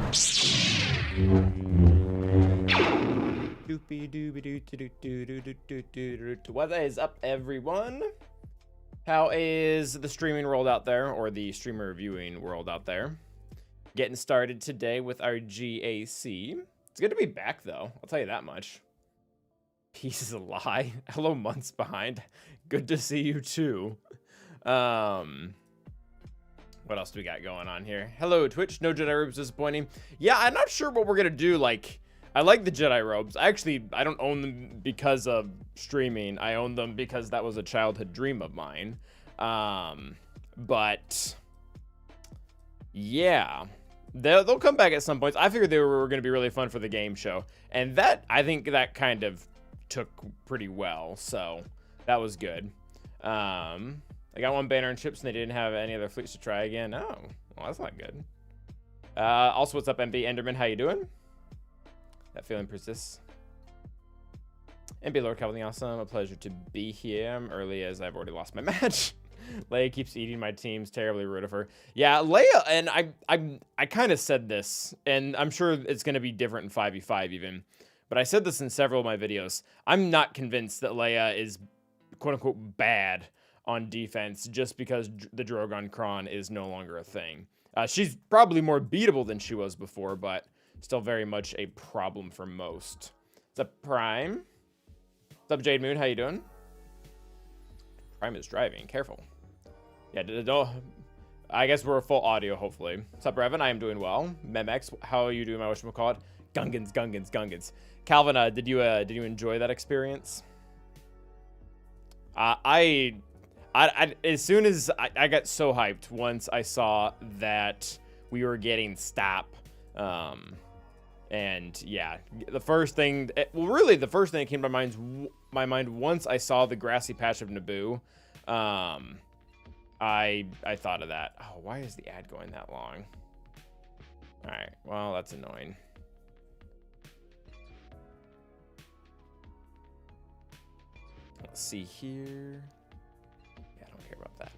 What is up, everyone? How is the streaming world out there, or the streamer viewing world out there? Getting started today with our GAC. It's good to be back, though. I'll tell you that much. Peace is a lie. Hello, months behind. Good to see you too. What else do we got going on here? Hello, Twitch. No Jedi robes disappointing. Yeah, I'm not sure what we're gonna do. Like, I like the Jedi robes. I don't own them because of streaming. I own them because that was a childhood dream of mine. But yeah, they'll come back at some points. I figured they were gonna be really fun for the game show, and that I think that kind of took pretty well, so that was good. I got one banner and chips and they didn't have any other fleets to try again. Oh, well, that's not good. Also, what's up, MB Enderman? How you doing? That feeling persists. MB Lord Calvin, awesome. A pleasure to be here. I'm early as I've already lost my match. Leia keeps eating my teams. Terribly rude of her. Yeah, Leia, and I kind of said this, and I'm sure it's going to be different in 5v5 even. But I said this in several of my videos. I'm not convinced that Leia is quote-unquote bad on defense just because the Drogon Kron is no longer a thing. She's probably more beatable than she was before, but still very much a problem for most. What's up, Prime? What's up, Jade Moon? How you doing? Prime is driving. Careful. Yeah, don't... I guess we're full audio, hopefully. What's up, Revan? I am doing well. Memex, how are you doing, my whatchamacallit? Gungans. Calvin, did you enjoy that experience? As soon as I got so hyped once I saw that we were getting Stap, and yeah, the first thing that came to my mind once I saw the grassy patch of Naboo, I thought of that. Oh, why is the ad going that long? All right, well, that's annoying. Let's see here. Yeah, I don't care about that.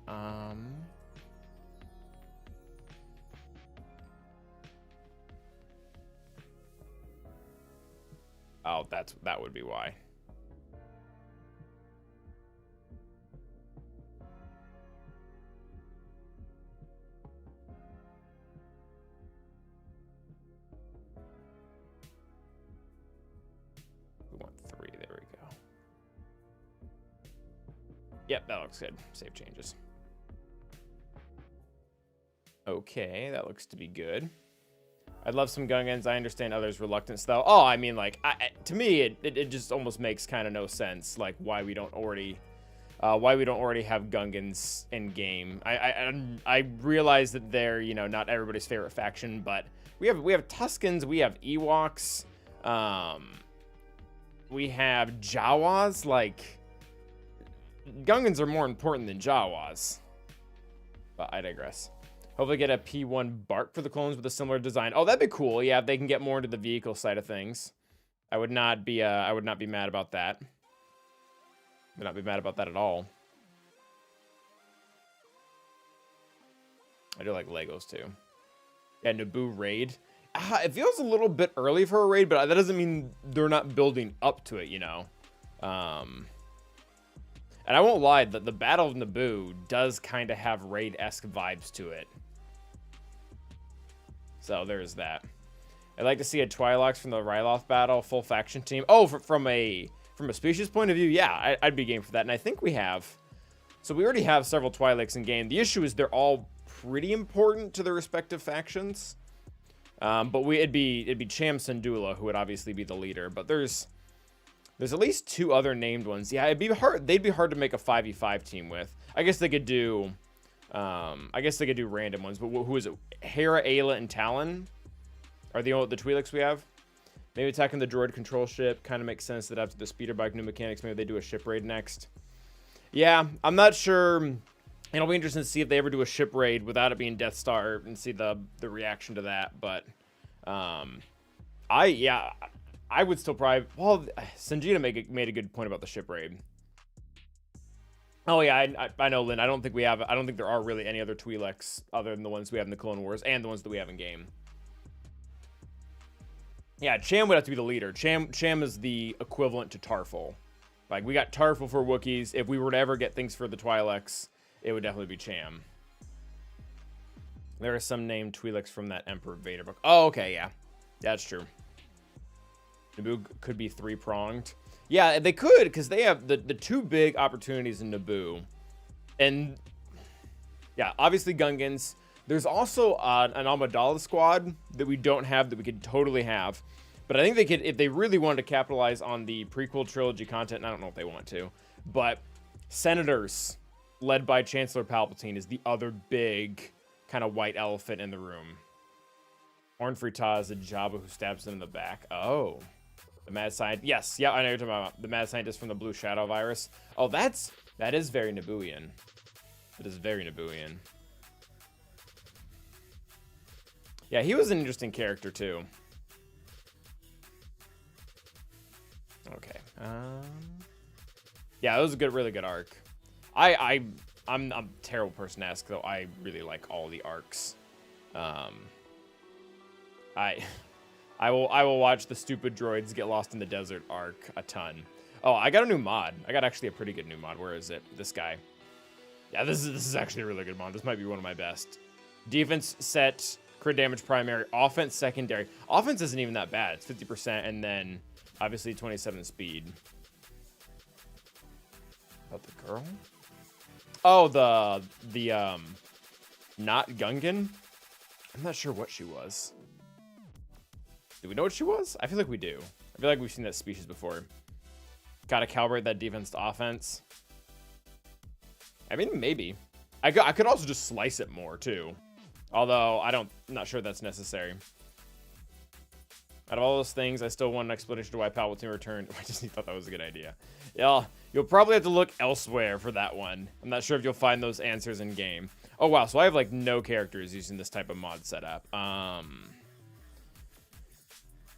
Oh, that would be why. We want 3. There we go. Yep, that looks good. Save changes. Okay, that looks to be good. I'd love some Gungans. I understand others' reluctance, though. Oh, I mean, like, to me, it just almost makes kind of no sense, like, why we don't already have Gungans in game. I realize that they're, you know, not everybody's favorite faction, but we have Tuskens, we have Ewoks, we have Jawas. Like, Gungans are more important than Jawas. But I digress. Hopefully get a P1 Bark for the clones with a similar design. Oh, that'd be cool. Yeah, if they can get more into the vehicle side of things. I would not be mad about that. Would not be mad about that at all. I do like Legos too. Yeah, Naboo raid. It feels a little bit early for a raid, but that doesn't mean they're not building up to it, you know. And I won't lie, the Battle of Naboo does kind of have raid-esque vibes to it. So there's that. I'd like to see a Twi'leks from the Ryloth battle, full faction team. Oh, from a species point of view, yeah, I'd be game for that. And I think we have. So we already have several Twi'leks in game. The issue is they're all pretty important to their respective factions. But it'd be Cham Syndulla who would obviously be the leader. But there's at least 2 other named ones. Yeah, they'd be hard to make a 5v5 team with. I guess they could do random ones, but who is it? Hera, Ayla, and Talon are the Twi'leks we have. Maybe attacking the droid control ship kind of makes sense that after the speeder bike new mechanics, maybe they do a ship raid next. Yeah, I'm not sure. It'll be interesting to see if they ever do a ship raid without it being Death Star and see the reaction to that. But I would still probably. Well, Sanjita made a good point about the ship raid. Oh yeah, I know, Lynn. I don't think there are really any other Twi'leks other than the ones we have in the Clone Wars and the ones that we have in game. Yeah, Cham would have to be the leader. Cham is the equivalent to Tarful. Like, we got Tarful for Wookiees. If we were to ever get things for the Twi'leks, it would definitely be Cham. There are some named Twi'leks from that Emperor Vader book. Oh, okay, yeah. That's true. Naboo could be three-pronged. Yeah, they could, because they have the two big opportunities in Naboo. And, yeah, obviously Gungans. There's also an Amidala squad that we don't have that we could totally have. But I think they could, if they really wanted to capitalize on the prequel trilogy content, and I don't know if they want to, but Senators, led by Chancellor Palpatine, is the other big kind of white elephant in the room. Orn Frita is a Jabba who stabs them in the back. Oh. The mad scientist. Yes, yeah, I know you're talking about the mad scientist from the Blue Shadow virus. Oh, that is very Nabooian. It is very Nabooian. Yeah, he was an interesting character too. Okay. Yeah, it was a good, really good arc. I'm a terrible person to ask though. I really like all the arcs. I will watch the stupid droids get lost in the desert arc a ton. Oh, I got a new mod. I got actually a pretty good new mod. Where is it? This guy. Yeah, this is actually a really good mod. This might be one of my best. Defense set, crit damage primary, offense secondary. Offense isn't even that bad. It's 50%, and then obviously 27 speed. About the girl? Oh, the not Gungan. I'm not sure what she was. Do we know what she was? I feel like we do. I feel like we've seen that species before. Gotta calibrate that defense to offense. I mean, maybe. I could also just slice it more, too. Although, I'm not sure that's necessary. Out of all those things, I still want an explanation to why Palpatine returned. I just thought that was a good idea. Yeah, you'll probably have to look elsewhere for that one. I'm not sure if you'll find those answers in game. Oh, wow. So I have, like, no characters using this type of mod setup.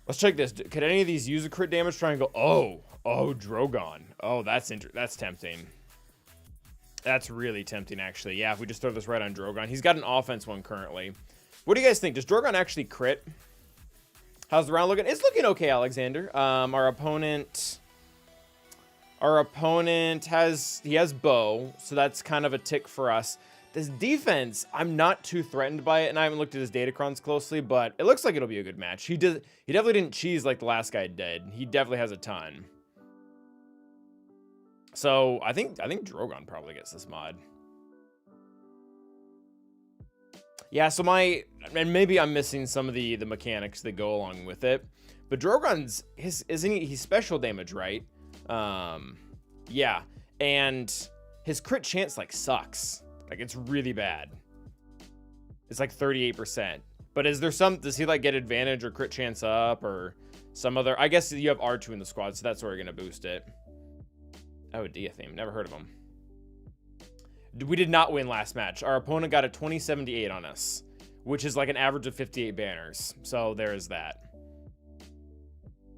Let's check this. Could any of these use a crit damage triangle? Oh, Drogon. Oh, that's tempting. That's really tempting, actually. Yeah, if we just throw this right on Drogon. He's got an offense one currently. What do you guys think? Does Drogon actually crit? How's the round looking? It's looking okay, Alexander. Our opponent has bow, so that's kind of a tick for us. This defense, I'm not too threatened by it, and I haven't looked at his datacrons closely, but it looks like it'll be a good match. He definitely didn't cheese like the last guy did. He definitely has a ton. So I think Drogon probably gets this mod. Yeah, so and maybe I'm missing some of the mechanics that go along with it, but Drogon's he's special damage, right? Yeah, and his crit chance like sucks. Like, it's really bad. It's like 38%. But does he like get advantage or crit chance up or some other? I guess you have R2 in the squad, so that's where you're gonna boost it. Oh, Diatheme. Never heard of him. We did not win last match. Our opponent got a 2078 on us, which is like an average of 58 banners. So there is that.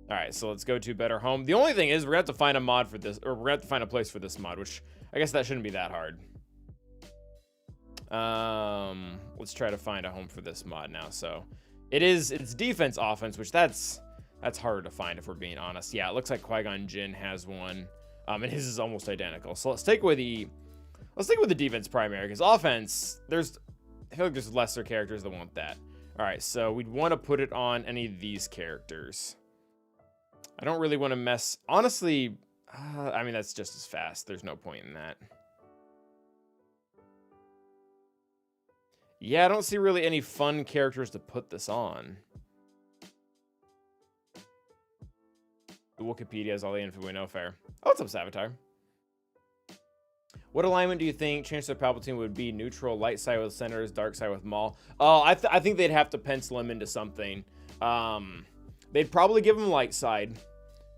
All right, so let's go to Better Home. The only thing is we're gonna have to find a mod for this, or we're gonna have to find a place for this mod, which I guess that shouldn't be that hard. Let's try to find a home for this mod now. So it's defense offense, which that's harder to find if we're being honest. Yeah, it looks like Qui-Gon Jinn has one. And his is almost identical. So let's take away the defense primary, because offense, I feel like there's lesser characters that want that. All right, so we'd want to put it on any of these characters. I don't really want to mess, honestly. I mean, that's just as fast. There's no point in that. Yeah, I don't see really any fun characters to put this on. The Wikipedia has all the info we know. Fair. Oh, what's up, Savitar? What alignment do you think Chancellor Palpatine would be? Neutral, light side with Senators, dark side with Maul? Oh, I think they'd have to pencil him into something. They'd probably give him light side.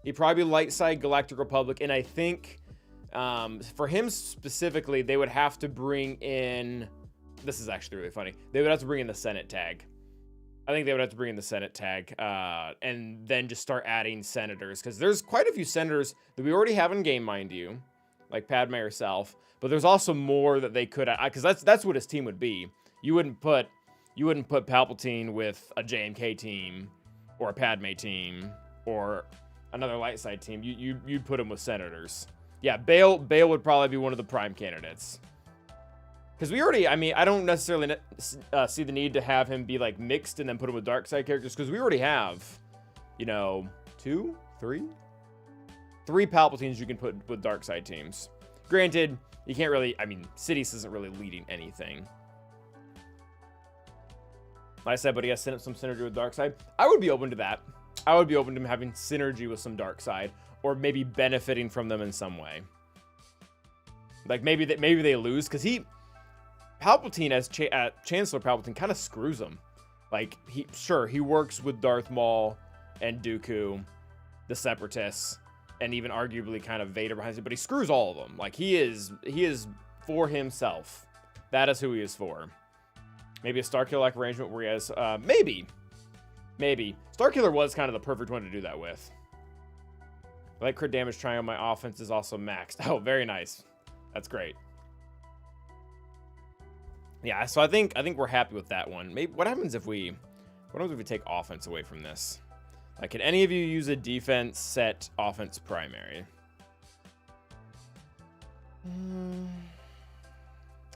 He'd probably be light side Galactic Republic, and I think for him specifically, they would have to bring in. This is actually really funny. They would have to bring in the Senate tag. I think they would have to bring in the Senate tag and then just start adding senators, because there's quite a few senators that we already have in game, mind you, like Padme herself. But there's also more that they could, because that's what his team would be. You wouldn't put Palpatine with a JMK team or a Padme team, or another light side team, you'd put him with senators. Yeah, Bale would probably be one of the prime candidates. Because we already, I mean, I don't necessarily see the need to have him be like mixed and then put him with dark side characters, because we already have, you know, three Palpatines you can put with dark side teams. Granted, you can't really, I mean, Sidious isn't really leading anything. Like I said, but he has some synergy with dark side. I would be open to that. I would be open to him having synergy with some dark side, or maybe benefiting from them in some way. Like maybe they lose, because Palpatine as Chancellor Palpatine kind of screws him. Like he works with Darth Maul and Dooku, the Separatists, and even arguably kind of Vader behind it, but he screws all of them. Like he is for himself. That is who he is for. Maybe a Starkiller-like arrangement where he has maybe Starkiller was kind of the perfect one to do that with. I like crit damage triangle. My offense is also maxed. Oh, very nice. That's great. Yeah, so I think we're happy with that one. Maybe what happens if we take offense away from this? Like, can any of you use a defense set offense primary?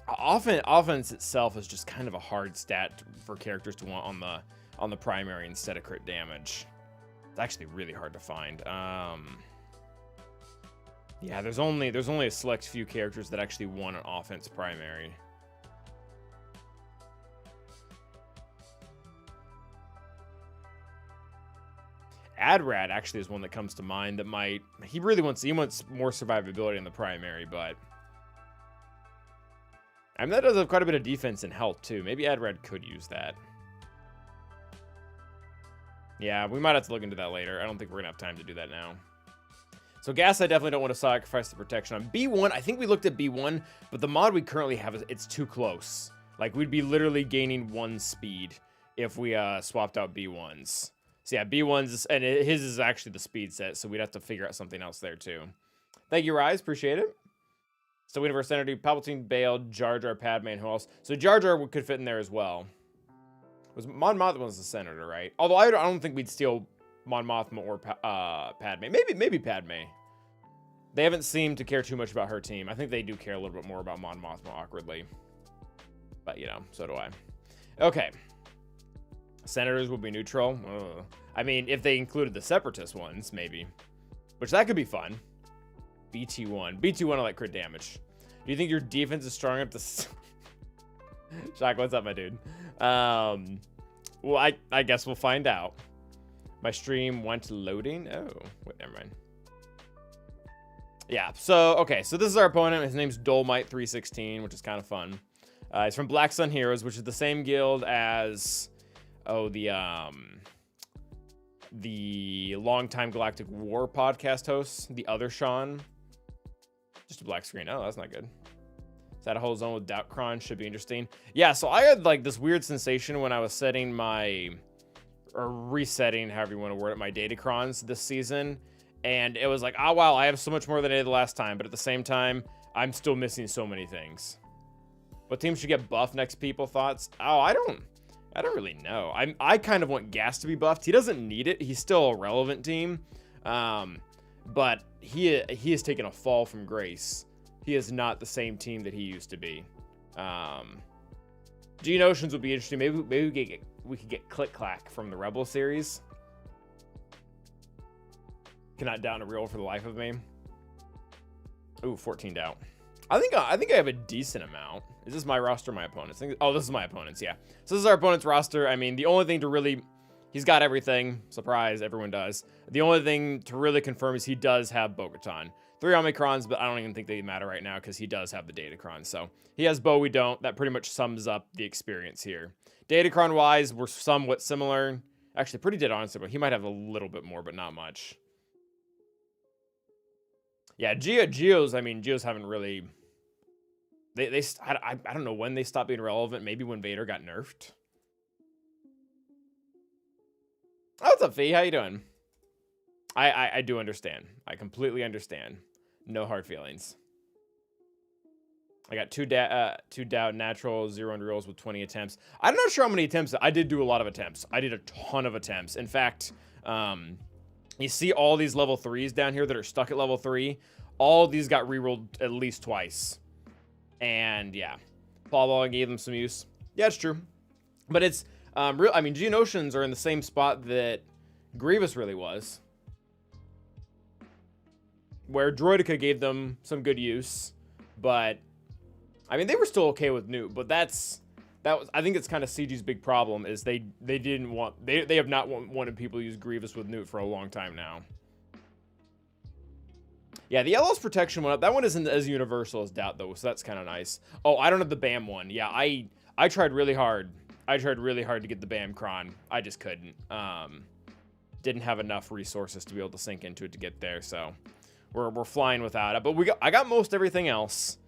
Offense itself is just kind of a hard stat for characters to want on the primary instead of crit damage. It's actually really hard to find. Yeah, there's only a select few characters that actually want an offense primary. Adrad actually is one that comes to mind that might, he wants more survivability in the primary, but I mean that does have quite a bit of defense and health too. Maybe Adrad could use that. Yeah, we might have to look into that later. I don't think we're gonna have time to do that now. So gas, I definitely don't want to sacrifice the protection on B1. I think we looked at B1, but the mod we currently have is it's too close. Like we'd be literally gaining 1 speed if we swapped out B1s. So yeah, B1's, and his is actually the speed set, so we'd have to figure out something else there too. Thank you, Rise. Appreciate it. So Universe Energy, Palpatine, Bale, Jar Jar, Padme, and who else? So Jar Jar could fit in there as well. Was Mon Mothma was the senator, right? Although I don't think we'd steal Mon Mothma or Padme. Maybe Padme. They haven't seemed to care too much about her team. I think they do care a little bit more about Mon Mothma awkwardly. But, you know, so do I. Okay. Senators will be neutral. I mean, if they included the Separatist ones, maybe. Which, that could be fun. BT1. BT1, I like crit damage. Do you think your defense is strong enough to... Shock, what's up, my dude? Well, I guess we'll find out. My stream went loading. Oh, wait, never mind. Yeah, so, okay. So this is our opponent. His name's Dolmite316, which is kind of fun. He's from Black Sun Heroes, which is the same guild as... Oh, the longtime Galactic War podcast host, the other Sean. Just a black screen. Oh, that's not good. Is that a whole zone with Datacron? Should be interesting. Yeah, so I had like this weird sensation when I was setting or resetting, however you want to word it, my Datacrons this season. And it was like, oh, wow, I have so much more than I did the last time. But at the same time, I'm still missing so many things. What team should get buffed next, people? Thoughts? Oh, I don't really know. I kind of want Gas to be buffed. He doesn't need it. He's still a relevant team. But he has taken a fall from grace. He is not the same team that he used to be. Gene Oceans would be interesting. Maybe we could get Click Clack from the Rebel series. Cannot down a real for the life of me. Ooh, 14 doubt. I think I have a decent amount. Is this my roster or my opponent's? Oh, this is my opponent's, yeah. So this is our opponent's roster. I mean, the only thing to really... He's got everything. Surprise, everyone does. The only thing to really confirm is he does have Bo-Katan. 3 Omicrons, but I don't even think they matter right now because he does have the Datacron. So he has Bo, we don't. That pretty much sums up the experience here. Datacron-wise, we're somewhat similar. Actually, pretty dead honestly, but he might have a little bit more, but not much. Yeah, Geos, I mean, Geos haven't really... I don't know when they stopped being relevant. Maybe when Vader got nerfed. Oh, what's up, Fee? How you doing? I do understand. I completely understand. No hard feelings. I got two doubt natural, 0 unreals with 20 attempts. I'm not sure how many attempts. I did do a lot of attempts. I did a ton of attempts. In fact, you see all these level 3s down here that are stuck at level 3. All of these got rerolled at least twice. And yeah, Paul Ball gave them some use. Yeah, it's true. But it's real. I mean, Geonosians are in the same spot that Grievous really was, where Droidica gave them some good use, but I mean, they were still okay with Newt, but that was, I think it's kind of CG's big problem is they didn't want, they have not wanted people to use Grievous with Newt for a long time now. Yeah, the LOS protection went up. That one isn't as universal as Doubt though, so that's kind of nice. Oh, I don't have the BAM one. Yeah, I tried really hard. I tried really hard to get the BAM Cron. I just couldn't. Didn't have enough resources to be able to sink into it to get there, so we're flying without it. But I got most everything else.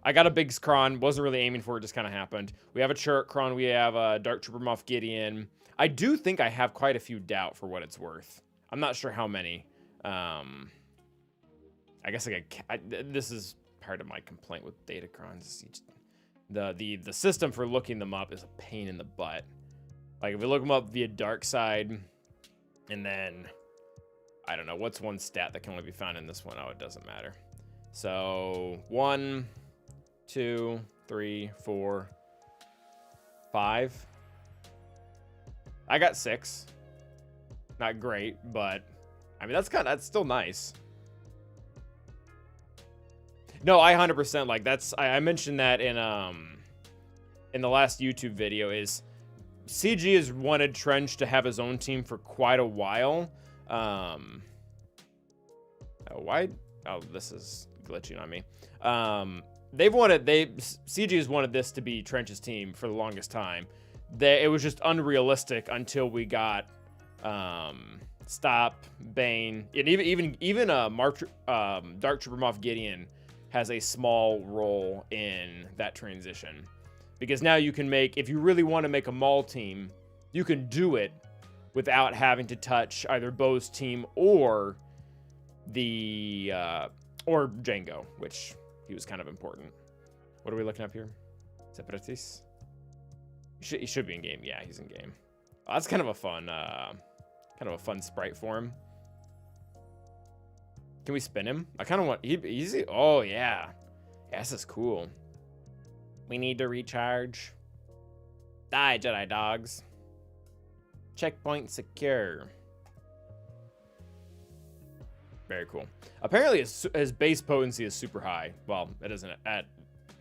I got a big Cron, wasn't really aiming for it, just kind of happened. We have a Churk Cron, we have a Dark Trooper Moff Gideon. I do think I have quite a few Doubt for what it's worth. I'm not sure how many. I guess this is part of my complaint with Datacrons. The system for looking them up is a pain in the butt. Like if we look them up via Dark Side, and then I don't know what's one stat that can only be found in this one. Oh, it doesn't matter. So 1, 2, 3, 4, 5. I got 6. Not great, but I mean that's still nice. No, I 100% like that's. I mentioned that in the last YouTube video. Is CG has wanted Trench to have his own team for quite a while. Oh, why? Oh, this is glitching on me. CG has wanted this to be Trench's team for the longest time. It was just unrealistic until we got Stop, Bane, and even Dark Trooper Moff Gideon has a small role in that transition, because now you can make, if you really want to make a Maul team, you can do it without having to touch either Bo's team or the or Django, which he was kind of important. What are we looking up here? Separatis? He should be in game. Yeah, he's in game. Oh, that's kind of a fun sprite for him. Can we spin him? I kind of want easy. Oh yeah, this is cool. We need to recharge. Die, Jedi dogs. Checkpoint secure. Very cool. Apparently his base potency is super high. Well, it isn't at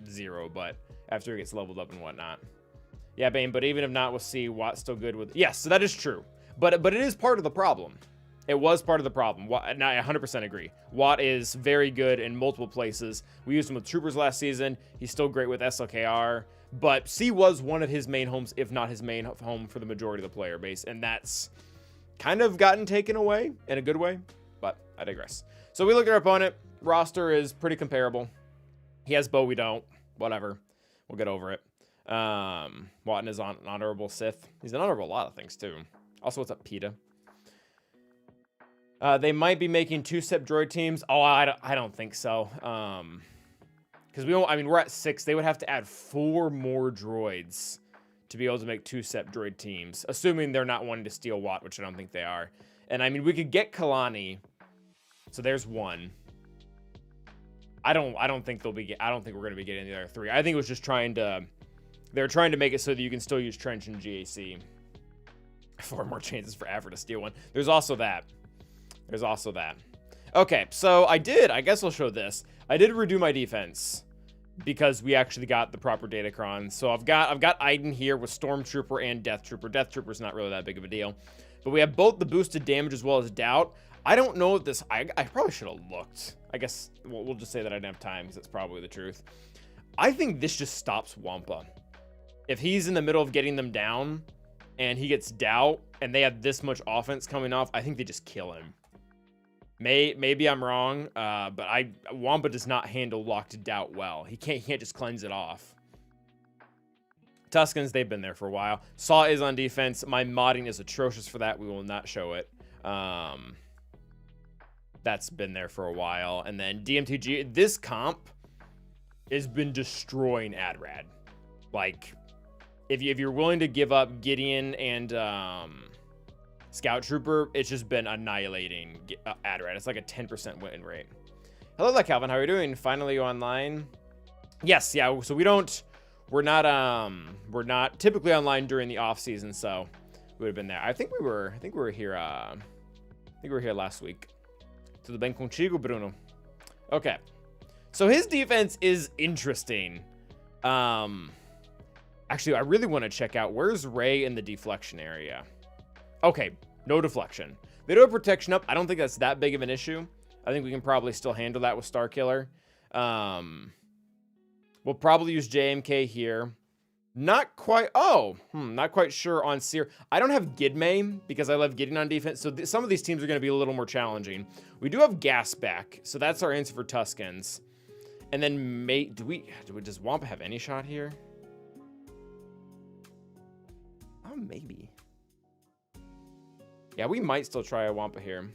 0, but after he gets leveled up and whatnot. Yeah, Bane, but even if not with C, Watt's still good with... Yes, so that is true. But it is part of the problem. It was part of the problem. And I 100% agree. Watt is very good in multiple places. We used him with Troopers last season. He's still great with SLKR. But C was one of his main homes, if not his main home for the majority of the player base. And that's kind of gotten taken away in a good way. But I digress. So we look at our opponent. Roster is pretty comparable. He has Bo, we don't. Whatever. We'll get over it. Watton is an honorable Sith. He's an honorable a lot of things, too. Also, what's up, PETA? They might be making 2-step droid teams. Oh, I don't think so. Because we're at 6. They would have to add 4 more droids to be able to make 2-step droid teams, assuming they're not wanting to steal Watt, which I don't think they are. And I mean, we could get Kalani. So there's 1. I don't think we're going to be getting the other 3. I think it was just they're trying to make it so that you can still use Trench and GAC. 4 more chances for Afra to steal one. There's also that. Okay, so I guess I'll show this. I did redo my defense because we actually got the proper Datacron. So I've got Iden here with Stormtrooper and Death Trooper. Death Trooper's not really that big of a deal. But we have both the boosted damage as well as Doubt. I don't know if this... I probably should have looked. I guess we'll just say that I didn't have time because it's probably the truth. I think this just stops Wampa. If he's in the middle of getting them down and he gets Doubt and they have this much offense coming off, I think they just kill him. Maybe I'm wrong, but Wampa does not handle locked Doubt well. He can't just cleanse it off. Tuskens, they've been there for a while. Saw is on defense. My modding is atrocious for that. We will not show it. That's been there for a while. And then DMTG, this comp has been destroying Adrad. Like, if you're willing to give up Gideon and Scout Trooper, it's just been annihilating Adrad. It's like a 10% win rate. Hello there, Calvin. How are you doing? Finally online. Yes, yeah. So we're not typically online during the off season, so we would have been there. I think we were here. I think we were here last week. Tudo bem contigo, Bruno? Okay. So his defense is interesting. Actually, I really want to check out where's Ray in the deflection area. Okay, no deflection. They do have protection up. I don't think that's that big of an issue. I think we can probably still handle that with Starkiller. We'll probably use JMK here. Not quite. Oh, not quite sure on Seer. I don't have Gidme because I love getting on defense. So some of these teams are going to be a little more challenging. We do have Gas back, so that's our answer for Tuskens. And then does Wampa have any shot here? Oh, maybe. Yeah, we might still try a Wampa here.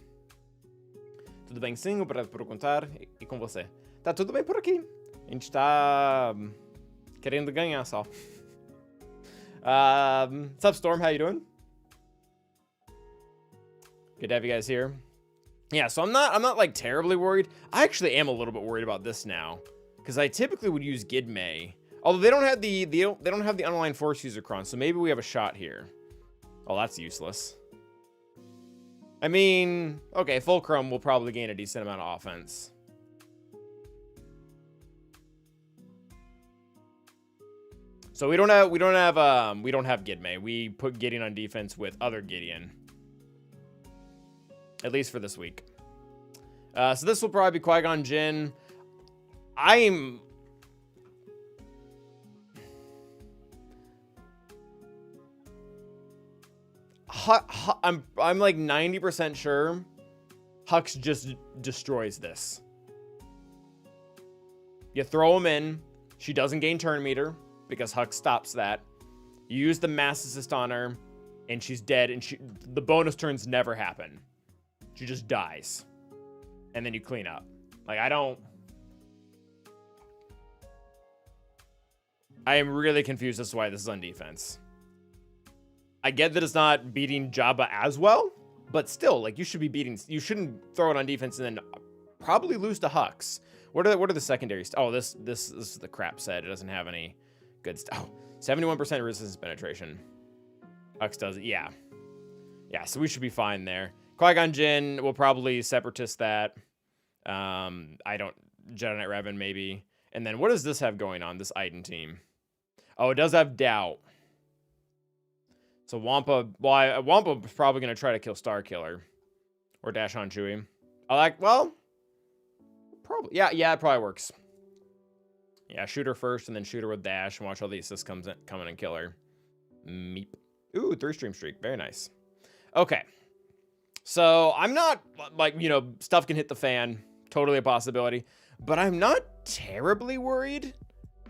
Tudo bem, sim, obrigado por contar e com você. Tá tudo bem por aqui. A gente tá querendo ganhar só. What's up, Storm? How you doing? Good to have you guys here. Yeah, so I'm not like terribly worried. I actually am a little bit worried about this now, because I typically would use Gidme. Although they don't have the unaligned force user cron, so maybe we have a shot here. Oh, that's useless. I mean, okay, Fulcrum will probably gain a decent amount of offense. So we don't have Gidme. We put Gideon on defense with other Gideon. At least for this week. So this will probably be Qui-Gon Jinn. I'm like 90% sure Hux just destroys this. You throw him in. She doesn't gain turn meter because Hux stops that. You use the mass assist on her, and she's dead, and the bonus turns never happen. She just dies. And then you clean up. Like, I am really confused as to why this is on defense. I get that it's not beating Jabba as well, but still, like, you shouldn't throw it on defense and then probably lose to Hux. What are the secondaries? Oh, this is the crap set. It doesn't have any good stuff. Oh, 71% resistance penetration. Hux does it. Yeah. Yeah, so we should be fine there. Qui-Gon Jinn will probably separatist that. Jedi Knight Revan maybe. And then what does this have going on, this Iden team? Oh, it does have Doubt. So Wampa is probably going to try to kill Starkiller. Or dash on Chewie. Probably. Yeah, it probably works. Yeah, shoot her first and then shoot her with dash and watch all the assists come in and kill her. Meep. Ooh, 3-stream streak. Very nice. Okay. So I'm not, like, stuff can hit the fan. Totally a possibility. But I'm not terribly worried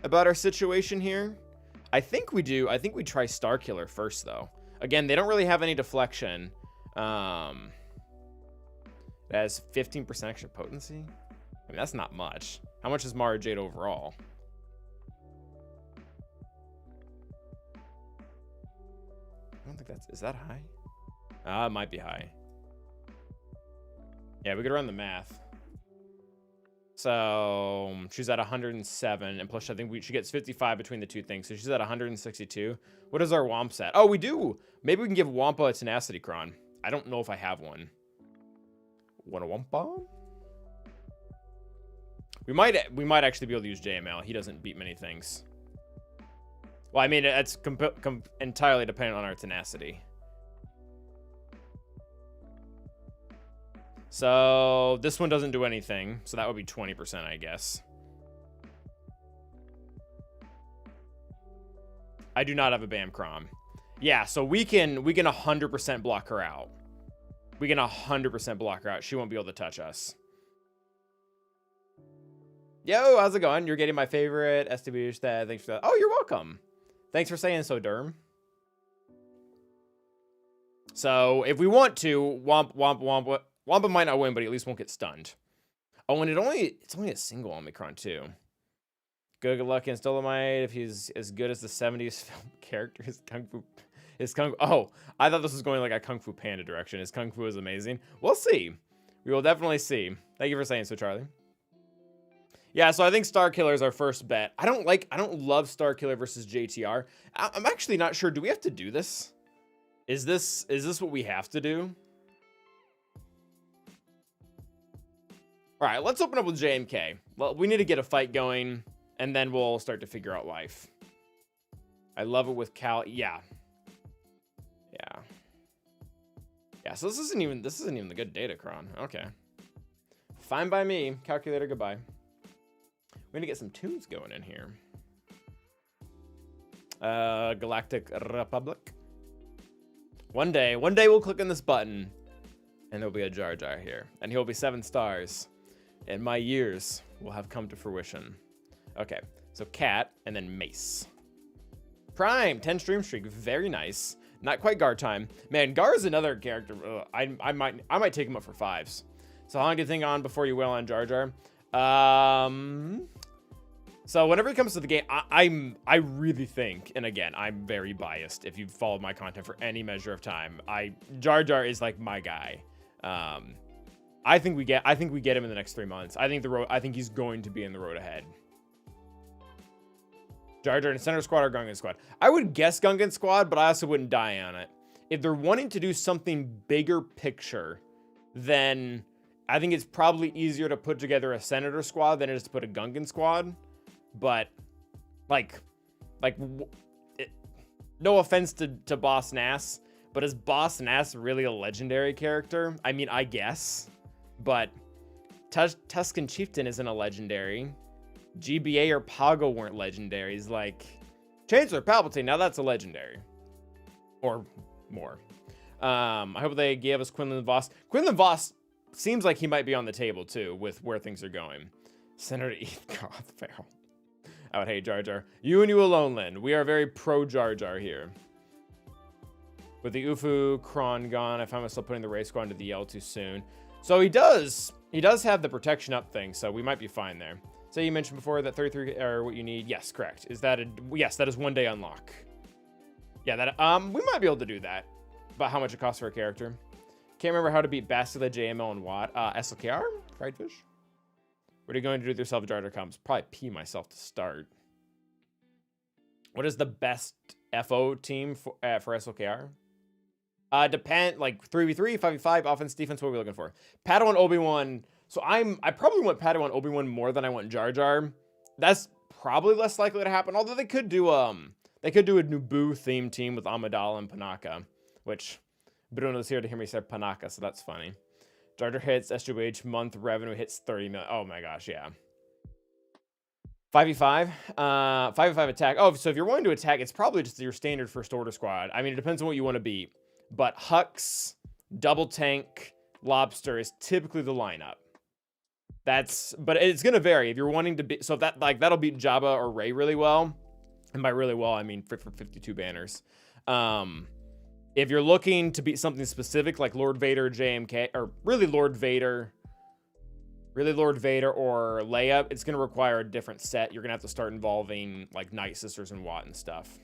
about our situation here. I think we do. I think we try Starkiller first, though. Again, they don't really have any deflection. It has 15% extra potency. I mean, that's not much. How much is Mara Jade overall? I don't think is that high? It might be high. Yeah, we could run the math. So she's at 107, and plus I think she gets 55 between the two things, so she's at 162. What is our Wamp set? Oh, we do. Maybe we can give Wampa a tenacity cron. I don't know if I have one. Want a Wampa? We might actually be able to use JML. He doesn't beat many things. Well, I mean, it's entirely dependent on our tenacity. So this one doesn't do anything. So that would be 20%, I guess. I do not have a BAM Crom. Yeah, so we can 100% block her out. We can 100% block her out. She won't be able to touch us. Yo, how's it going? You're getting my favorite STB stat. Thanks for that. Oh, you're welcome. Thanks for saying so, Derm. So if we want to, Wampa might not win, but he at least won't get stunned. Oh, and it's only a single Omicron too. Good luck in Dolomite if he's as good as the 70s film character. His Kung Fu. Oh, I thought this was going like a Kung Fu Panda direction. His Kung Fu is amazing. We'll see. We will definitely see. Thank you for saying so, Charlie. Yeah, so I think Star Killer is our first bet. I don't love Star Killer versus JTR. I'm actually not sure. Do we have to do this? Is this what we have to do? All right, let's open up with JMK. Well, we need to get a fight going, and then we'll start to figure out life. I love it with Cal. Yeah. So this isn't even the good Datacron. Okay. Fine by me. Calculator, goodbye. We're gonna get some tunes going in here. Galactic Republic. One day we'll click on this button, and there'll be a Jar Jar here, and he'll be 7 stars, and my years will have come to fruition. Okay, so Cat, and then Mace. Prime, 10 stream streak, very nice. Not quite Gar time. Man, Gar is another character. I might take him up for 5s. So how long do you think on before you wail on Jar Jar? So whenever it comes to the game, I really think, and again, I'm very biased if you've followed my content for any measure of time, Jar Jar is like my guy. I think we get him in the next 3 months. I think he's going to be in the road ahead. Jar Jar in Center Squad or Gungan Squad? I would guess Gungan Squad, but I also wouldn't die on it. If they're wanting to do something bigger picture, then I think it's probably easier to put together a Senator Squad than it is to put a Gungan Squad. But, no offense to Boss Nass, but is Boss Nass really a legendary character? I mean, I guess. But Tusken Chieftain isn't a legendary. GBA or Pago weren't legendaries. Like, Chancellor Palpatine, now that's a legendary. Or more. I hope they gave us Quinlan Voss. Quinlan Voss seems like he might be on the table, too, with where things are going. Senator Eve Goth Farrell. I would hate Jar Jar. You and you alone, Lynn. We are very pro Jar Jar here. With the Ufu Kron gone, I find myself putting the race squad into the L too soon. So he does have the protection up thing, so we might be fine there. So you mentioned before that 33 are what you need. Yes, correct. Yes, that is 1 day unlock. Yeah, we might be able to do that. About how much it costs for a character. Can't remember how to beat Bastila, JML, and Watt. SLKR? Fried fish? What are you going to do with yourself if Jar Jar comes? Probably pee myself to start. What is the best FO team for SLKR? Depend, like 3v3, 5v5, offense, defense, what are we looking for? Padawan, Obi-Wan. So I probably want Padawan, Obi-Wan more than I want Jar Jar. That's probably less likely to happen. Although they could do a Naboo themed team with Amidala and Panaka, which Bruno's here to hear me say Panaka, so that's funny. Jar Jar hits, SWH month revenue hits 30 million. Oh my gosh, yeah. 5v5, 5v5 attack. Oh, so if you're wanting to attack, it's probably just your standard first order squad. I mean, it depends on what you want to beat. But Hux, Double Tank, Lobster is typically the lineup. But it's gonna vary if you're wanting to be. So if that'll beat Jabba or Rey really well, and by really well I mean for 52 banners. If you're looking to beat something specific like Lord Vader, JMK, or really Lord Vader or Leia, it's gonna require a different set. You're gonna have to start involving like Night Sisters and Watt and stuff.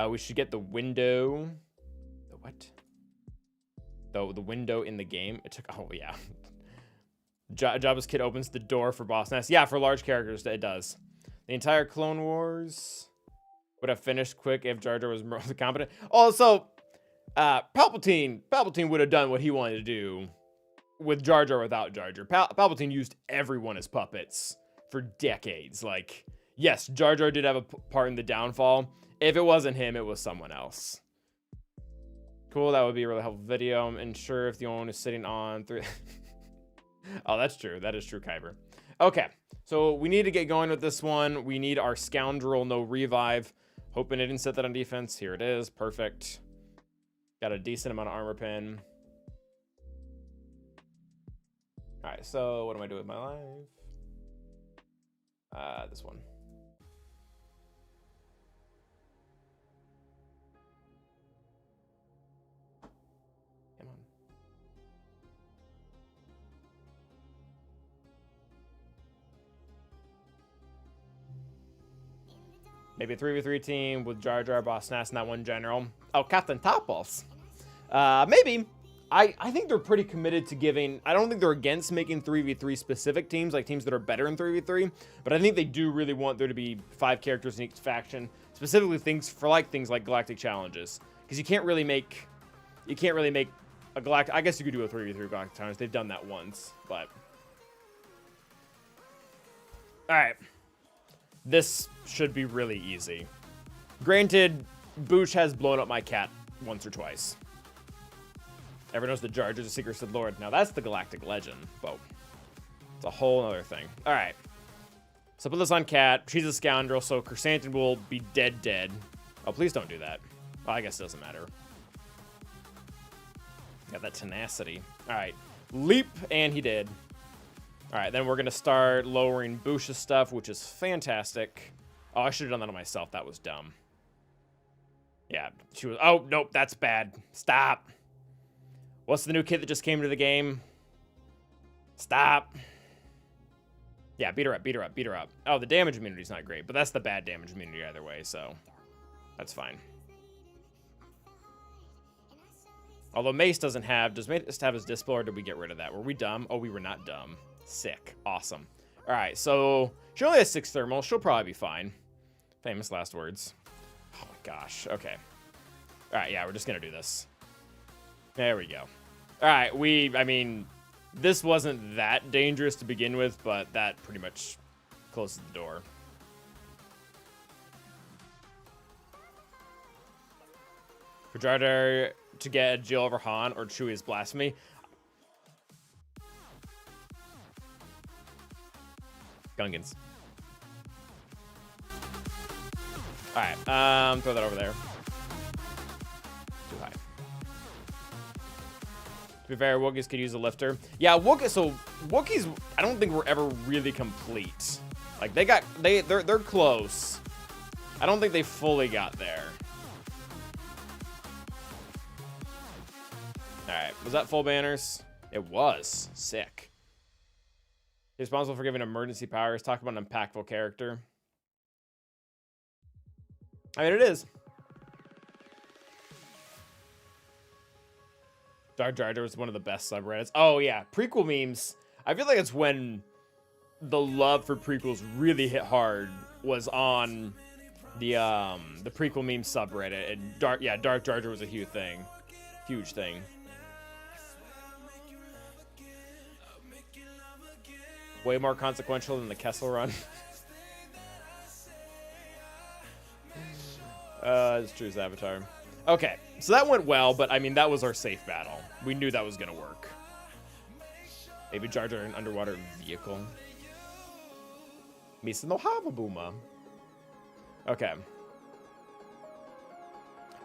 We should get the window. The what? The window in the game. It took. Oh yeah. Jabba's kid opens the door for Boss Nass. Yeah, for large characters, it does. The entire Clone Wars would have finished quick if Jar Jar was more competent. Also, Palpatine would have done what he wanted to do with Jar Jar without Jar Jar. Palpatine used everyone as puppets for decades. Like, yes, Jar Jar did have a part in the downfall. If it wasn't him, it was someone else. Cool, that would be a really helpful video. I'm unsure if the one is sitting on through. Oh, that's true. That is true, Kyber. Okay, so we need to get going with this one. We need our Scoundrel no revive. Hoping it didn't set that on defense. Here it is. Perfect. Got a decent amount of armor pin. All right, so what am I doing with my life? This one. Come on. Maybe a 3v3 team with Jar Jar, Boss Nass, and that one general. Oh, Captain Topos. Maybe. I think they're pretty committed to giving... I don't think they're against making 3v3 specific teams, like teams that are better in 3v3. But I think they do really want there to be 5 characters in each faction. Specifically things like Galactic Challenges. Because you can't really make a Galactic... I guess you could do a 3v3 Galactic Challenge. They've done that once, but... Alright. This should be really easy. Granted, Boosh has blown up my cat once or twice. Everyone knows that Jar Jar's a Secret Sith Lord. Now that's the Galactic Legend, but it's a whole other thing. All right. So put this on Cat. She's a scoundrel, so Chrysanthemum will be dead. Oh, please don't do that. Well, I guess it doesn't matter. Got that tenacity. All right. Leap, and he did. All right, then we're going to start lowering Boosh's stuff, which is fantastic. Oh, I should have done that on myself. That was dumb. Yeah, she was... Oh, nope, that's bad. Stop. What's the new kid that just came to the game? Stop. Yeah, beat her up. Oh, the damage immunity's not great, but that's the bad damage immunity either way, so that's fine. Although Mace doesn't have... Does Mace have his Dispel, or did we get rid of that? Were we dumb? Oh, we were not dumb. Sick. Awesome. All right, so she only has 6 thermal. She'll probably be fine. Famous last words. Oh, gosh. Okay. All right, yeah, we're just going to do this. There we go. All right, I mean, this wasn't that dangerous to begin with, but that pretty much closes the door. For Jar Jar to get a Jill over Han or Chewie's blasphemy. Gungans. All right, throw that over there. Too high. To be fair, Wookiees could use a lifter. Yeah, Wookiees, I don't think were ever really complete. Like they're close. I don't think they fully got there. All right, was that full banners? It was. Sick. He's responsible for giving emergency powers. Talk about an impactful character. I mean, it is. Jar Jar was one of the best subreddits. Oh, yeah. Prequel memes. I feel like it's when the love for prequels really hit hard was on the prequel meme subreddit. And Dark Jar Jar was a huge thing. Huge thing. Way more consequential than the Kessel Run. It's Drew's avatar. Okay, so that went well, but I mean, that was our safe battle. We knew that was gonna work. Maybe Jar Jar an underwater vehicle. Misa no Havabuma. Okay.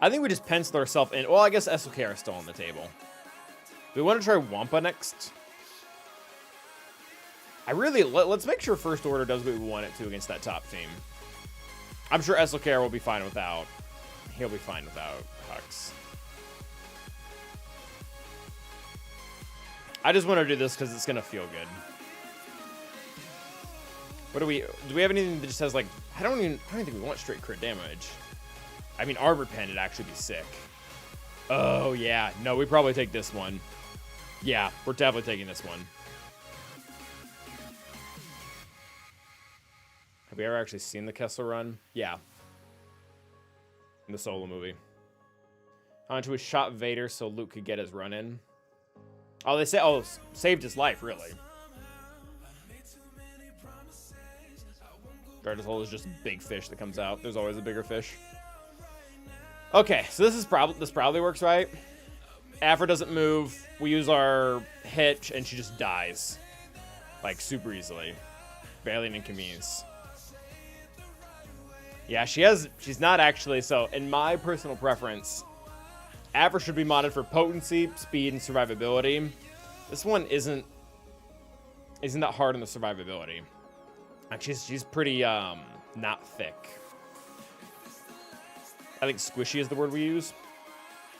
I think we just penciled ourselves in. Well, I guess SOK are still on the table. Do we want to try Wampa next? Let's make sure First Order does what we want it to against that top team. I'm sure SLKR will be fine without. He'll be fine without Hux. I just want to do this because it's gonna feel good. What do we have anything that just has like? I don't think we want straight crit damage. I mean, Armor Pen would actually be sick. Oh yeah, no, we probably take this one. Yeah, we're definitely taking this one. Have we ever actually seen the Kessel Run? Yeah. In the Solo movie. Han Chewie shot Vader so Luke could get his run in. Oh, they say, oh, saved his life, really. Darth Hole is just a big fish that comes out. There's always a bigger fish. Okay, so this probably works right. Afra doesn't move. We use our hitch, and she just dies. Like, super easily. Barely an inconvenience. Yeah, she's not actually, so in my personal preference, Afra should be modded for potency, speed, and survivability. This one isn't that hard on the survivability. Like she's pretty not thick. I think squishy is the word we use.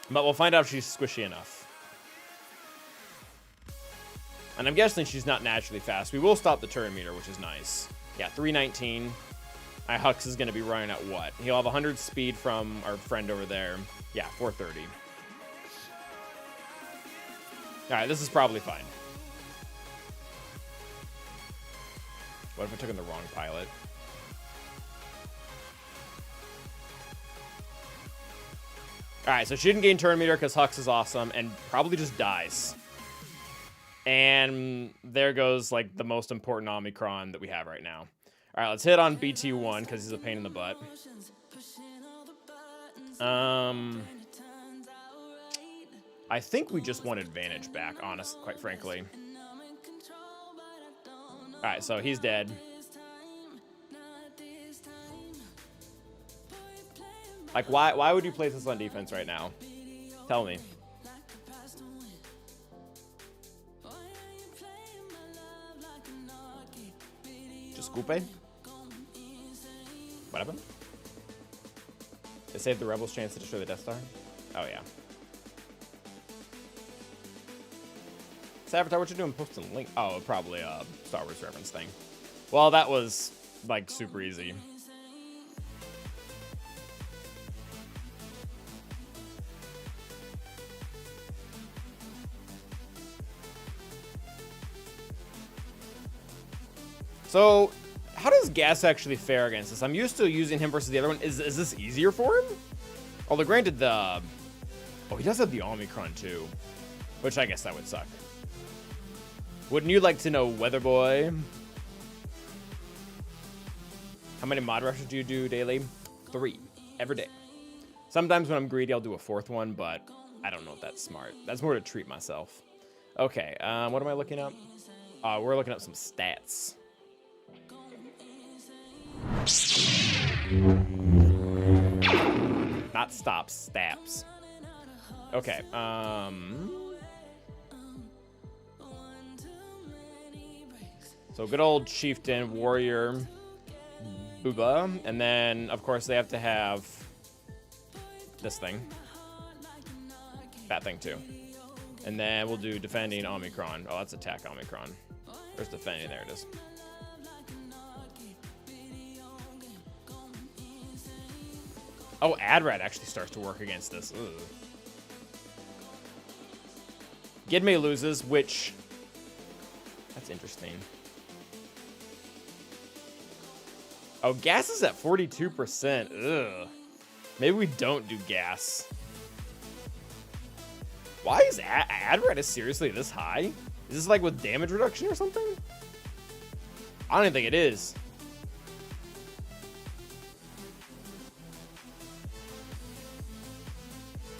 But we'll find out if she's squishy enough. And I'm guessing she's not naturally fast. We will stop the turn meter, which is nice. Yeah, 319. Hux is going to be running at what? He'll have 100 speed from our friend over there. Yeah, 430. All right, this is probably fine. What if I took in the wrong pilot? All right, so she didn't gain turn meter because Hux is awesome and probably just dies. And there goes, like, the most important Omicron that we have right now. All right, let's hit on BT1 because he's a pain in the butt. I think we just want advantage back, quite frankly. All right, so he's dead. Like, why would you place this on defense right now? Tell me. Just Coupe? What happened? It saved the Rebels' chance to destroy the Death Star? Oh, yeah. Saboteur, what you doing posting link? Oh, probably a Star Wars reference thing. Well, that was, like, super easy. So, how does Gas actually fare against this? I'm used to using him versus the other one. Is this easier for him? Although, granted, the... Oh, he does have the Omicron, too. Which I guess that would suck. Wouldn't you like to know, Weather Boy? How many mod rushes do you do daily? 3. Every day. Sometimes when I'm greedy, I'll do a 4th one, but I don't know if that's smart. That's more to treat myself. Okay, what am I looking up? We're looking up some stats. Not stops, stabs. Okay, so good old Chieftain, Warrior, Booba, and then, of course, they have to have this thing. That thing, too. And then we'll do Defending Omicron. Oh, that's Attack Omicron. Where's Defending? There it is. Oh, Adrad actually starts to work against this. Ugh. Gidme loses, which... That's interesting. Oh, Gas is at 42%. Ugh. Maybe we don't do Gas. Why is Adrad is seriously this high? Is this like with damage reduction or something? I don't even think it is.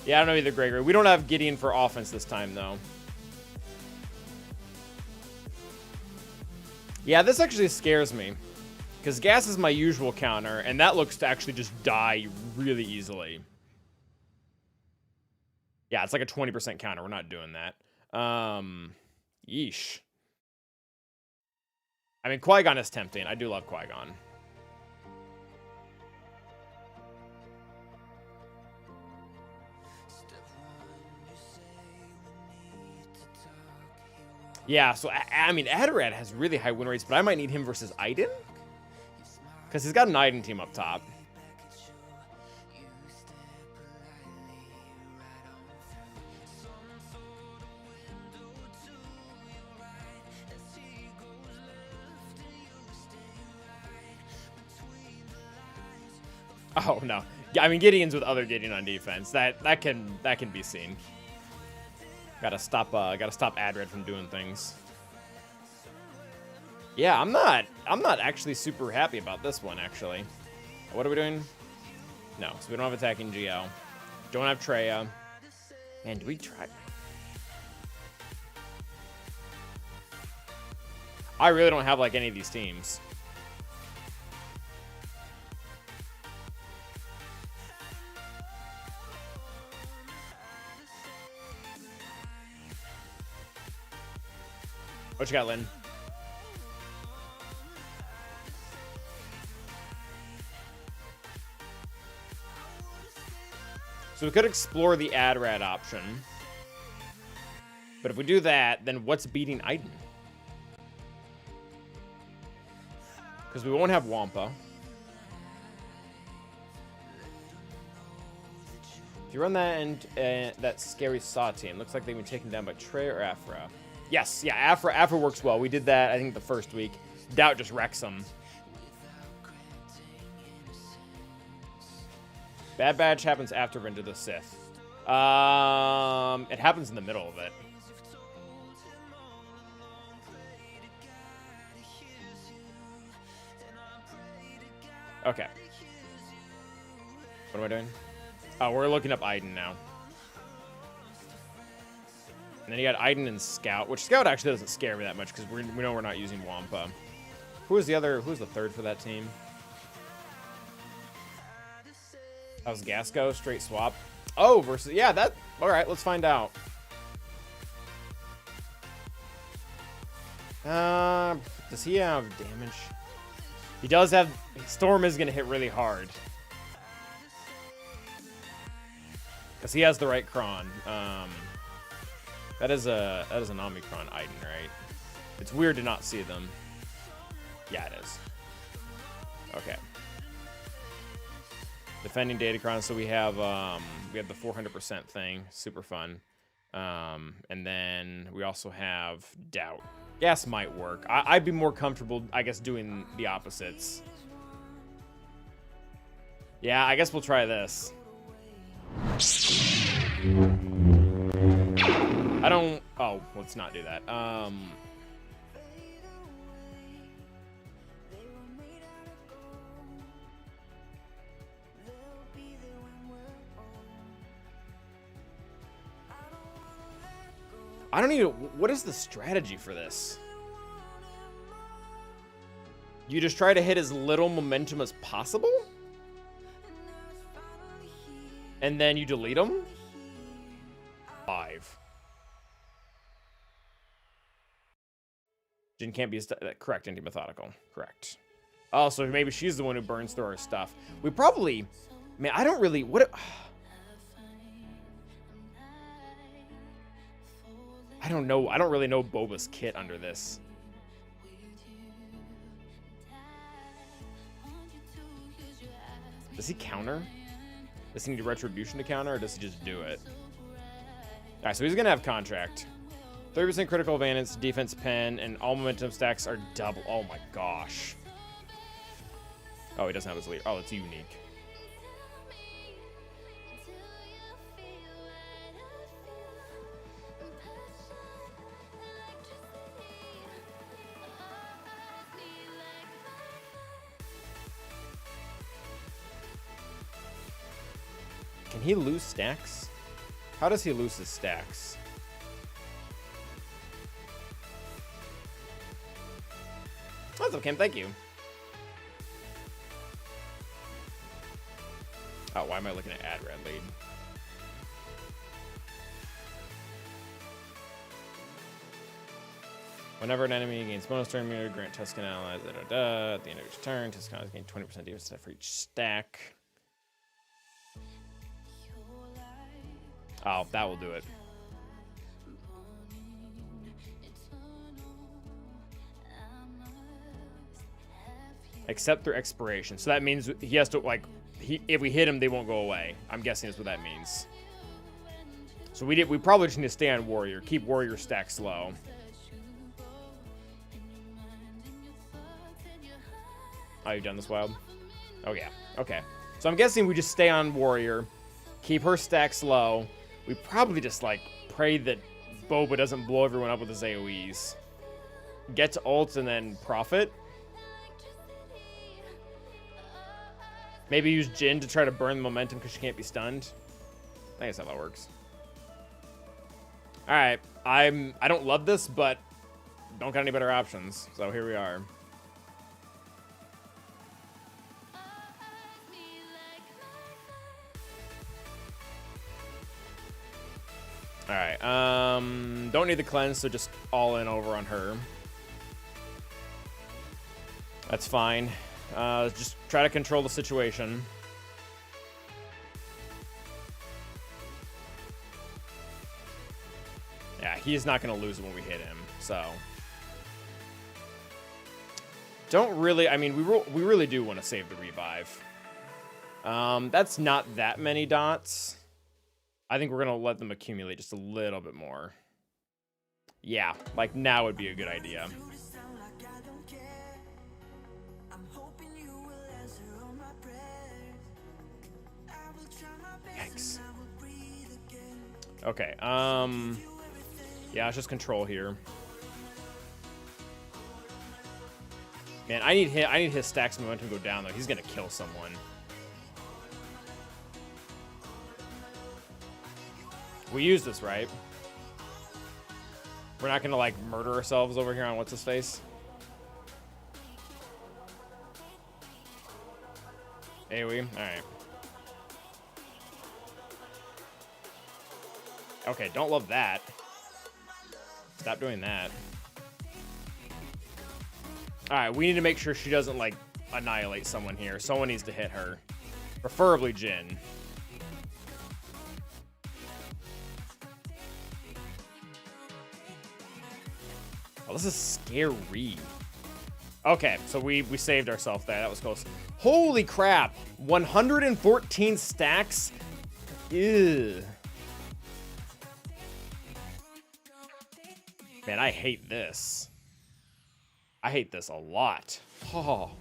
Yeah, I don't know either, Gregory. We don't have Gideon for offense this time, though. Yeah, this actually scares me. Because Gas is my usual counter, and that looks to actually just die really easily. Yeah, it's like a 20% counter. We're not doing that. Yeesh. I mean, Qui-Gon is tempting. I do love Qui-Gon. Yeah, so, I mean, Adarad has really high win rates, but I might need him versus Iden? Because he's got an Iden team up top. Oh, no. I mean, Gideon's with other Gideon on defense. That can be seen. Gotta stop Adred from doing things. Yeah, I'm not actually super happy about this one, actually. What are we doing? No, so we don't have attacking GL. Don't have Treya. Man, do we try? I really don't have, like, any of these teams. What you got, Lynn? So we could explore the Adrad option. But if we do that, then what's beating Iden? Because we won't have Wampa. If you run that and that scary Saw team, looks like they've been taken down by Trey or Afra. Yes, yeah, Afra works well. We did that, I think, the first week. Doubt just wrecks them. Bad Batch happens after Revenge of the Sith. It happens in the middle of it. Okay. What am I doing? Oh, we're looking up Iden now. And then you got Iden and Scout, which Scout actually doesn't scare me that much because we know we're not using Wampa. Who's the third for that team? That was Gasco, straight swap. Oh, versus, yeah, that, all right, let's find out. Does he have damage? He does have, Storm is going to hit really hard. Because he has the right Kron. That is an Omicron Iden, right? It's weird to not see them. Yeah, it is. Okay. Defending Datacron, so we have the 400% thing, super fun. And then we also have Doubt. Gas might work. I'd be more comfortable, I guess, doing the opposites. Yeah, I guess we'll try this. Oh, let's not do that. I don't even, what is the strategy for this? You just try to hit as little momentum as possible? And then you delete them? 5. Jin can't be correct, anti-methodical. Correct. Oh, so maybe she's the one who burns through our stuff. We probably, man, I don't really, I don't know. I don't really know Boba's kit under this. Does he counter? Does he need a retribution to counter, or does he just do it? All right, so he's gonna have contract. 30% critical advantage, defense pen, and all momentum stacks are double. Oh my gosh. Oh, he doesn't have his lead. Oh, it's unique. Can he lose stacks? How does he lose his stacks? What's up, Kim? Thank you. Oh, why am I looking at ad red lead? Whenever an enemy gains bonus turn immunity, grant Tuscan allies at the end of each turn. Tuscan allies gain 20% defense for each stack. Oh, that will do it. Except through expiration. So that means he has to, like, if we hit him, they won't go away. I'm guessing that's what that means. So we probably just need to stay on Warrior. Keep Warrior stacks low. Oh, you've done this, Wild? Oh, yeah. Okay. So I'm guessing we just stay on Warrior. Keep her stacks low. We probably just, like, pray that Boba doesn't blow everyone up with his AoEs. Get to ult and then profit. Maybe use Jin to try to burn the momentum because she can't be stunned. I guess how that works. All right. I don't love this, but don't got any better options. So here we are. All right, don't need the cleanse, so just all in over on her. That's fine. Just try to control the situation. Yeah, he's not going to lose it when we hit him, so. Don't really, I mean, we really do want to save the revive. That's not that many dots. I think we're going to let them accumulate just a little bit more. Yeah, like now would be a good idea. Yikes. Okay, yeah, it's just control here. Man, I need his stacks momentum to go down though. He's gonna kill someone. We use this, right? We're not gonna like murder ourselves over here on what's his face. AoE? Alright. Okay, don't love that. Stop doing that. Alright, we need to make sure she doesn't, like, annihilate someone here. Someone needs to hit her. Preferably Jin. Oh, this is scary. Okay, so we saved ourselves there. That was close. Holy crap! 114 stacks? Ew. Man, I hate this. I hate this a lot. Oh.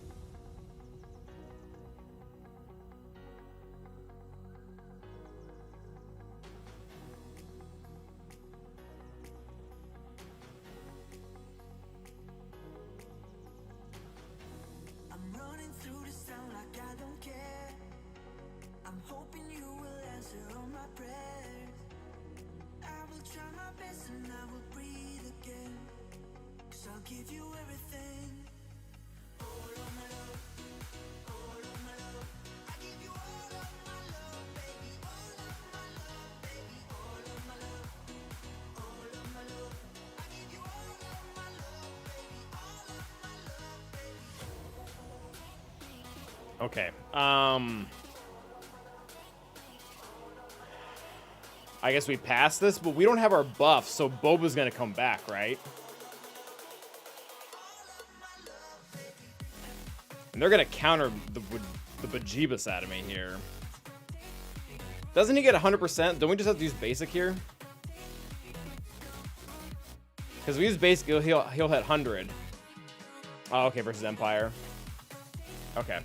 Okay. I guess we passed this, but we don't have our buff, so Boba's gonna come back, right? And they're gonna counter the bejeebus out of me here. Doesn't he get 100%? Don't we just have to use basic here? Because we use basic, he'll hit 100. Oh, okay, versus Empire. Okay.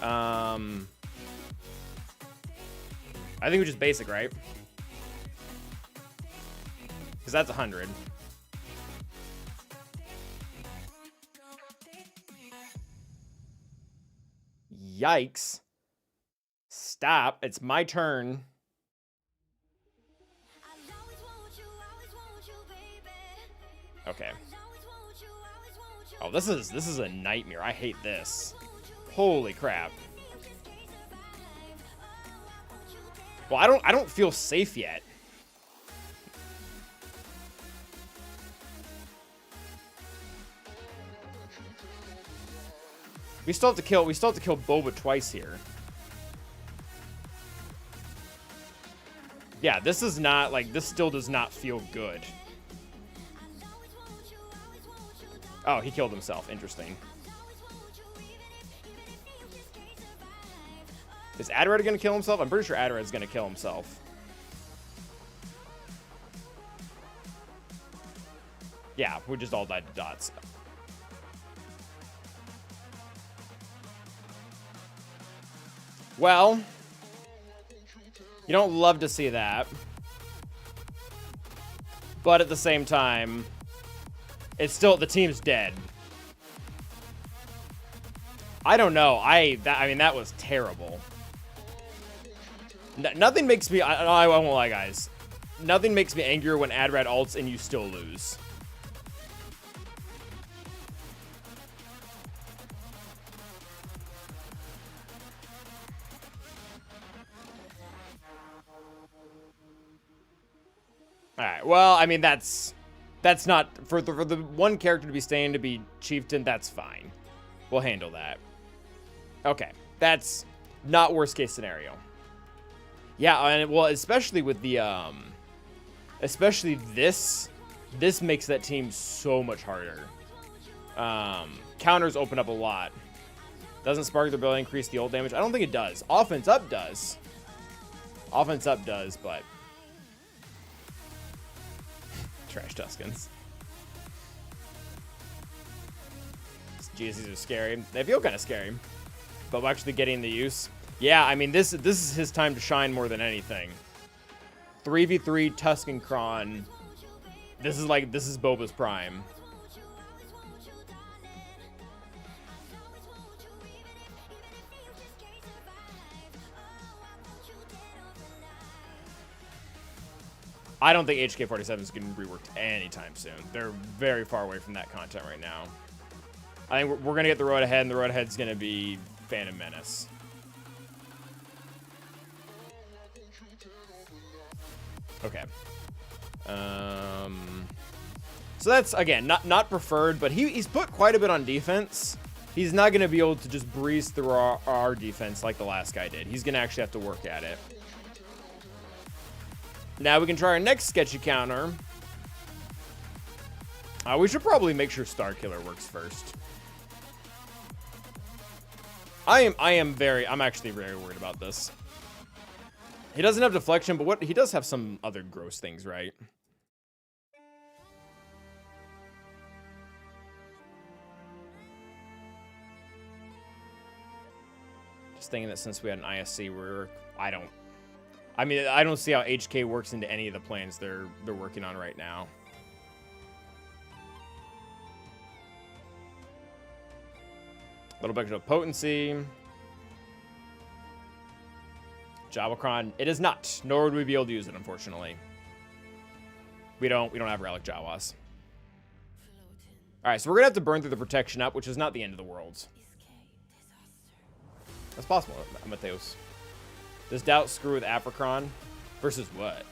I think we just basic, right? Because that's 100. Yikes. Stop. It's my turn. Okay. Oh, this is a nightmare. I hate this. Holy crap. Well, I don't feel safe yet. We still have to kill Boba twice here. Yeah, this is not like this still does not feel good. Oh, he killed himself. Interesting. Is Adred gonna kill himself? I'm pretty sure Adred's gonna kill himself. Yeah, we just all died to dots. Well, you don't love to see that. But at the same time, it's still, the team's dead. I don't know. I mean, that was terrible. Nothing makes me, I won't lie, guys. Nothing makes me angrier when Adred ults and you still lose. Alright, well, I mean, that's not, for the one character to be staying to be Chieftain, that's fine. We'll handle that. Okay, that's not worst case scenario. Yeah, and well, especially with the, especially this makes that team so much harder. Counters open up a lot. Doesn't Spark the ability increase the ult damage? I don't think it does. Offense up does. Offense up does, but Trash Tuskens. Jeez, these are scary. They feel kind of scary. But we're actually getting the use. Yeah, I mean, this is his time to shine more than anything. 3v3 Tuskenkron. This is Boba's prime. I don't think HK47 is getting reworked anytime soon. They're very far away from that content right now. I think we're going to get the road ahead, and the road ahead is going to be Phantom Menace. Okay. So that's, again, not preferred, but he's put quite a bit on defense. He's not going to be able to just breeze through our defense like the last guy did. He's going to actually have to work at it. Now we can try our next sketchy counter. We should probably make sure Starkiller works first. I'm actually very worried about this. He doesn't have deflection, but he does have some other gross things, right? Just thinking that since we had an ISC, I don't see how HK works into any of the plans they're working on right now. A little bit of potency. Datacron, it is not, nor would we be able to use it, unfortunately. We don't have relic Jawas. Alright, so we're gonna have to burn through the protection up, which is not the end of the world. That's possible, Mateos. Does Doubt screw with Apricron? Versus what?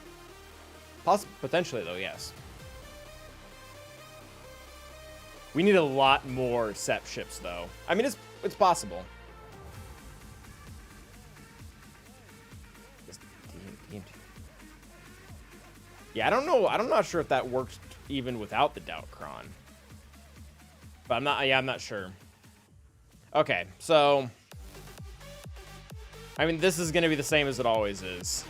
Potentially, though, yes. We need a lot more SEP ships, though. I mean, it's possible. Yeah, I don't know. I'm not sure if that worked even without the Datacron. But I'm not sure. Okay, so I mean, this is going to be the same as it always is.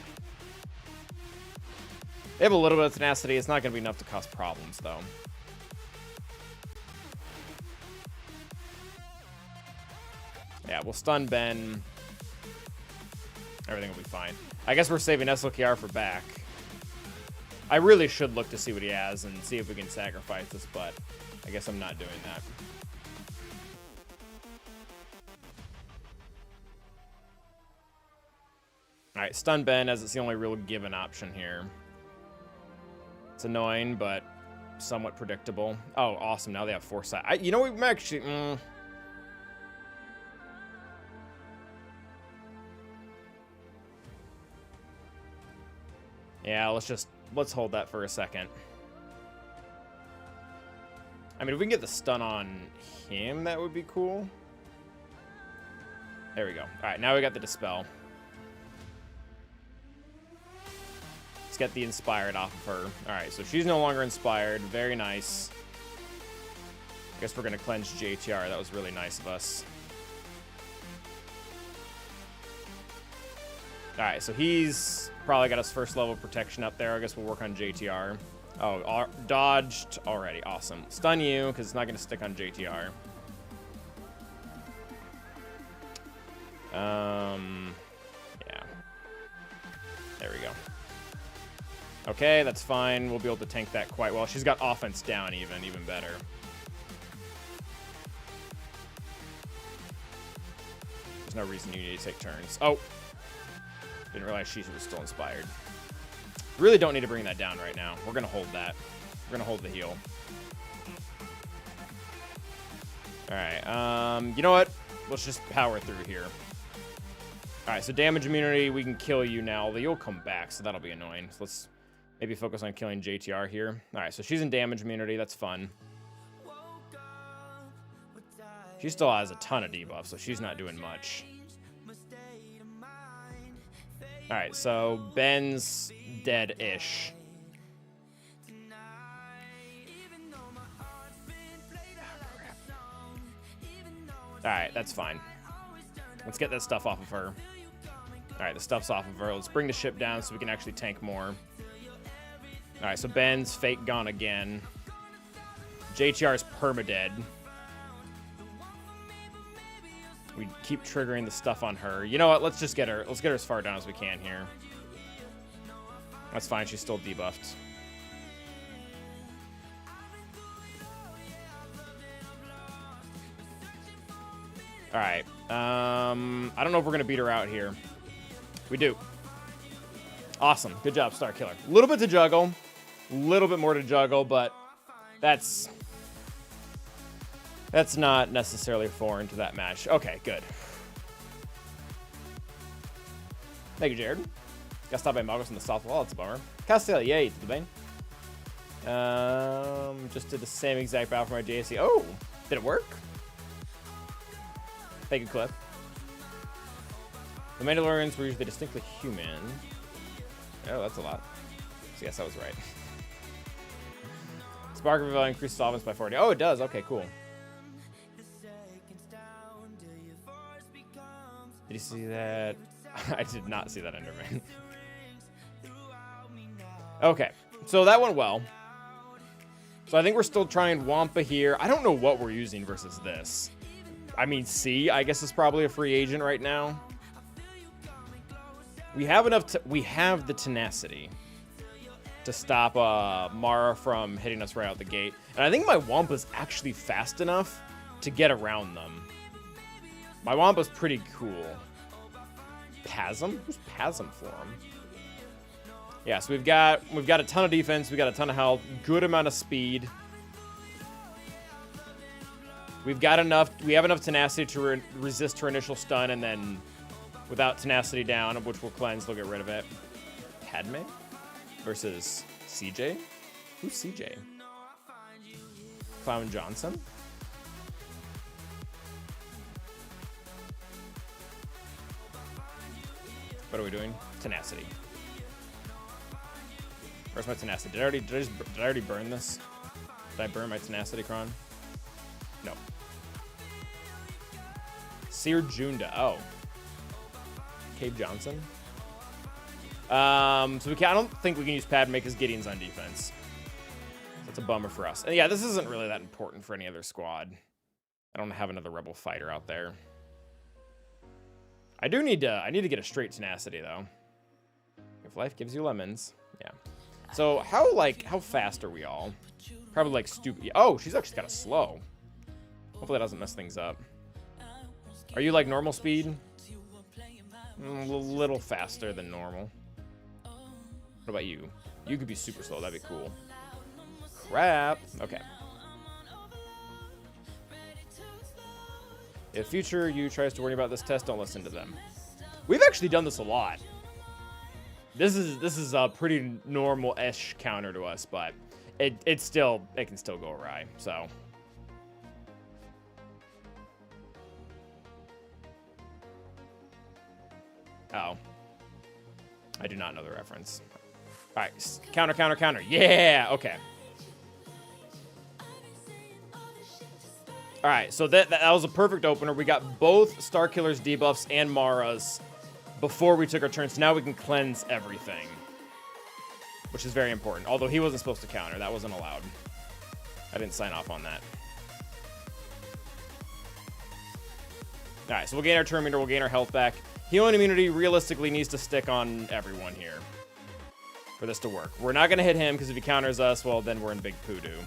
They have a little bit of tenacity. It's not going to be enough to cause problems, though. Yeah, we'll stun Ben. Everything will be fine. I guess we're saving SLKR for back. I really should look to see what he has and see if we can sacrifice this, but I guess I'm not doing that. Alright, stun Ben, as it's the only real given option here. It's annoying, but somewhat predictable. Oh, awesome. Now they have foresight. You know, we might actually... Yeah, let's hold that for a second. I mean, if we can get the stun on him, that would be cool. There we go. All right, now we got the dispel. Let's get the inspired off of her. All right, so she's no longer inspired. Very nice. I guess we're gonna cleanse JTR. That was really nice of us. All right, so he's probably got his first level of protection up there. I guess we'll work on JTR. Oh, dodged already. Awesome. Stun you, because it's not going to stick on JTR. Yeah. There we go. Okay, that's fine. We'll be able to tank that quite well. She's got offense down even better. There's no reason you need to take turns. Oh. Didn't realize she was still inspired. Really don't need to bring that down right now. We're going to hold that. We're going to hold the heal. All right. You know what? Let's just power through here. All right. So damage immunity, we can kill you now. Although you'll come back, so that'll be annoying. So let's maybe focus on killing JTR here. All right. So she's in damage immunity. That's fun. She still has a ton of debuff, so she's not doing much. All right, so Ben's dead-ish. All right, that's fine. Let's get that stuff off of her. All right, the stuff's off of her. Let's bring the ship down so we can actually tank more. All right, so Ben's fake gone again. JTR's permadead. We keep triggering the stuff on her. You know what? Let's just get her. Let's get her as far down as we can here. That's fine. She's still debuffed. All right. I don't know if we're gonna beat her out here. We do. Awesome. Good job, Star Killer. A little bit to juggle. A little bit more to juggle, but that's not necessarily foreign to that match. Okay, good. Thank you, Jared. Got stopped by Magos in the south wall. That's a bummer. Castiel, yay, to the bane. Just did the same exact battle for my JSC. Oh, did it work? Thank you, Cliff. The Mandalorians were usually distinctly human. Oh, that's a lot. So yes, I was right. Spark of Reveal increases solvents by 40. Oh, it does. Okay, cool. Did you see that? I did not see that Enderman. Okay, so that went well. So I think we're still trying Wampa here. I don't know what we're using versus this. I mean, C, I guess, is probably a free agent right now. We have enough. We have the tenacity to stop Mara from hitting us right out the gate. And I think my Wampa's actually fast enough to get around them. My Wampa's pretty cool. Pasm? Who's Pasm for him? Yeah, so we've got a ton of defense, we got a ton of health, good amount of speed. We have enough tenacity to resist her initial stun, and then without tenacity down, which will cleanse, they'll get rid of it. Padme versus CJ? Who's CJ? Clown Johnson? What are we doing? Tenacity. Where's my tenacity? Did I already burn this? Did I burn my tenacity, Kron? No. Seer Junda. Oh. Cave Johnson. So I don't think we can use Padme because Gideon's on defense. That's a bummer for us. And yeah, this isn't really that important for any other squad. I don't have another rebel fighter out there. I need to get a straight tenacity though. If life gives you lemons, yeah. So how fast are we all? Probably like stupid. Oh, she's actually got a slow. Hopefully that doesn't mess things up. Are you like normal speed? A little faster than normal. What about you? You could be super slow. That'd be cool. Crap. Okay. If future you tries to worry about this test, don't listen to them. We've actually done this a lot. This is a pretty normal-ish counter to us, but it can still go awry. So. Oh. I do not know the reference. All right, counter, counter, counter. Yeah, okay. All right, so that was a perfect opener. We got both Starkiller's debuffs and Mara's before we took our turns. So now we can cleanse everything, which is very important. Although he wasn't supposed to counter. That wasn't allowed. I didn't sign off on that. All right, so we'll gain our turn meter. We'll gain our health back. Healing immunity realistically needs to stick on everyone here for this to work. We're not going to hit him because if he counters us, well, then we're in big poo-doo.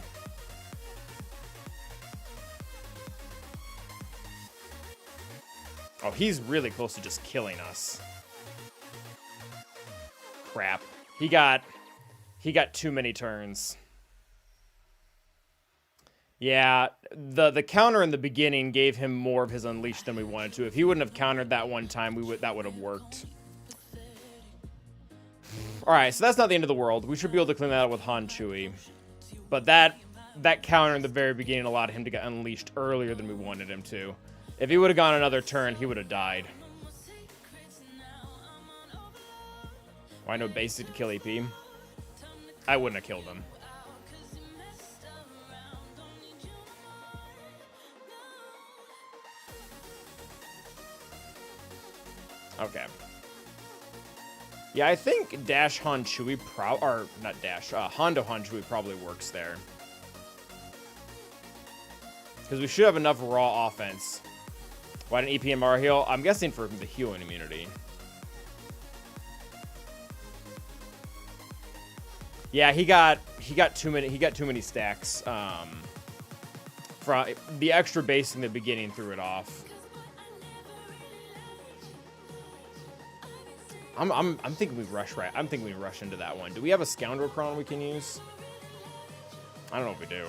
Oh, he's really close to just killing us. Crap. He got too many turns. Yeah, the counter in the beginning gave him more of his unleash than we wanted to. If he wouldn't have countered that one time, that would have worked. All right, so that's not the end of the world. We should be able to clean that up with Han Chewie. But that counter in the very beginning allowed him to get unleashed earlier than we wanted him to. If he would have gone another turn, he would have died. Why no basic to kill EP? I wouldn't have killed him. Okay. Yeah, I think Dash Han Chui or not Dash, Hondo Han Chui probably works there. Because we should have enough raw offense. Why didn't EP and Mara heal? I'm guessing for the healing immunity. Yeah, he got too many stacks. From the extra base in the beginning threw it off. I'm thinking we rush right. I'm thinking we rush into that one. Do we have a Scoundrel Cron we can use? I don't know if we do.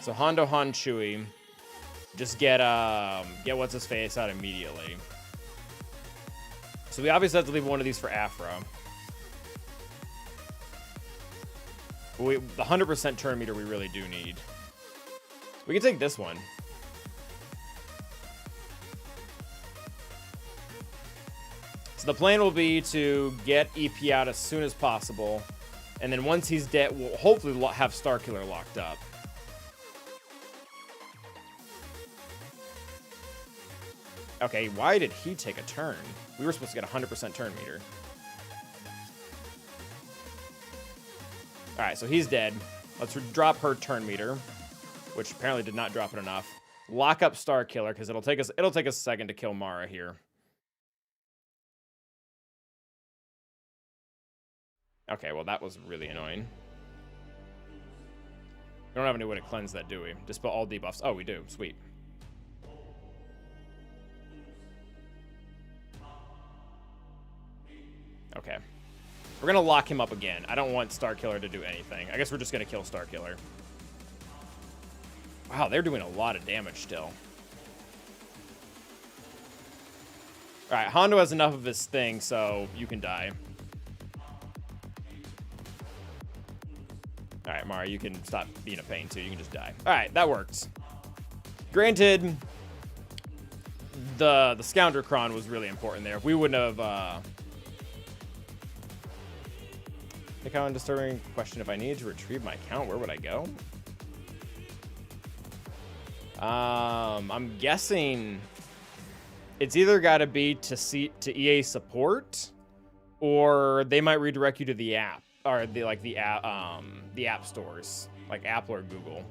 So Hondo Han Chui, just get what's his face out immediately. So we obviously have to leave one of these for Afra. The 100% turn meter we really do need. We can take this one. So the plan will be to get EP out as soon as possible, and then once he's dead, we'll hopefully have Starkiller locked up. Okay, why did he take a turn? We were supposed to get 100% turn meter. Alright, so he's dead. Let's drop her turn meter, which apparently did not drop it enough. Lock up Starkiller, because it'll take us a second to kill Mara here. Okay, well that was really annoying. We don't have any way to cleanse that, do we? Dispel all debuffs. Oh, we do. Sweet. Okay. We're gonna lock him up again. I don't want Starkiller to do anything. I guess we're just gonna kill Starkiller. Wow, they're doing a lot of damage still. Alright, Hondo has enough of his thing, so you can die. Alright, Mara, you can stop being a pain too. You can just die. Alright, that works. Granted, the Scoundrel Cron was really important there. If we wouldn't have Think how undisturbing question. If I needed to retrieve my account, where would I go? I'm guessing it's either got to be to EA support, or they might redirect you to the app, or the app stores, like Apple or Google.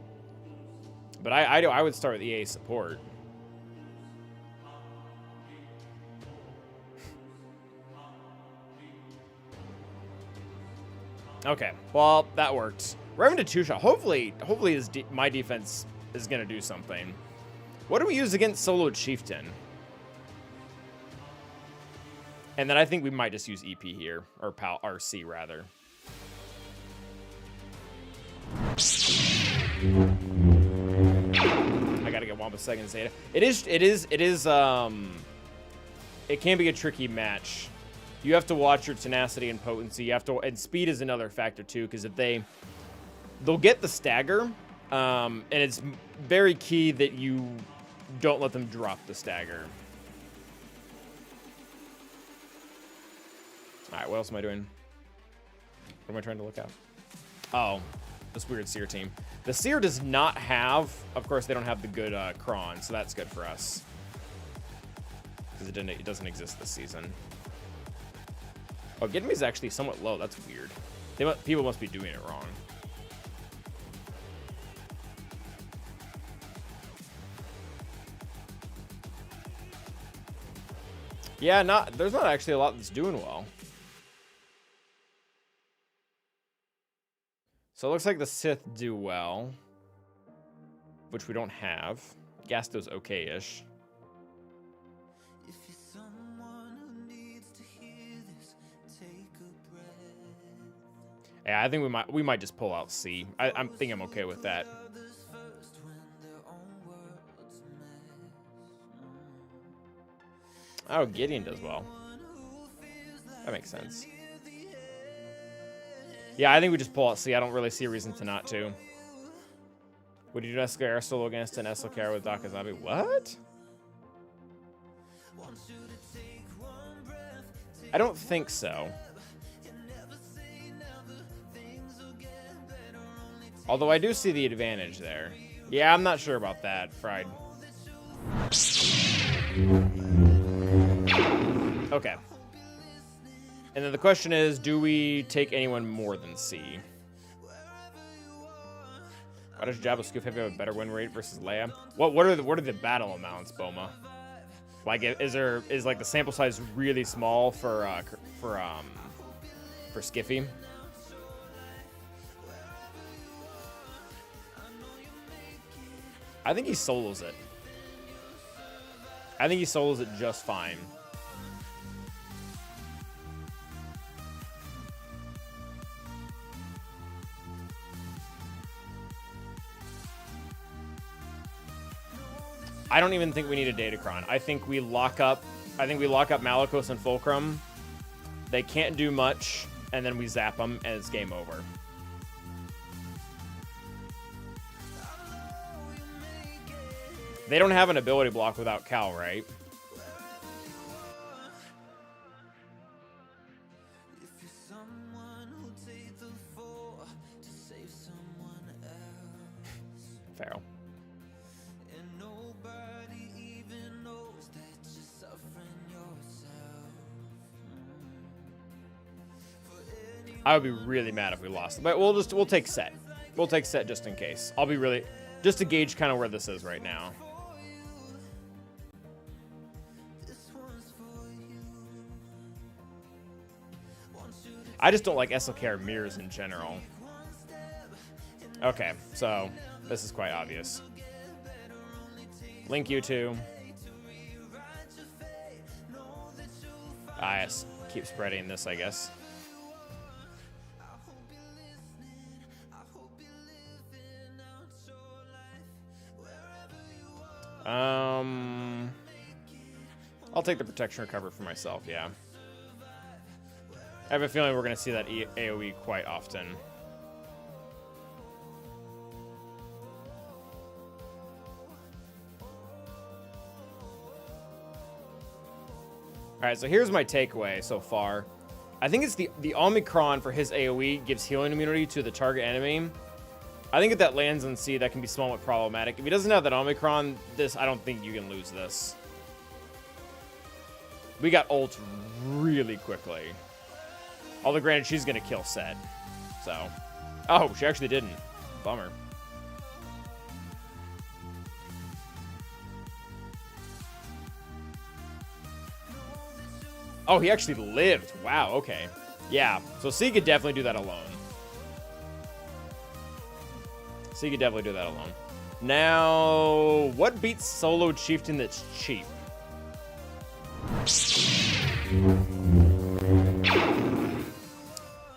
But I would start with EA support. Okay, well, that worked. We're having a two-shot. Hopefully my defense is going to do something. What do we use against Solo Chieftain? And then I think we might just use EP here, or RC rather. I gotta get Wampa second Zeta. It can be a tricky match. You have to watch your tenacity and potency. And speed is another factor too, because if they'll get the stagger, and it's very key that you don't let them drop the stagger. All right, what else am I doing? What am I trying to look at? Oh, this weird Seer team. The Seer does not have, of course, they don't have the good Kron, so that's good for us, because it doesn't exist this season. Oh, Get Me is actually somewhat low. That's weird. People must be doing it wrong. Yeah, there's not actually a lot that's doing well. So it looks like the Sith do well, which we don't have. Gasto's okay-ish. Yeah, I think we might just pull out C. I think I'm okay with that. Oh, Gideon does well. That makes sense. Yeah, I think we just pull out C. I don't really see a reason to not to. Would you do an SLKR solo against an SLKR with Dakazabi? What? I don't think so. Although I do see the advantage there. Yeah, I'm not sure about that, Fried. Okay. And then the question is, do we take anyone more than C? Why does Jabba Scoof have a better win rate versus Leia? What are the battle amounts, Boma? Like, is like the sample size really small for Skiffy? I think he solos it. I think he solos it just fine. I don't even think we need a Datacron. I think we lock up Malicos and Fulcrum. They can't do much, and then we zap them, and it's game over. They don't have an ability block without Cal, right? Pharaoh. I would be really mad if we lost, but we'll take set. We'll take set just in case. I'll be really just to gauge kind of where this is right now. I just don't like SLKR mirrors in general. Okay, so this is quite obvious. Link you two. I keep spreading this, I guess. I'll take the protection recover for myself, yeah. I have a feeling we're going to see that AoE quite often. Alright, so here's my takeaway so far. I think it's the Omicron for his AoE gives healing immunity to the target enemy. I think if that lands on C, that can be somewhat problematic. If he doesn't have that Omicron, I don't think you can lose this. We got ult really quickly. Although, granted, she's going to kill Set. So. Oh, she actually didn't. Bummer. Oh, he actually lived. Wow, okay. Yeah, so C could definitely do that alone. C could definitely do that alone. Now, what beats solo chieftain that's cheap?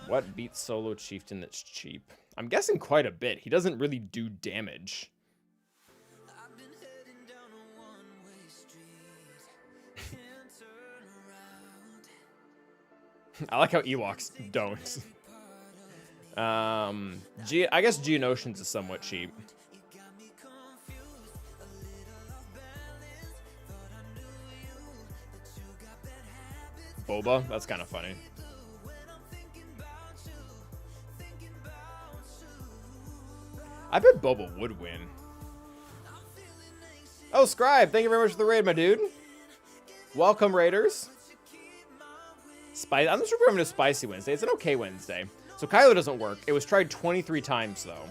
What beats solo chieftain that's cheap? I'm guessing quite a bit. He doesn't really do damage. I like how Ewoks don't. I guess Geonosians is somewhat cheap. Boba? That's kind of funny. I bet Boba would win. Oh, Scribe, thank you very much for the raid, my dude. Welcome, Raiders. I'm not sure if we're having a spicy Wednesday. It's an okay Wednesday. So Kylo doesn't work. It was tried 23 times, though.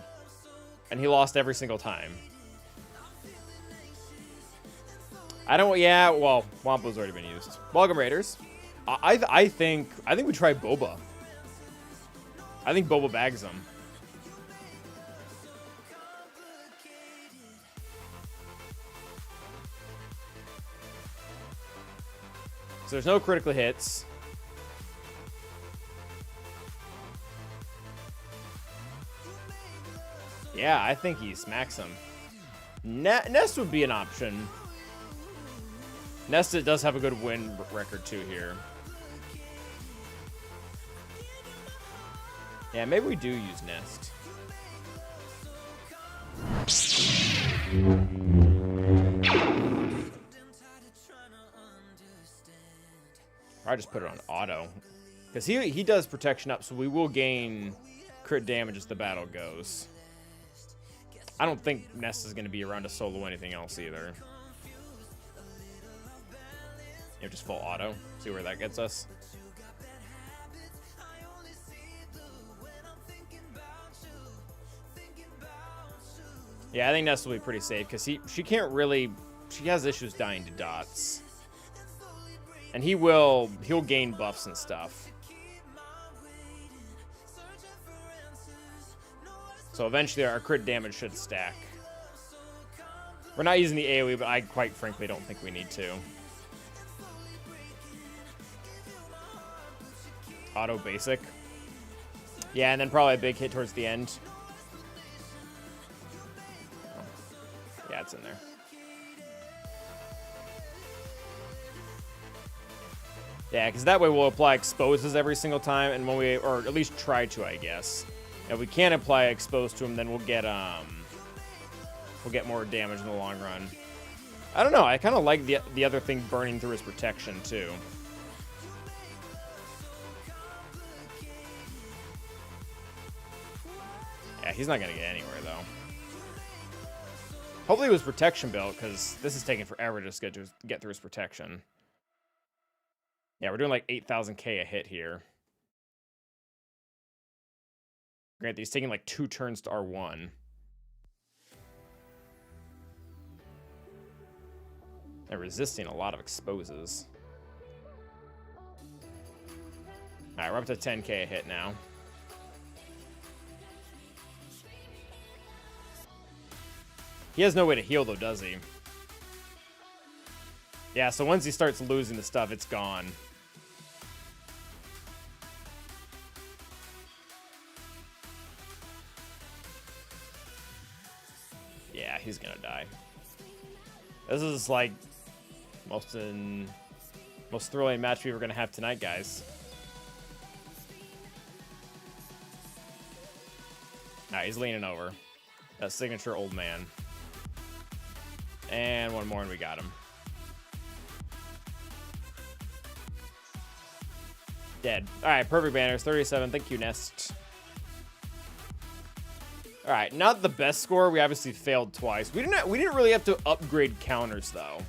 And he lost every single time. Yeah, well, Wampa's already been used. Welcome, Raiders. I think we try Boba. I think Boba bags him. So there's no critical hits. Yeah, I think he smacks him. Nest would be an option. Nest does have a good win record too here. Yeah, maybe we do use Nest. Or I just put it on auto. Because he does protection up, so we will gain crit damage as the battle goes. I don't think Nest is going to be around to solo anything else either. Just full auto. See where that gets us. Yeah, I think Nest will be pretty safe because she can't really. She has issues dying to dots, and he'll gain buffs and stuff. So eventually our crit damage should stack. We're not using the AoE, but I quite frankly don't think we need to. Auto basic. Yeah, and then probably a big hit towards the end. Oh. Yeah, it's in there. Yeah, because that way we'll apply exposes every single time, and when we, or at least try to, I guess. If we can't apply expose to him, then we'll get more damage in the long run. I don't know. I kind of like the other thing burning through his protection too. Yeah, he's not gonna get anywhere though. Hopefully it was protection built, because this is taking forever to just get through his protection. Yeah, we're doing like 8,000k a hit here. Granted, he's taking like 2 turns to R1. And resisting a lot of exposes. Alright, we're up to 10k a hit now. He has no way to heal though, does he? Yeah, so once he starts losing the stuff, it's gone. Yeah, he's gonna die. This is like most thrilling match we were gonna have tonight, guys. Alright, he's leaning over. That signature old man. And one more and we got him. Dead. Alright, perfect banners. 37. Thank you, Nest. Alright, not the best score. We obviously failed twice. We didn't really have to upgrade counters though.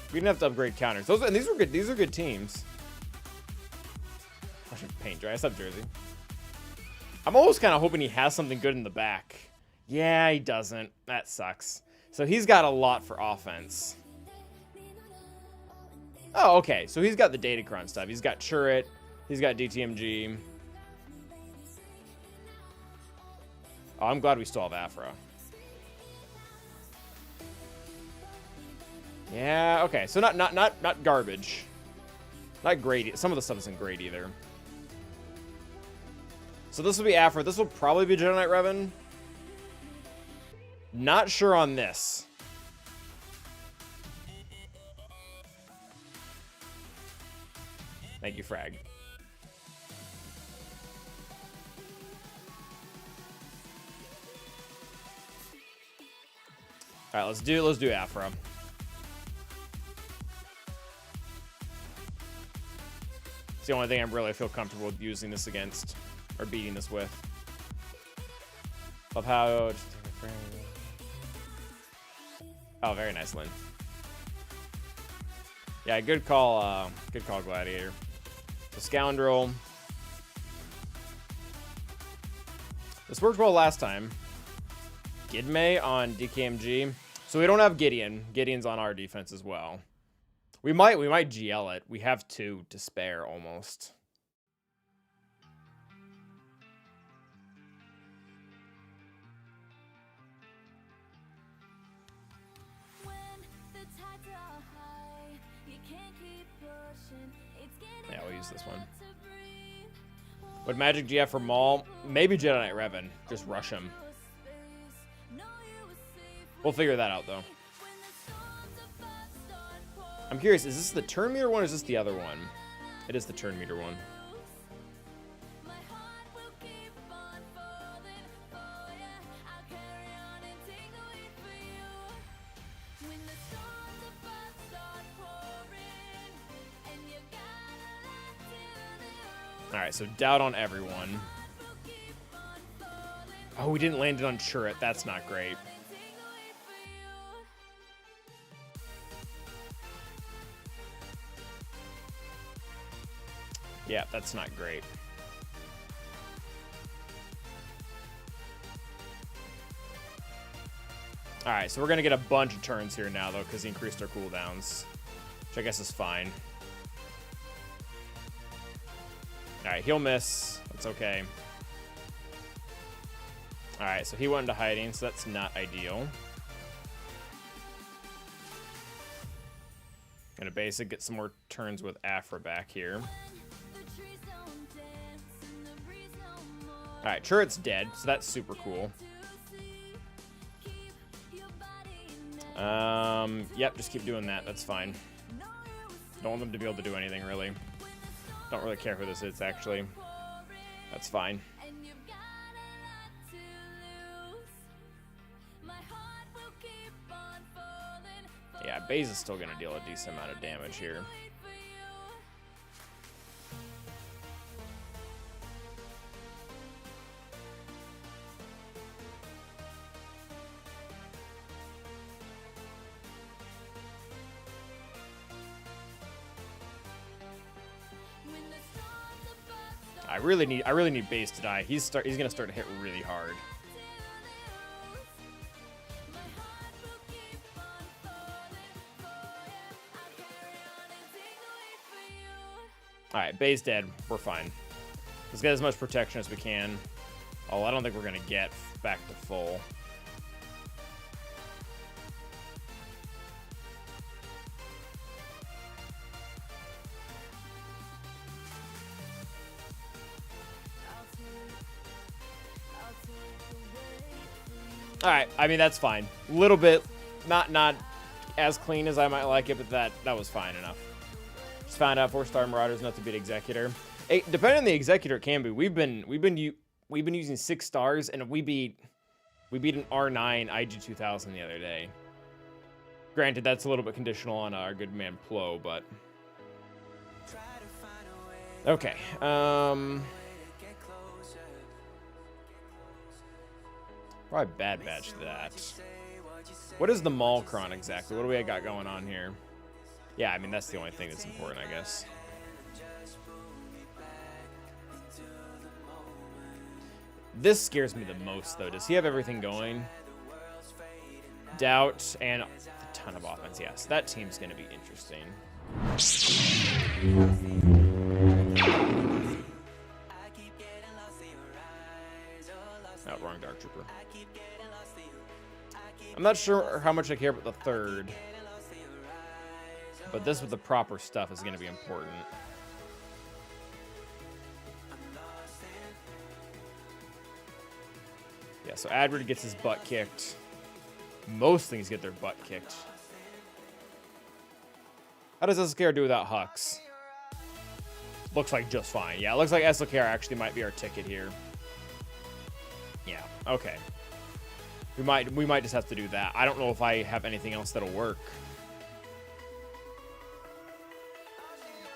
We didn't have to upgrade counters. And these were good. These are good teams. I should paint dry. I stopped jersey. I'm almost kind of hoping he has something good in the back. Yeah, he doesn't. That sucks. So he's got a lot for offense. Oh, okay. So he's got the Datacron stuff. He's got Churret. He's got DTMG. Oh, I'm glad we still have Afra. Yeah, okay. So not garbage. Not great. Some of the stuff isn't great either. So this will be Afra. This will probably be Jedi Knight Revan. Not sure on this. Thank you, Frag. All right, let's do Afra. It's the only thing I really feel comfortable using this against, or beating this with. Love how. Oh, very nice, Lynn. Yeah, good call, Gladiator. The Scoundrel. This worked well last time. Gidme on DKMG. So we don't have Gideon. Gideon's on our defense as well. We might GL it. We have 2 to spare almost. Yeah, we'll use this one. Would Magic GF for Maul? Maybe Jedi Knight Revan. Just rush him. We'll figure that out, though. I'm curious, is this the turn meter one or is this the other one? It is the turn meter one. Alright, so doubt on everyone. Oh, we didn't land it on Churret. That's not great. Yeah, that's not great. All right, so we're going to get a bunch of turns here now, though, because he increased our cooldowns, which I guess is fine. All right, he'll miss. That's okay. All right, so he went into hiding, so that's not ideal. Gonna basic, get some more turns with Afra back here. All right, Turret's dead, so that's super cool. Yep, just keep doing that. That's fine. Don't want them to be able to do anything, really. Don't really care who this is, actually. That's fine. Yeah, Baze is still going to deal a decent amount of damage here. I really need Baze to die. He's gonna start to hit really hard. All right, Baze dead. We're fine. Let's get as much protection as we can. Oh, I don't think we're gonna get back to full. All right, I mean, that's fine. A little bit, not as clean as I might like it, but that was fine enough. Just found out 4-star Marauders not to beat Executor. Hey, depending on the Executor, it can be. We've been using 6 stars, and we beat an R9 IG-2000 the other day. Granted, that's a little bit conditional on our good man Plo, but okay. Probably bad batch that. What is the Malcron exactly? What do we got going on here? Yeah, I mean, that's the only thing that's important, I guess. This scares me the most, though. Does he have everything going? Doubt and a ton of offense. Yes, that team's going to be interesting. Oh, wrong Dark Trooper. I'm not sure how much I care about the third, but this with the proper stuff is going to be important. Yeah, so Adrid gets his butt kicked. Most things get their butt kicked. How does SLKR do without Hux? Looks like just fine. Yeah, it looks like SLKR actually might be our ticket here. Yeah, okay. We might just have to do that. I don't know if I have anything else that'll work.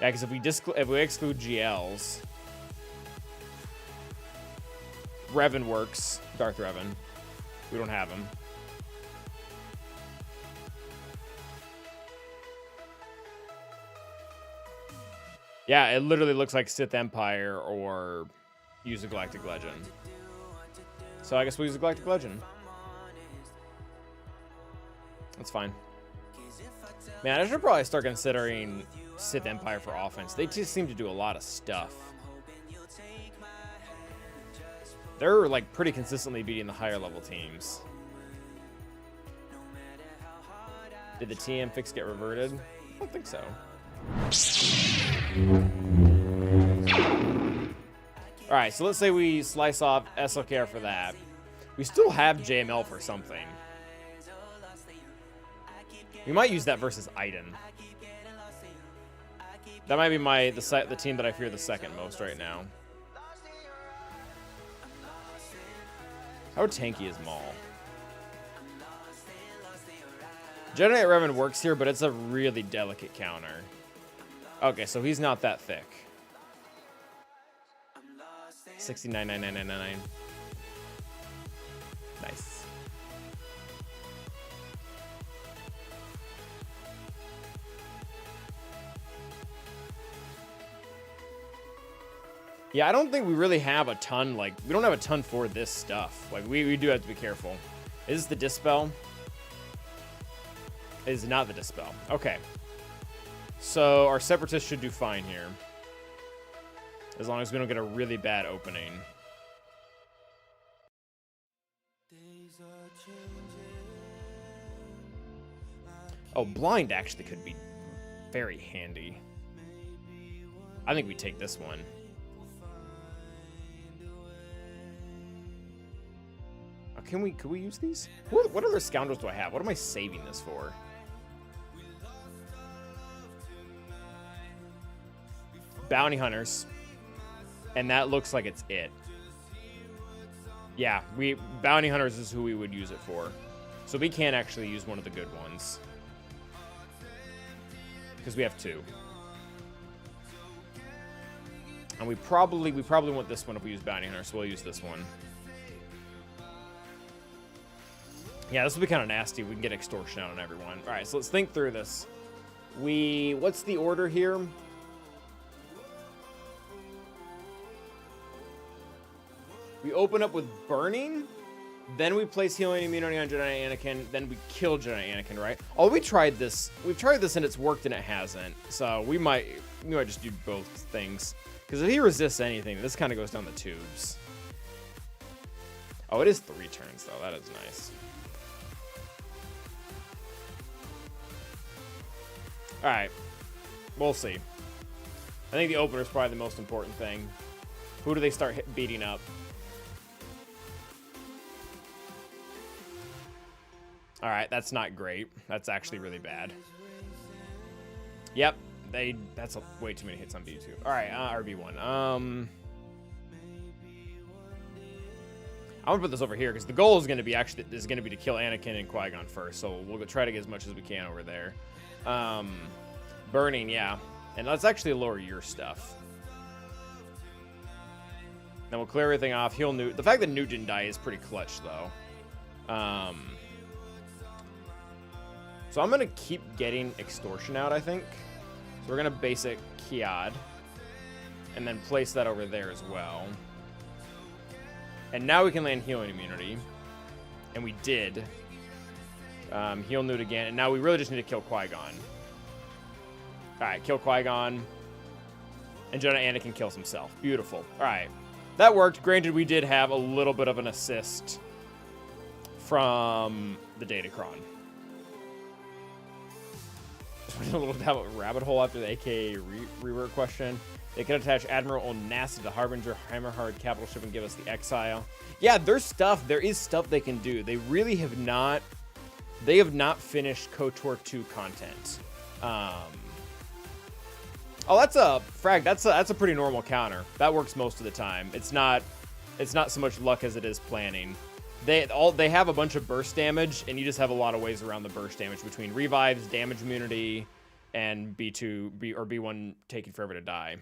Yeah, because if we exclude GLs, Revan works. Darth Revan. We don't have him. Yeah, it literally looks like Sith Empire or use a Galactic Legend. So I guess we'll use a Galactic Legend. That's fine. Man, I should probably start considering Sith Empire for offense. They just seem to do a lot of stuff. They're like pretty consistently beating the higher level teams. Did the TM fix get reverted? I don't think so. Alright, so let's say we slice off SLKR for that. We still have JML for something. We might use that versus Iden. That might be the team that I fear the second most right now. How tanky is Maul? Jedi Knight Revan works here, but it's a really delicate counter. Okay, so he's not that thick. 69,99999. Nice. Yeah, I don't think we really have a ton, like, we don't have a ton for this stuff. Like, we do have to be careful. Is this the Dispel? Is not the Dispel. Okay. So our Separatists should do fine here. As long as we don't get a really bad opening. Oh, Blind actually could be very handy. I think we take this one. Could we use these? What other scoundrels do I have? What am I saving this for? Bounty hunters. And that looks like it's it. Yeah, bounty hunters is who we would use it for. So we can actually use one of the good ones. Because we have 2. And we probably want this one if we use bounty hunter, so we'll use this one. Yeah, this will be kind of nasty. We can get extortion out on everyone. All right, so let's think through this. What's the order here? We open up with Burning, then we place Healing Immunity on Jedi Anakin, then we kill Jedi Anakin, right? Oh, we've tried this and it's worked and it hasn't. So we might just do both things. Because if he resists anything, this kind of goes down the tubes. Oh, it is 3 turns though. That is nice. All right, we'll see. I think the opener is probably the most important thing. Who do they start beating up? All right, that's not great. That's actually really bad. Yep, that's way too many hits on B2. All right, RB1. I'm gonna put this over here because the goal is gonna be to kill Anakin and Qui-Gon first. So we'll try to get as much as we can over there. Burning, yeah. And let's actually lower your stuff. Then we'll clear everything off. Heal Newt. The fact that Newt didn't die is pretty clutch, though. So I'm going to keep getting Extortion out, I think. So we're going to basic Kiad. And then place that over there as well. And now we can land Healing Immunity. And we did. Heal Newt again. And now we really just need to kill Qui-Gon. Alright, kill Qui-Gon. And Jedi Anakin kills himself. Beautiful. Alright. That worked. Granted, we did have a little bit of an assist from the Datacron. A little rabbit hole after the AKA rework question. They can attach Admiral Onassi to Harbinger Hammerhard capital ship and give us the Exile. Yeah, there is stuff they can do. They really have not. They have not finished KOTOR 2 content. Oh, that's a frag. That's a pretty normal counter. That works most of the time. It's not so much luck as it is planning. They have a bunch of burst damage, and you just have a lot of ways around the burst damage between revives, damage immunity, and B1 taking forever to die.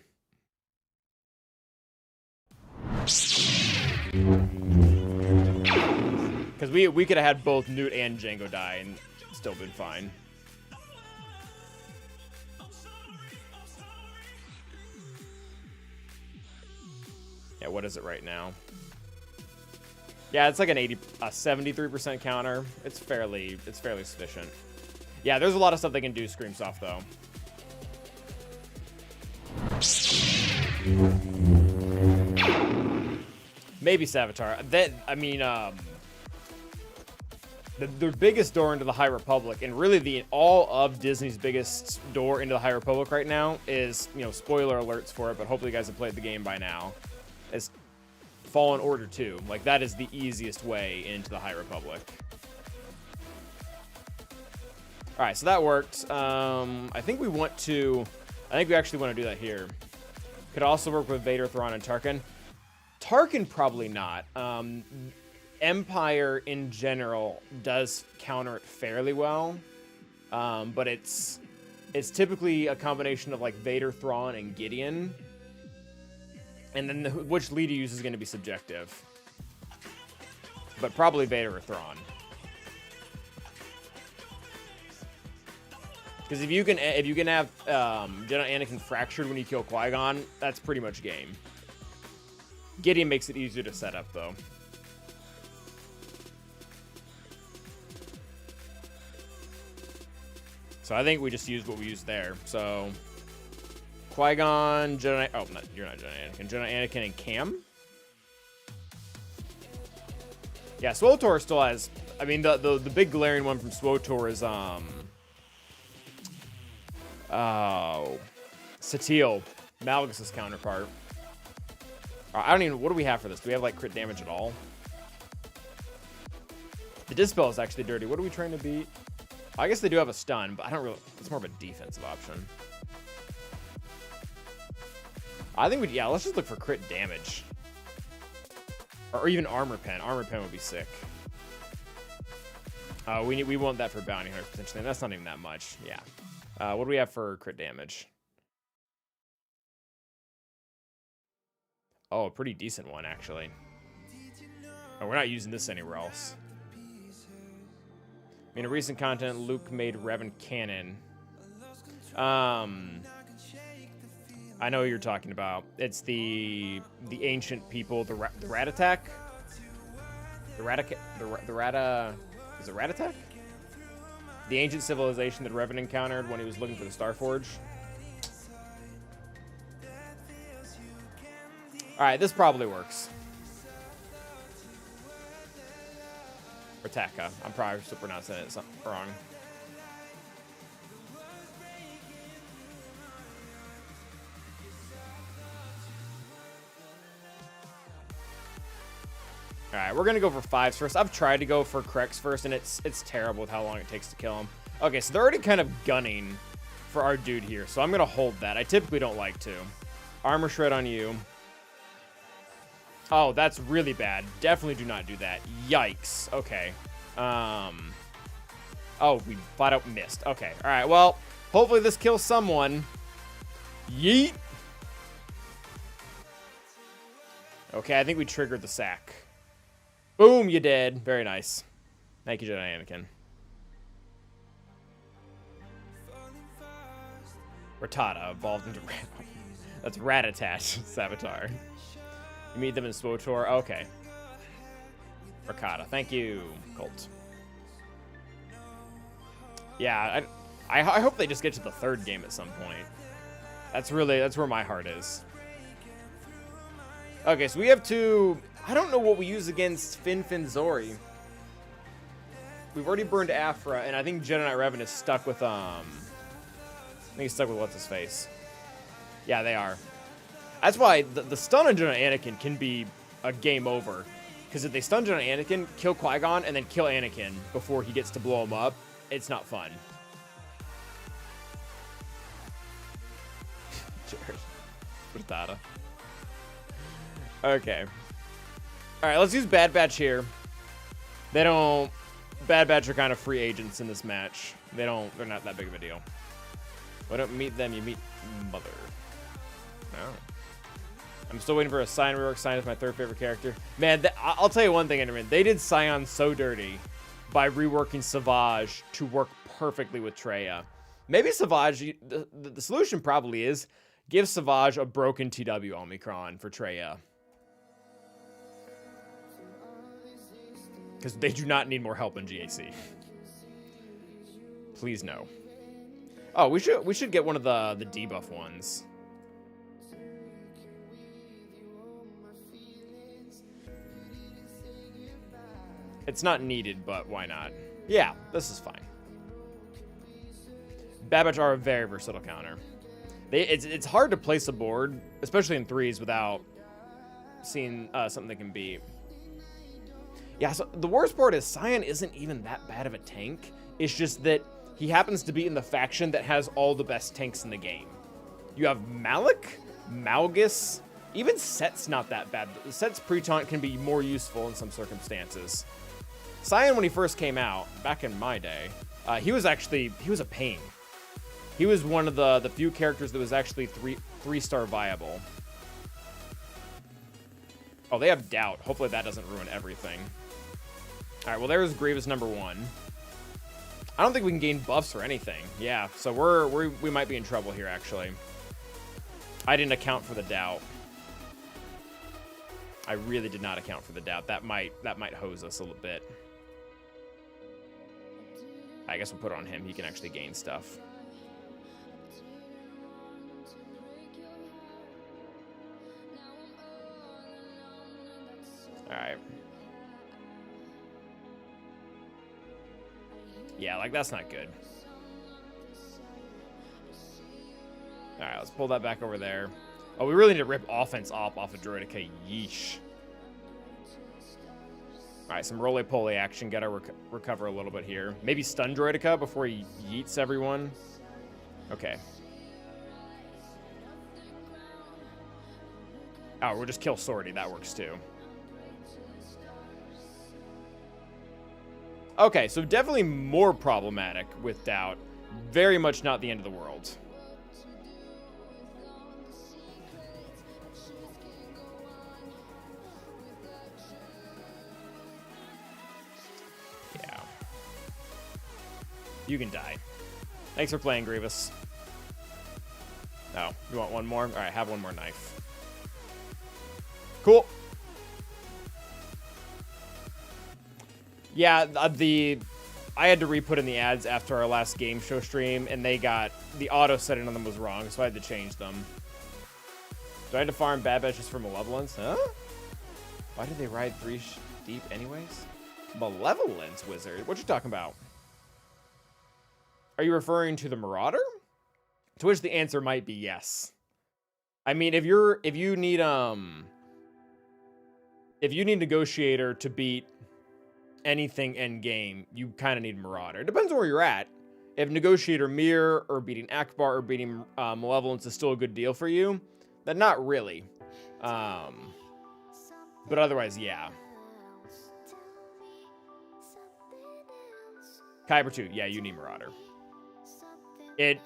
Because we could have had both Newt and Jango die and still been fine. Yeah, what is it right now? Yeah, it's like a 73% counter. It's fairly sufficient. Yeah, there's a lot of stuff they can do Screamsoft though. Maybe Savitar. The biggest door into the High Republic, and really all of Disney's biggest door into the High Republic right now is, spoiler alerts for it, but hopefully you guys have played the game by now, is Fallen Order 2. Like, that is the easiest way into the High Republic. Alright, so that worked. I think we actually want to do that here. Could also work with Vader, Thrawn, and Tarkin. Tarkin, probably not. Empire, in general, does counter it fairly well. But it's typically a combination of, like, Vader, Thrawn, and Gideon. And then which lead you use is going to be subjective. But probably Vader or Thrawn. Because if you can have Jedi Anakin fractured when you kill Qui-Gon, that's pretty much game. Gideon makes it easier to set up, though. So I think we just used what we used there. So Qui-Gon, Jedi... Oh, you're not Jedi Anakin. Jedi Anakin and Cam? Yeah, SWTOR still has... I mean, the big glaring one from SWTOR is, oh... Satele, Malgus' counterpart. I don't even... What do we have for this? Do we have, like, crit damage at all? The Dispel is actually dirty. What are we trying to beat? I guess they do have a stun, but I don't really... It's more of a defensive option. I think yeah, let's just look for crit damage. Or even armor pen. Armor pen would be sick. We want that for bounty hunters potentially, and that's not even that much. Yeah. What do we have for crit damage? Oh, a pretty decent one, actually. Oh, we're not using this anywhere else. I mean, in recent content, Luke made Revan canon. I know what you're talking about. It's the ancient people, the rat attack. Is it rat attack? The ancient civilization that Revan encountered when he was looking for the Starforge. All right, this probably works. Rataka. I'm probably still pronouncing it wrong. All right, we're gonna go for 5s first. I've tried to go for Krex first, and it's terrible with how long it takes to kill him. Okay, so they're already kind of gunning for our dude here, so I'm gonna hold that. I typically don't like to. Armor shred on you. Oh, that's really bad. Definitely do not do that. Yikes. Okay. Oh, we flat out missed. Okay. All right. Well, hopefully this kills someone. Yeet. Okay, I think we triggered the sack. Boom, you did. Very nice. Thank you, Jedi Anakin. Rattata evolved into That's Ratatat, Savitar. You meet them in SWTOR. Okay. Rakata. Thank you, Colt. Yeah, I hope they just get to the 3rd game at some point. That's where my heart is. Okay, so we have two... I don't know what we use against Fin Zori. We've already burned Afra, and I think Jedi Knight Revan is stuck with, I think he's stuck with what's-his-face. Yeah, they are. That's why the stun on Jedi Anakin can be a game over. Because if they stun Jedi Anakin, kill Qui-Gon, and then kill Anakin before he gets to blow him up, it's not fun. Cheers. Frittata. Okay. Alright, let's use Bad Batch here. They don't... Bad Batch are kind of free agents in this match. They're not that big of a deal. Why don't meet them, you meet Mother. No. I'm still waiting for a Scion rework. Scion is my 3rd favorite character. Man, I'll tell you one thing, Enderman. They did Scion so dirty by reworking Savage to work perfectly with Traya. Maybe Savage, the solution probably is give Savage a broken TW Omicron for Traya. Because they do not need more help in GAC. Please no. Oh, we should get one of the debuff ones. It's not needed, but why not? Yeah, this is fine. Bad Batch are a very versatile counter. It's hard to place a board, especially in 3s, without seeing something they can beat. Yeah, so the worst part is Scion isn't even that bad of a tank. It's just that he happens to be in the faction that has all the best tanks in the game. You have Malik, Malgus, even Set's not that bad. Set's pre-taunt can be more useful in some circumstances. Scion, when he first came out, back in my day, he was a pain. He was one of the few characters that was actually three-star viable. Oh, they have Doubt. Hopefully that doesn't ruin everything. All right, well, there's Grievous number 1. I don't think we can gain buffs or anything. Yeah, so we might be in trouble here, actually. I didn't account for the Doubt. I really did not account for the Doubt. That might hose us a little bit. I guess we'll put it on him. He can actually gain stuff. Alright. Yeah, like, that's not good. Alright, let's pull that back over there. Oh, we really need to rip offense off of Droideka. Yeesh. Alright, some roly-poly action. Gotta recover a little bit here. Maybe stun Droideka before he yeets everyone. Okay. Oh, we'll just kill Swordy. That works too. Okay, so definitely more problematic with Doubt. Very much not the end of the world. Yeah. You can die. Thanks for playing, Grievous. Oh, you want one more? All right, have one more knife. Cool. Yeah, I had to re-put in the ads after our last game show stream, and they got, the auto setting on them was wrong, so I had to change them. Do I have to farm Bad Batch just for Malevolence? Huh? Why did they ride 3 deep anyways? Malevolence, Wizard? What you talking about? Are you referring to the Marauder? To which the answer might be yes. I mean, if you need Negotiator to beat anything Endgame, you kind of need Marauder. It depends on where you're at. If Negotiator Mirror or beating Akbar or beating Malevolence is still a good deal for you, then not really. But otherwise, yeah. Kyber 2, yeah, you need Marauder. It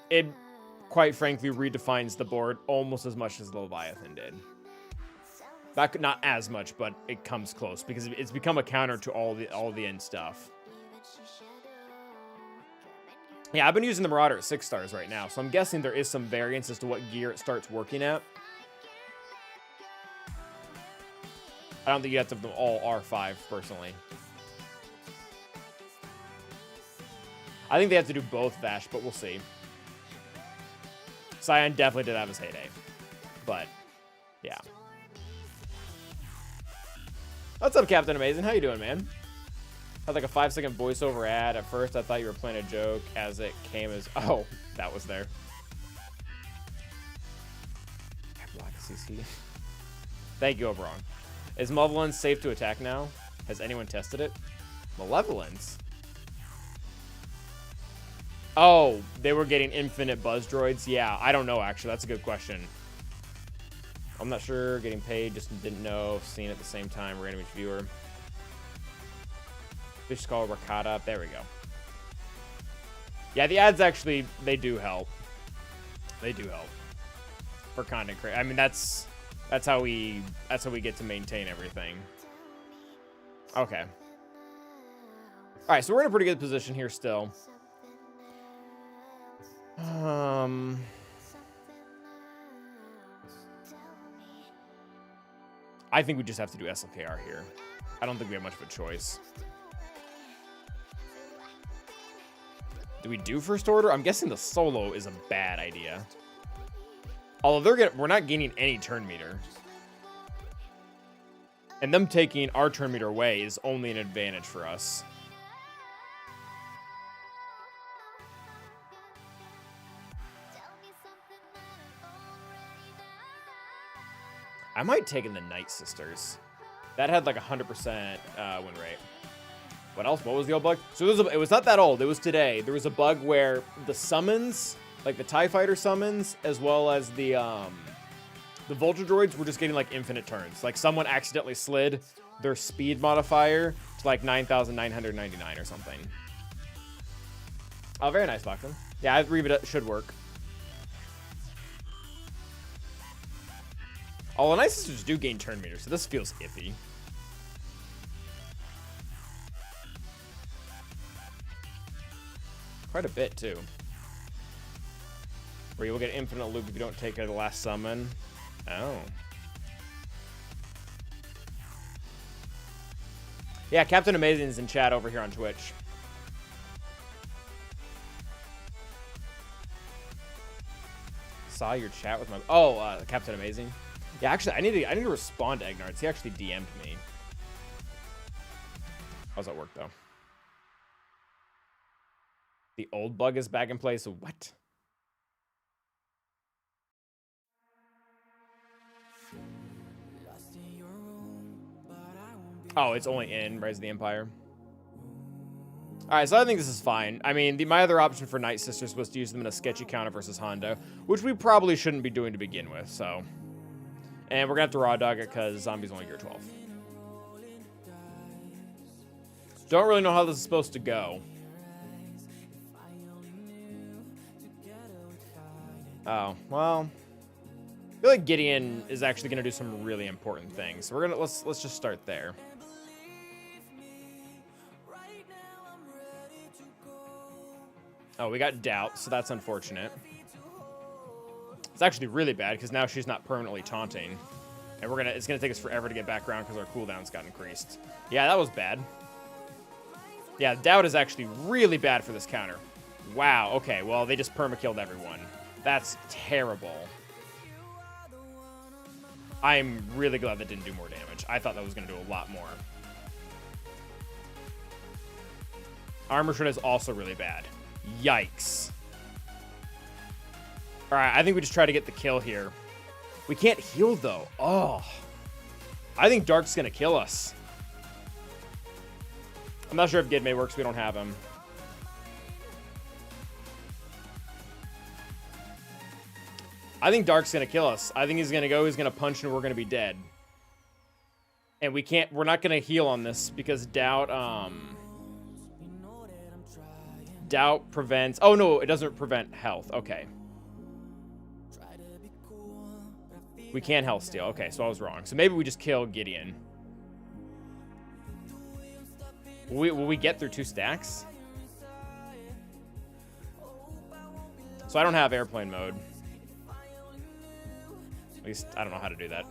quite frankly redefines the board almost as much as the Leviathan did. Not as much, but it comes close because it's become a counter to all the end stuff. Yeah, I've been using the Marauder at 6 stars right now, so I'm guessing there is some variance as to what gear it starts working at. I don't think you have to have them all R5 personally. I think they have to do both Vash, but we'll see. Scion definitely did have his heyday, but yeah. What's up, Captain Amazing? How you doing, man? Had like a 5-second voiceover ad. At first, I thought you were playing a joke as it came as... Oh, that was there. Black CC. Thank you, Oberon. Is Malevolence safe to attack now? Has anyone tested it? Malevolence? Oh, they were getting infinite buzz droids? Yeah, I don't know, actually. That's a good question. I'm not sure. Getting paid, just didn't know. Seen at the same time. Random each viewer. Fish Skull, Ricotta. There we go. Yeah, the ads actually, they do help. They do help. For content creation. I mean, that's how we get to maintain everything. Okay. Alright, so we're in a pretty good position here still. I think we just have to do SLKR here. I don't think we have much of a choice. Do we do first order? I'm guessing the solo is a bad idea. Although we're not gaining any turn meter. And them taking our turn meter away is only an advantage for us. I might take in the Night Sisters. That had like 100% win rate. What else? What was the old bug? So it was not that old. It was today. There was a bug where the summons, like the TIE Fighter summons, as well as the Vulture droids were just getting like infinite turns. Like someone accidentally slid their speed modifier to like 9,999 or something. Oh, very nice, Boxman. Yeah, I believe it should work. All the Night Sisters do gain turn meter, so this feels iffy. Quite a bit, too. Where you will get infinite loop if you don't take care of the last summon. Oh. Yeah, Captain Amazing is in chat over here on Twitch. saw your chat with my Captain Amazing. Yeah, actually, I need to respond to Egnards. He actually DM'd me. How's that work though? The old bug is back in place. What? Oh, it's only in Rise of the Empire. All right, so I think this is fine. I mean, my other option for Night Sisters was to use them in a sketchy counter versus Hondo, which we probably shouldn't be doing to begin with, so. And we're going to have to raw dog it because Zombie's only gear 12. Don't really know how this is supposed to go. Oh, well. I feel like Gideon is actually going to do some really important things. So we're going to, let's just start there. Oh, we got Doubt, so that's unfortunate. It's actually really bad because now she's not permanently taunting. And it's gonna take us forever to get back around because our cooldowns got increased. Yeah, that was bad. Yeah, Doubt is actually really bad for this counter. Wow, okay, well, they just perma-killed everyone. That's terrible. I'm really glad that didn't do more damage. I thought that was gonna do a lot more. Armor Shred is also really bad. Yikes. Alright, I think we just try to get the kill here. We can't heal, though. Oh. I think Dark's going to kill us. I'm not sure if Gidmay works. We don't have him. I think Dark's going to kill us. I think he's going to go. He's going to punch, and we're going to be dead. And we're not going to heal on this because Doubt, Doubt prevents... Oh, no, it doesn't prevent health. Okay. We can health steal. Okay, so I was wrong. So maybe we just kill Gideon. Will we get through 2 stacks? So I don't have airplane mode. At least I don't know how to do that.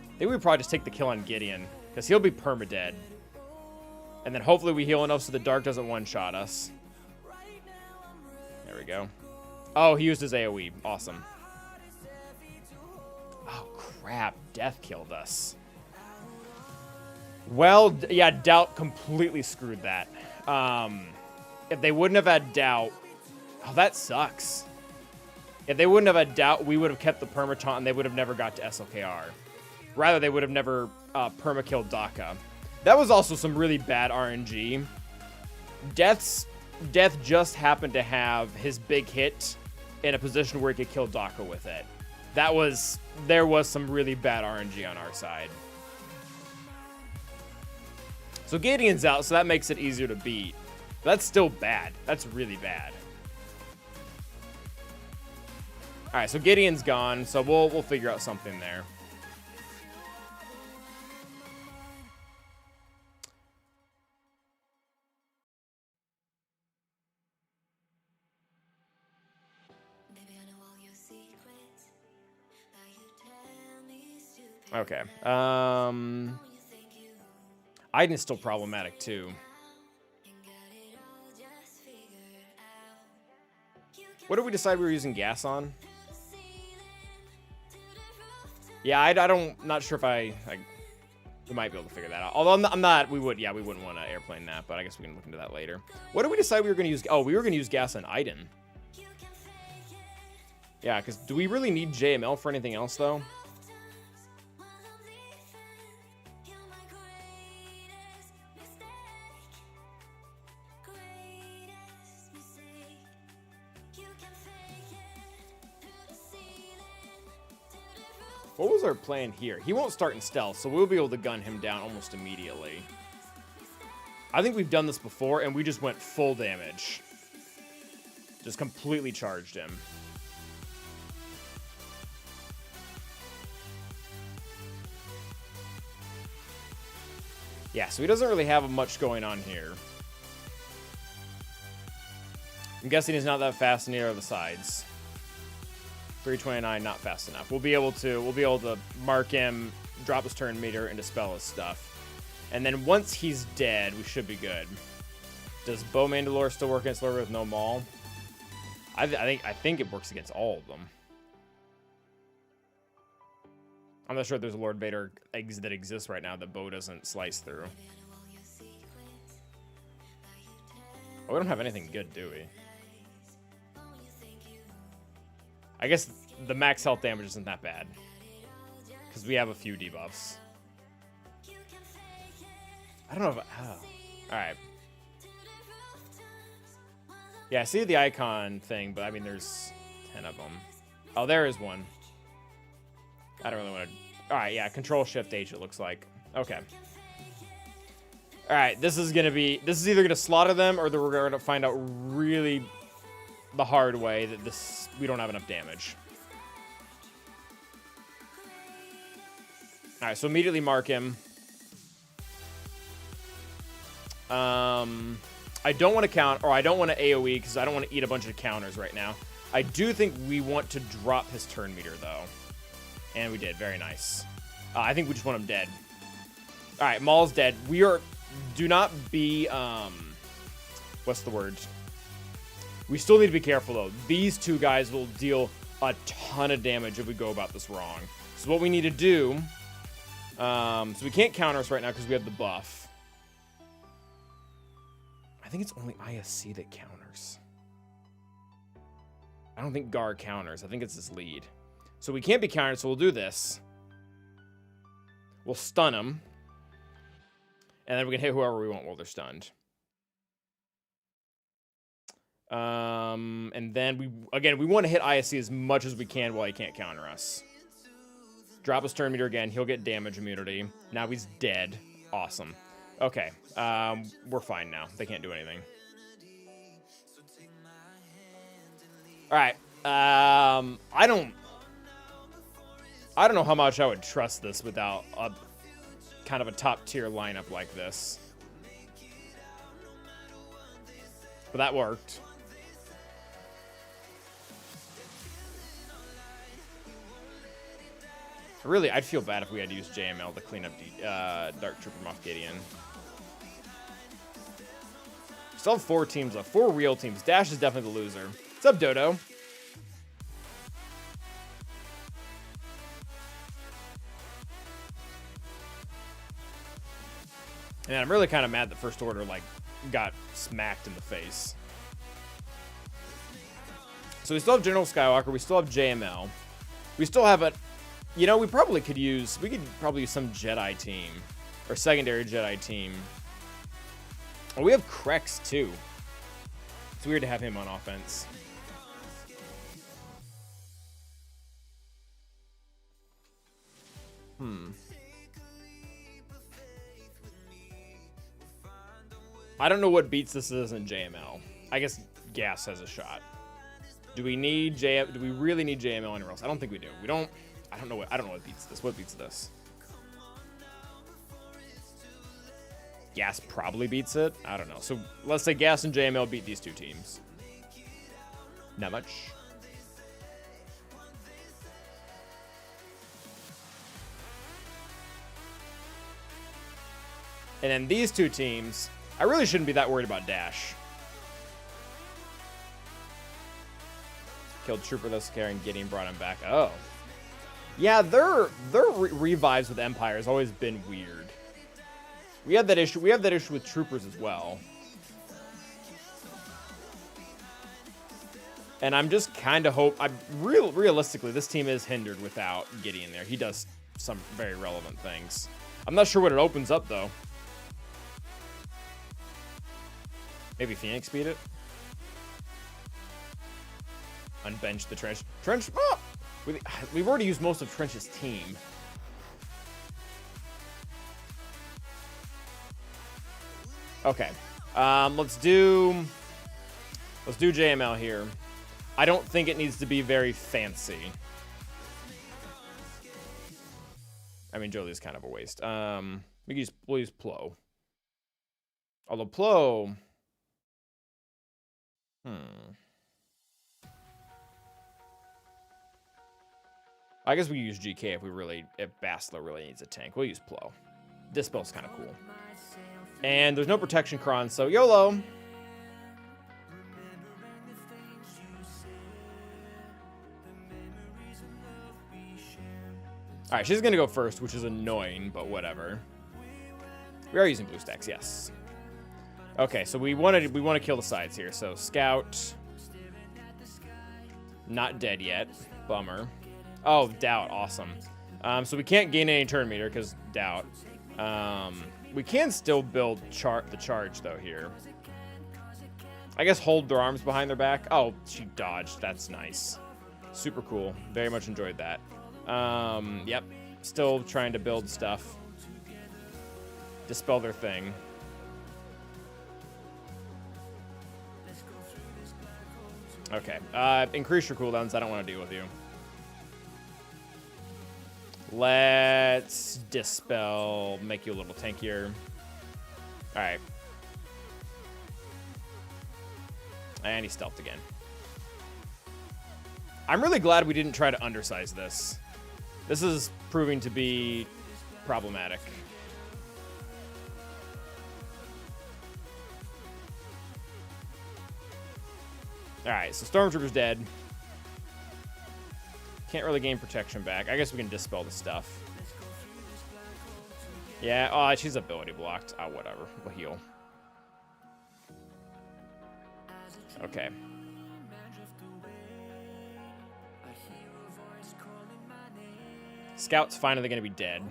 I think we probably just take the kill on Gideon because he'll be perma-dead. And then hopefully we heal enough so the Dark doesn't one-shot us. There we go. Oh, he used his AoE. Awesome. Oh, crap. Death killed us. Well, yeah, Doubt completely screwed that. If they wouldn't have had Doubt... Oh, that sucks. If they wouldn't have had Doubt, we would have kept the perma-taunt and they would have never got to SLKR. Rather, they would have never perma-killed Daka. That was also some really bad RNG. Death just happened to have his big hit in a position where he could kill Daka with it. There was some really bad RNG on our side. So Gideon's out, so that makes it easier to beat. But that's still bad. That's really bad. All right, so Gideon's gone, so we'll figure out something there. Okay. Aiden's still problematic too. What did we decide we were using gas on? Yeah, not sure if we might be able to figure that out. Although I'm not, we wouldn't want to airplane that, but I guess we can look into that later. What did we decide we were going to use? Oh, we were going to use gas on Aiden. Yeah, because do we really need JML for anything else though? What was our plan here? He won't start in stealth, so we'll be able to gun him down almost immediately. I think we've done this before, and we just went full damage. Just completely charged him. Yeah, so he doesn't really have much going on here. I'm guessing he's not that fast in either of the sides. 329, not fast enough. We'll be able to mark him, drop his turn meter, and dispel his stuff. And then once he's dead, we should be good. Does Bow Mandalore still work against Lord with no maul? I think it works against all of them. I'm not sure if there's a Lord Vader that exists right now that Bo doesn't slice through. Oh, we don't have anything good, do we? I guess the max health damage isn't that bad. Because we have a few debuffs. I don't know if... Oh. Alright. Yeah, I see the icon thing, but I mean, there's 10 of them. Oh, there is one. I don't really want to... Alright, yeah, Control-Shift-H it looks like. Okay. Alright, this is either going to slaughter them, or we're going to find out really the hard way that we don't have enough damage. Alright, so immediately mark him. I don't want to count, or I don't want to AoE, because I don't want to eat a bunch of counters right now. I do think we want to drop his turn meter, though. And we did. Very nice. I think we just want him dead. Alright, Maul's dead. Do not be, what's the word? We still need to be careful, though. These two guys will deal a ton of damage if we go about this wrong. So what we need to do, so we can't counter us right now because we have the buff. I think it's only ISC that counters. I don't think Gar counters. I think it's his lead. So we can't be countered, so we'll do this. We'll stun him. And then we can hit whoever we want while they're stunned. And then we want to hit ISC as much as we can while he can't counter us. Drop his turn meter again. He'll get damage immunity. Now he's dead. Awesome. Okay. We're fine now. They can't do anything. Alright. I don't know how much I would trust this without a kind of a top tier lineup like this. But that worked. Really, I'd feel bad if we had to use JML to clean up Dark Trooper Moff Gideon. Still have 4 teams left. 4 real teams. Dash is definitely the loser. What's up, Dodo? And I'm really kind of mad that First Order, like, got smacked in the face. So we still have General Skywalker. We still have JML. We still have a... You know, we could probably use some Jedi team. Or secondary Jedi team. Oh, we have Krex, too. It's weird to have him on offense. I don't know what beats this in JML. I guess Gas has a shot. Do we really need JML anywhere else? I don't think we do. I don't know what beats this. What beats this? Gas probably beats it. I don't know. So let's say Gas and JML beat these 2 teams. Not much. And then these 2 teams, I really shouldn't be that worried about Dash. Killed Trooper this carrying Gideon, brought him back. Oh. Yeah, their revives with Empire has always been weird. We have that issue with Troopers as well. And I'm just kind of realistically, this team is hindered without Gideon there. He does some very relevant things. I'm not sure what it opens up, though. Maybe Phoenix beat it? Unbench the Trench. Trench, oh! We've already used most of Trench's team. Okay. Let's do JML here. I don't think it needs to be very fancy. I mean, Jolie's kind of a waste. We'll use Plo. Although Plo... I guess we use GK if Bastila really needs a tank. We'll use Plo. Dispel's kind of cool. And there's no protection cron, so YOLO. All right, she's gonna go first, which is annoying, but whatever. We are using blue stacks, yes. Okay, so we want to kill the sides here. So scout, not dead yet. Bummer. Oh, doubt, awesome. So we can't gain any turn meter because doubt. We can still build the charge though here. I guess hold their arms behind their back. Oh, she dodged. That's nice. Super cool. Very much enjoyed that. Yep. Still trying to build stuff. Dispel their thing. Okay. Increase your cooldowns. I don't want to deal with you. Let's dispel. Make you a little tankier. All right. And he stealthed again. I'm really glad we didn't try to undersize this. This is proving to be problematic. Alright, so Stormtrooper's dead. Can't really gain protection back. I guess we can dispel the stuff. Yeah, oh, she's ability blocked. Oh, whatever. We'll heal. Okay. Scout's finally going to be dead.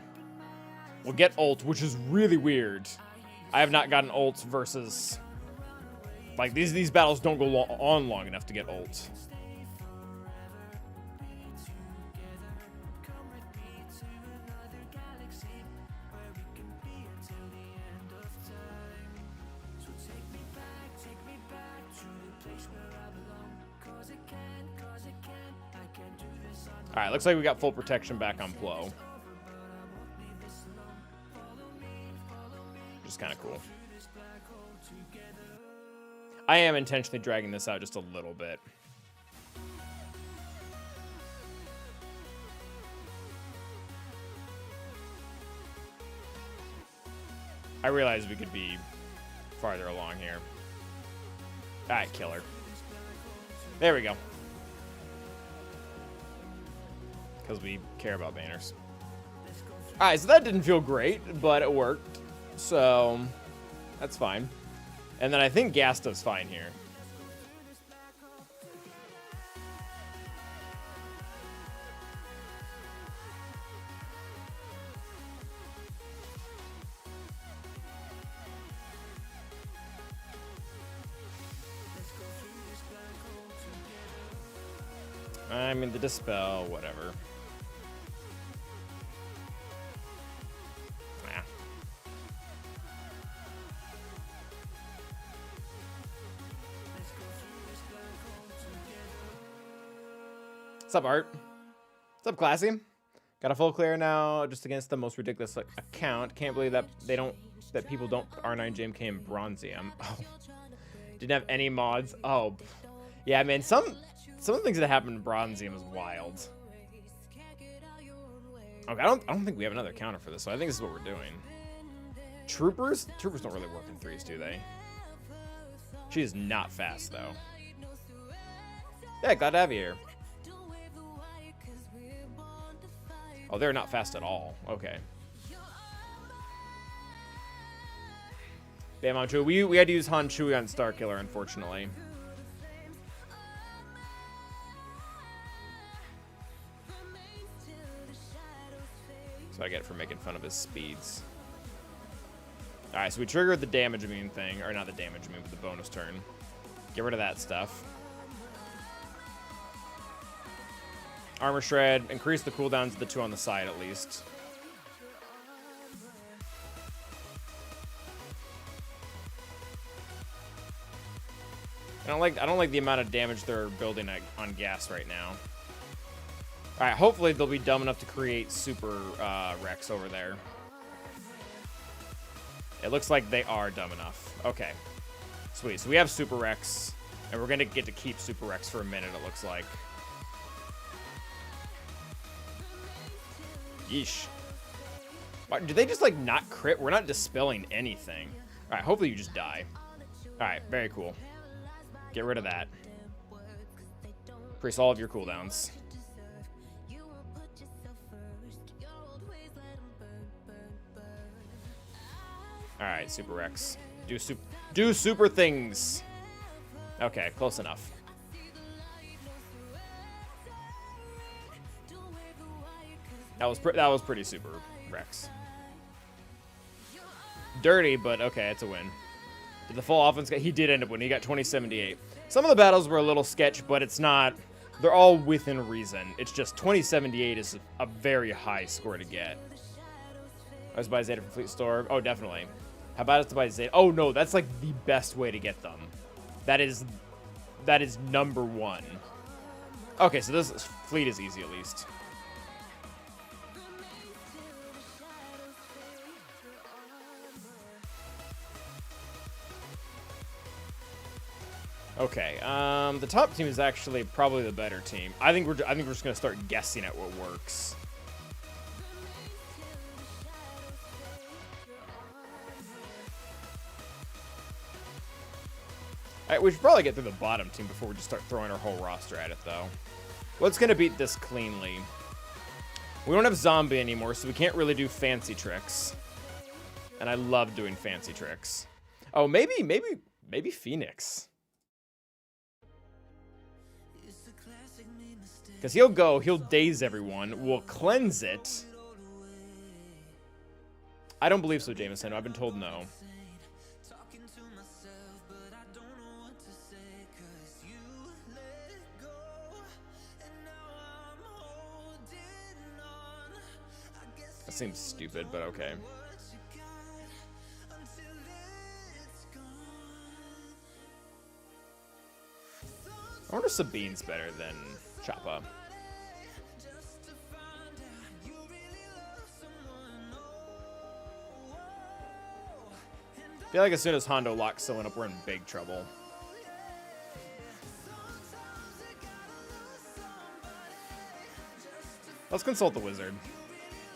We'll get ult, which is really weird. I have not gotten ult versus... Like, these battles don't go on long enough to get ult. Alright, looks like we got full protection back on Plo. Which is kind of cool. I am intentionally dragging this out just a little bit. I realize we could be farther along here. Alright, kill her. There we go. Because we care about banners. Alright, so that didn't feel great, but it worked. So, that's fine. And then I think gas does fine here. I mean, the dispel, whatever. Ah. What's up, Art? What's up, Classy? Got a full clear now, just against the most ridiculous account. Can't believe that people don't R9 JMK and Bronzium. Oh. Didn't have any mods. Oh, yeah, man. Some of the things that happened in Bronzium is wild. Okay, I don't think we have another counter for this, so I think this is what we're doing. Troopers don't really work in threes, do they? She is not fast though. Yeah, glad to have you here. Oh, they're not fast at all. Okay. Bam on Chewie. We had to use Han Chewie on Starkiller, unfortunately. So I get it for making fun of his speeds. Alright, so we triggered the damage immune thing. Or not the damage immune, but the bonus turn. Get rid of that stuff. Armor Shred. Increase the cooldowns to the 2 on the side at least. I don't like the amount of damage they're building on gas right now. Alright, hopefully they'll be dumb enough to create Super Rex over there. It looks like they are dumb enough. Okay. Sweet. So we have Super Rex, and we're going to get to keep Super Rex for a minute, it looks like. Yeesh. Why, do they just, like, not crit? We're not dispelling anything. Alright, hopefully you just die. Alright, very cool. Get rid of that. Increase all of your cooldowns. All right, Super Rex. Do super things. Okay, close enough. That was pretty Super Rex. Dirty, but okay, it's a win. Did the full offense he did end up winning. He got 2078. Some of the battles were a little sketch, but it's not. They're all within reason. It's just 2078 is a very high score to get. I was buy Zeta from Fleet Store. Oh, definitely. How about it's to buy Zeta? Oh no, that's like the best way to get them. That is number one. Okay, so this Fleet is easy at least. Okay, the top team is actually probably the better team. I think we're just gonna start guessing at what works. All right, we should probably get through the bottom team before we just start throwing our whole roster at it, though. What's gonna beat this cleanly? We don't have zombie anymore, so we can't really do fancy tricks. And I love doing fancy tricks. Oh, maybe Phoenix. Because he'll daze everyone, we'll cleanse it. I don't believe so, Jameson. I've been told no. That seems stupid, but okay. I wonder if Sabine's better than Choppa. I feel like as soon as Hondo locks someone up, we're in big trouble. Let's consult the wizard.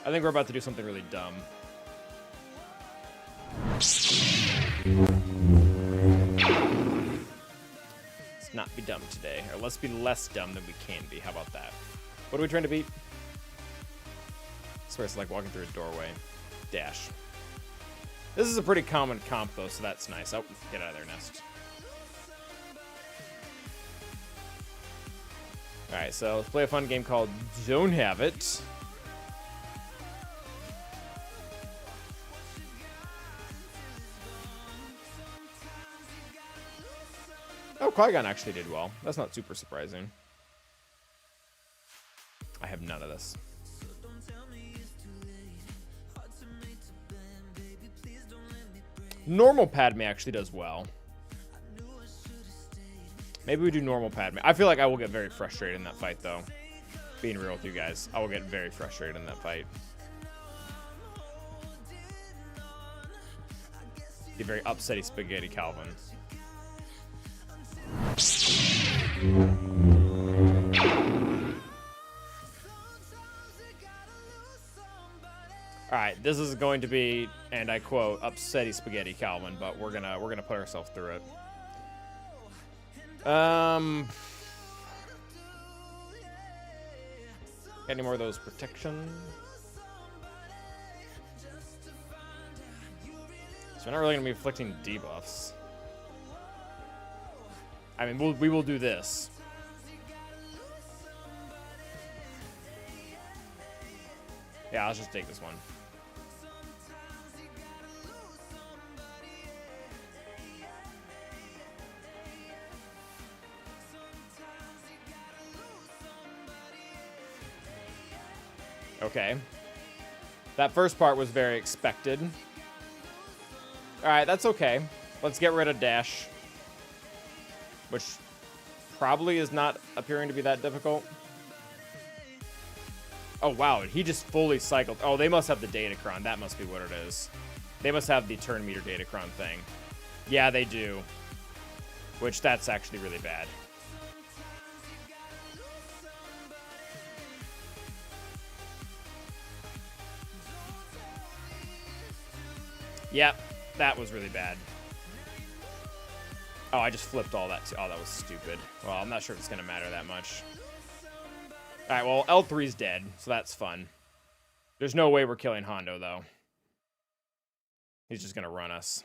I think we're about to do something really dumb. Let's not be dumb today. Or let's be less dumb than we can be. How about that? What are we trying to beat? I swear it's like walking through a doorway. Dash. This is a pretty common comp, though, so that's nice. Oh, get out of there, Nest. Alright, so let's play a fun game called Don't Have It. Oh, Qui-Gon actually did well. That's not super surprising. I have none of this. Normal Padme actually does well. Maybe we do normal Padme. I feel like I will get very frustrated in that fight, though. Being real with you guys, I will get very frustrated in that fight. Be very upsetty spaghetti Calvin. All right, this is going to be, and I quote, upsetty spaghetti Calvin, but we're gonna put ourselves through it. Any more of those protection? So we're not really gonna be inflicting debuffs. I mean, we will do this. Yeah, let's just take this one. Okay. That first part was very expected. Alright, that's okay. Let's get rid of Dash. Which probably is not appearing to be that difficult. Oh, wow. He just fully cycled. Oh, they must have the Datacron. That must be what it is. They must have the turn meter Datacron thing. Yeah, they do. Which, that's actually really bad. Yep, that was really bad. Oh, I just flipped all that too. Oh, that was stupid. Well, I'm not sure if it's going to matter that much. Alright, well, L3's dead, so that's fun. There's no way we're killing Hondo, though. He's just gonna run us.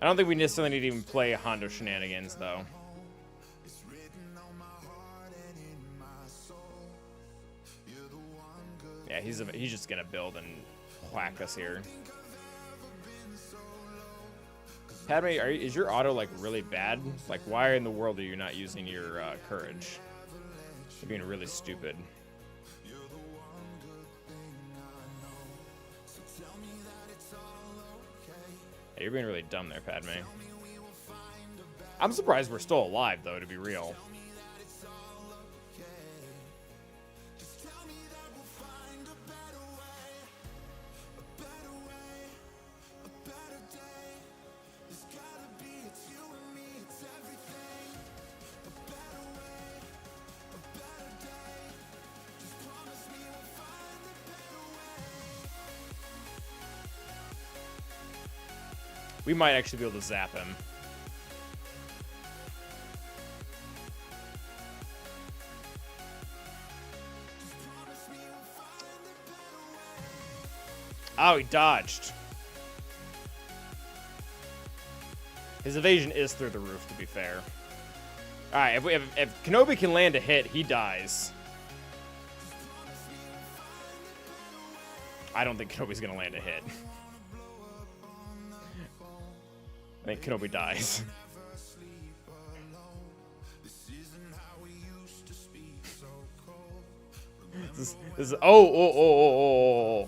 I don't think we necessarily need to even play Hondo shenanigans, though. Yeah, he's just gonna build and whack us here. Padme, is your auto like really bad? Like, why in the world are you not using your courage? You're being really stupid. Yeah, you're being really dumb there, Padme. I'm surprised we're still alive, though, to be real. We might actually be able to zap him. Oh, he dodged. His evasion is through the roof, to be fair. All right, if Kenobi can land a hit, he dies. I don't think Kenobi's gonna land a hit. I think Kenobi dies. this is oh.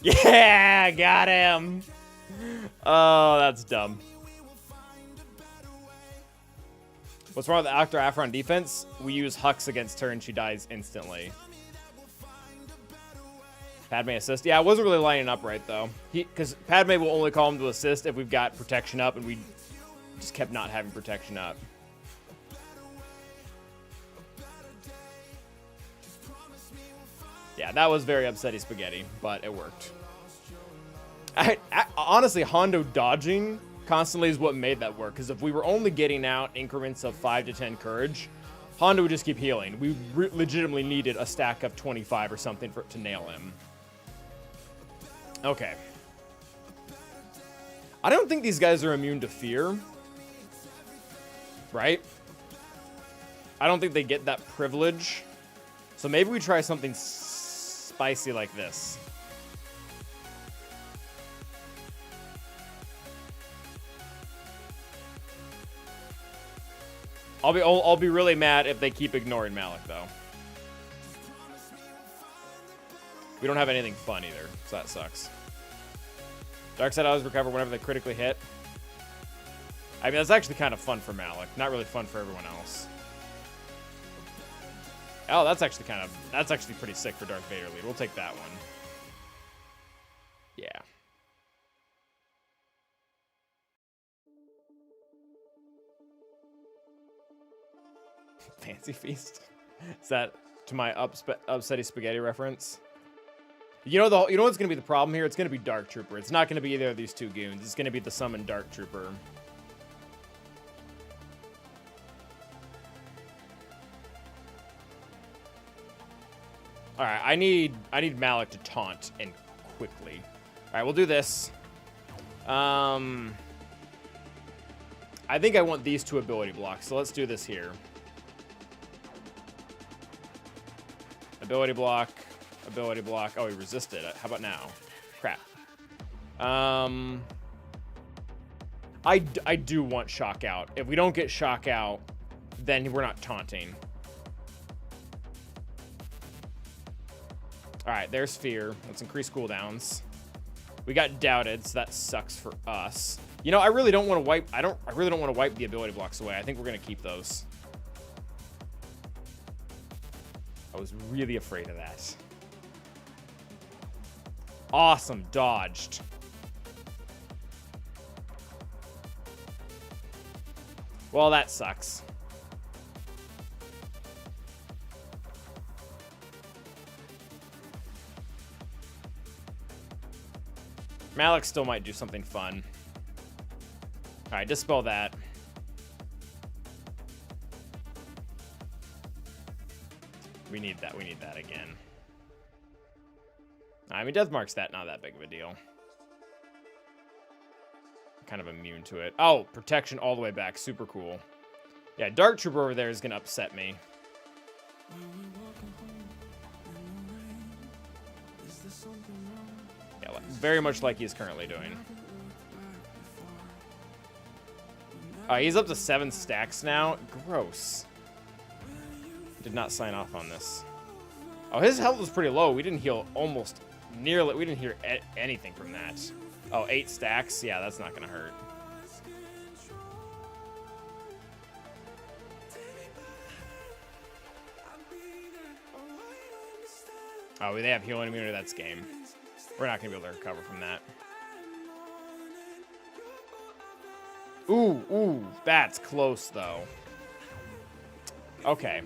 Yeah, got him. Oh, that's dumb. What's wrong with the Dr. Aphron defense? We use Hux against her and she dies instantly. Padme assist. Yeah, I wasn't really lining up right, though. Because Padme will only call him to assist if we've got protection up, and we just kept not having protection up. Yeah, that was very upsetty spaghetti, but it worked. Honestly, Hondo dodging constantly is what made that work, because if we were only getting out increments of 5 to 10 courage, Hondo would just keep healing. We legitimately needed a stack of 25 or something to nail him. Okay. I don't think these guys are immune to fear. Right? I don't think they get that privilege. So maybe we try something spicy like this. I'll be really mad if they keep ignoring Malik, though. We don't have anything fun either, so that sucks. Dark side always recover whenever they critically hit. I mean, that's actually kind of fun for Malik. Not really fun for everyone else. Oh, that's actually pretty sick for Darth Vader lead. We'll take that one. Yeah. Fancy Feast? Is that to my upsetty spaghetti reference? You know what's gonna be the problem here? It's gonna be Dark Trooper. It's not gonna be either of these two goons. It's gonna be the summoned Dark Trooper. All right, I need Malik to taunt and quickly. All right, we'll do this. I think I want these two ability blocks, so let's do this here. Ability block. Ability block. Oh, he resisted it. How about now? Crap. I do want shock out. If we don't get shock out, then we're not taunting. All right, there's fear. Let's increase cooldowns. We got doubted, so that sucks for us. You know, I really don't want to wipe. I really don't want to wipe the ability blocks away. I think we're gonna keep those. I was really afraid of that. Awesome, dodged. Well, that sucks. Malik still might do something fun. All right, dispel that. We need that. We need that again. I mean, Deathmark's not that big of a deal. Kind of immune to it. Oh, protection all the way back. Super cool. Yeah, Dark Trooper over there is going to upset me. Yeah, very much like he's currently doing. He's up to 7 stacks now. Gross. Did not sign off on this. Oh, his health was pretty low. We didn't heal almost nearly. We didn't hear anything from that. Oh, 8 stacks. Yeah, that's not going to hurt. Oh, they have healing immunity. That's game. We're not going to be able to recover from that. Ooh, that's close, though. Okay.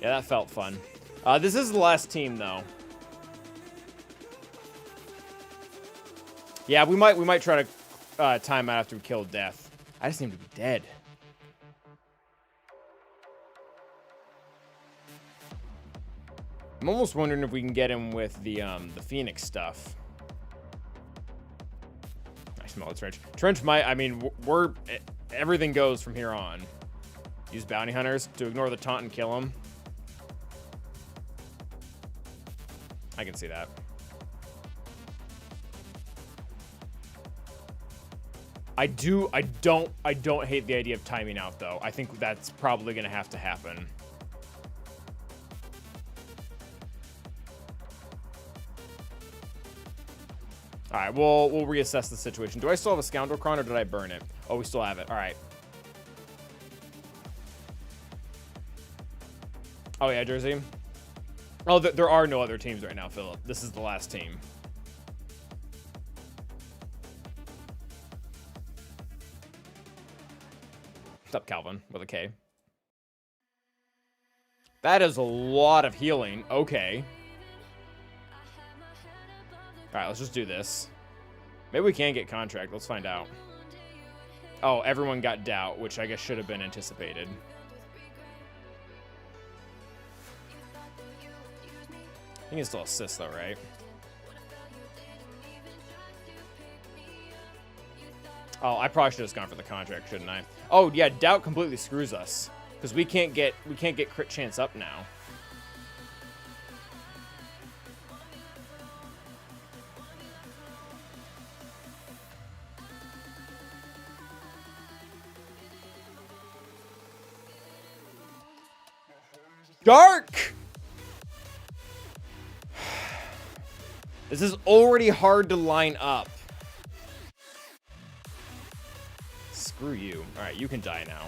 Yeah, that felt fun. This is the last team, though. Yeah, we might try to time out after we kill Death. I just need him to be dead. I'm almost wondering if we can get him with the Phoenix stuff. I smell a Trench. Trench might, I mean, everything goes from here on. Use bounty hunters to ignore the taunt and kill him. I can see that. I don't hate the idea of timing out, though. I think that's probably going to have to happen. All right, we'll reassess the situation. Do I still have a Scoundrel Cron, or did I burn it? Oh, we still have it. All right. Oh, yeah, Jersey. Oh, there are no other teams right now, Philip. This is the last team. What's up, Calvin, with a K? That is a lot of healing. Okay. All right, let's just do this. Maybe we can get contract. Let's find out. Oh, everyone got doubt, which I guess should have been anticipated. He can still assist, though, right? Oh, I probably should have just gone for the contract, shouldn't I? Oh, yeah, doubt completely screws us because we can't get crit chance up now. Dark! This is already hard to line up. Screw you. All right, you can die now.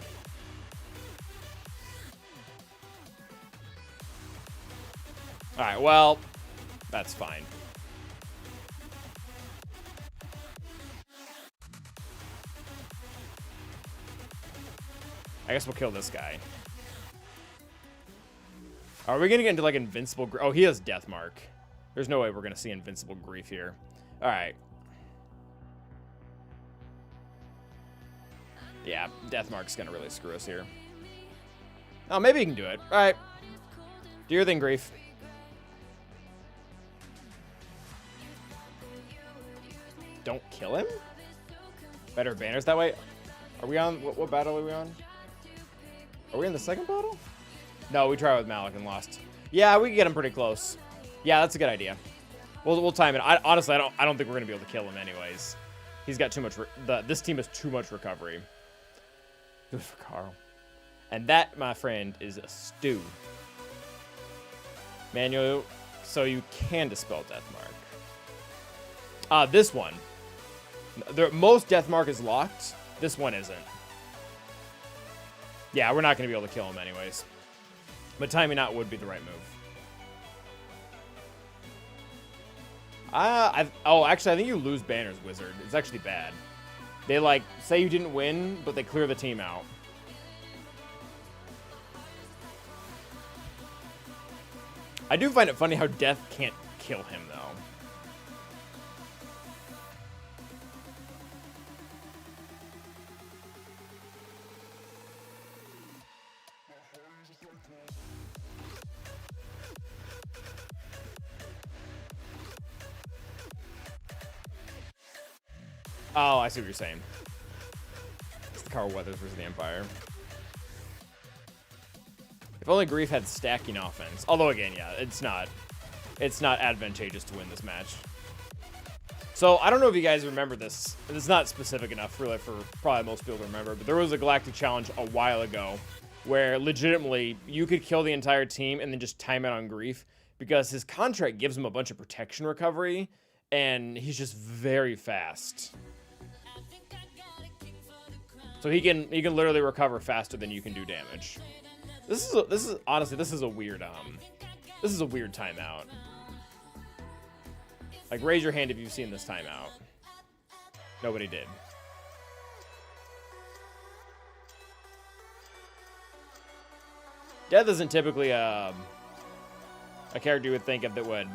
All right, well, that's fine. I guess we'll kill this guy. Are we going to get into, like, Invincible... Oh, he has Death Mark. There's no way we're going to see Invincible Grief here. All right. Yeah, Death Mark's going to really screw us here. Oh, maybe he can do it. All right. Do your thing, Grief. Don't kill him? Better banners that way? Are we on... What battle are we on? Are we in the second battle? No, we tried with Malik and lost. Yeah, we can get him pretty close. Yeah, that's a good idea. We'll time it. Honestly, I don't think we're gonna be able to kill him anyways. He's got too much. This team has too much recovery. Good for Carl. And that, my friend, is a stew. Manual, so you can dispel Death Mark. This one. Most Death Mark is locked. This one isn't. Yeah, we're not gonna be able to kill him anyways. But timing out would be the right move. Actually, I think you lose banners, Wizard. It's actually bad. They, like, say you didn't win, but they clear the team out. I do find it funny how Death can't kill him, though. Oh, I see what you're saying. It's the Carl Weathers versus the Empire. If only Grief had stacking offense. Although again, yeah, it's not advantageous to win this match. So I don't know if you guys remember this. It's not specific enough really for probably most people to remember, but there was a Galactic Challenge a while ago where legitimately you could kill the entire team and then just time it on Grief because his contract gives him a bunch of protection recovery and he's just very fast. So he can literally recover faster than you can do damage. This is honestly a weird timeout. Like, raise your hand if you've seen this timeout. Nobody did. Death isn't typically a character you would think of that would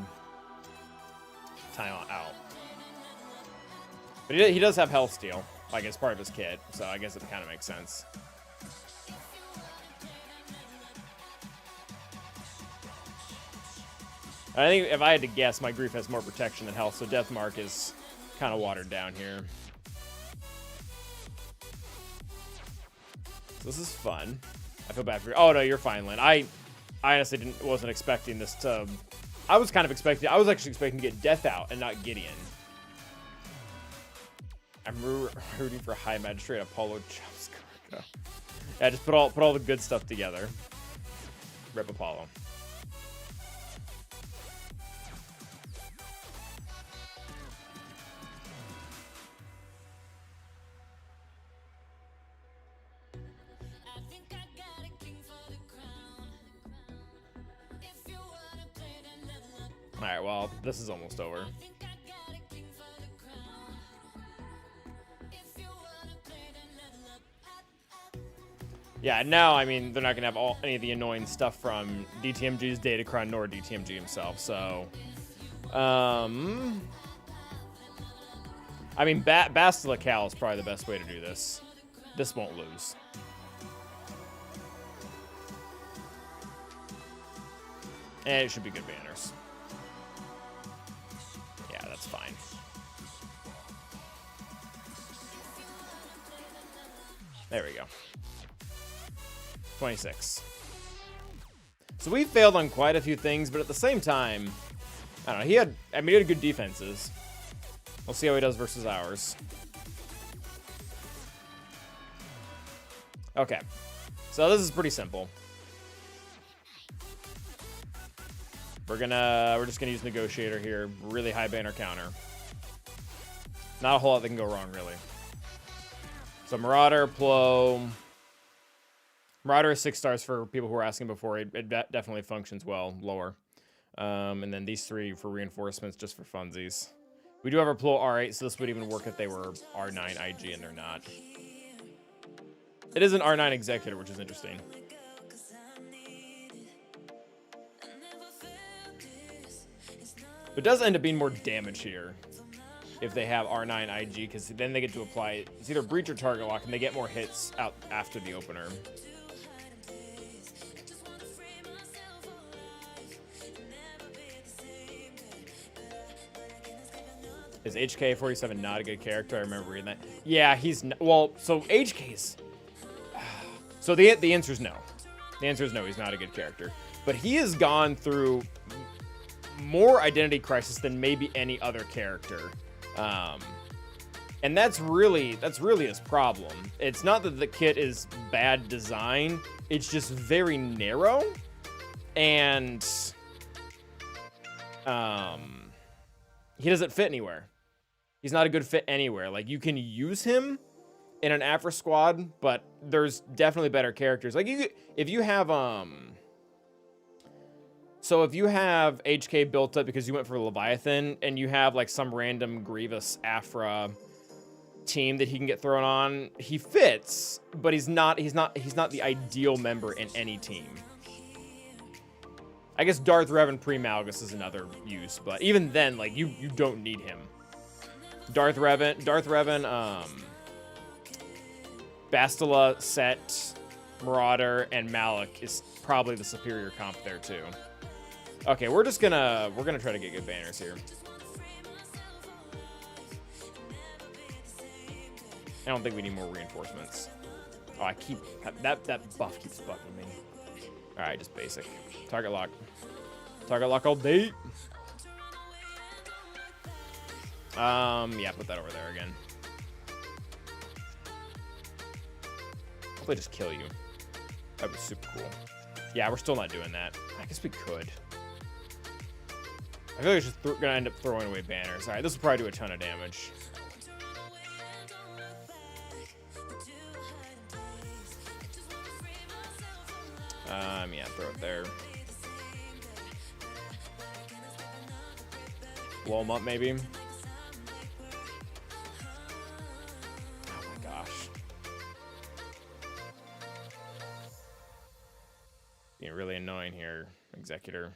time out. But he does have health steal, like as part of his kit, so I guess it kind of makes sense. I think if I had to guess, my Grief has more protection than health, so Death Mark is kind of watered down here. So this is fun. I feel bad for you. Oh no, you're fine, Lynn. I honestly wasn't expecting this to. I was actually expecting to get Death out and not Gideon. I'm rooting for High Magistrate Apollo Chops. Yeah, just put all the good stuff together. Rip Apollo. Alright, well, this is almost over. Yeah, now, I mean, they're not going to have any of the annoying stuff from DTMG's Datacron nor DTMG himself, so... I mean, Bastila Cal is probably the best way to do this. This won't lose. And it should be good banners. Yeah, that's fine. There we go. 26. So we failed on quite a few things, but at the same time, I don't know, he had good defenses. We'll see how he does versus ours. Okay. So this is pretty simple. We're just gonna use Negotiator here. Really high banner counter. Not a whole lot that can go wrong, really. So Marauder, Plo. Marauder is 6 stars for people who were asking before. It definitely functions well, lower. And then these 3 for reinforcements, just for funsies. We do have our Plo R8, so this would even work if they were R9 IG, and they're not. It is an R9 Executor, which is interesting. But it does end up being more damage here if they have R9 IG, because then they get to apply, it's either Breach or Target Lock, and they get more hits out after the opener. Is HK47 not a good character? I remember reading that. Yeah, he's well, so HK's... So the answer is no. The answer is no, he's not a good character. But he has gone through more identity crisis than maybe any other character. And that's really his problem. It's not that the kit is bad design, it's just very narrow. And he doesn't fit anywhere. He's not a good fit anywhere. Like, you can use him in an Afro squad, but there's definitely better characters. Like, if you have so if you have HK built up because you went for Leviathan, and you have like some random Grievous Afra team that he can get thrown on, he fits, but he's not the ideal member in any team. I guess Darth Revan pre-Malgus is another use, but even then, like, you don't need him. Darth Revan, Bastila, Set, Marauder, and Malik is probably the superior comp there too. Okay, we're gonna try to get good banners here. I don't think we need more reinforcements. Oh, I keep... That buff keeps bugging me. Alright, just basic. Target lock. Target lock all day. Yeah, put that over there again. Hopefully just kill you. That'd be super cool. Yeah, we're still not doing that. I guess we could. I feel like it's just gonna end up throwing away banners. Alright, this will probably do a ton of damage. Yeah, throw it there. Blow them up, maybe. Oh my gosh. Being really annoying here, Executor.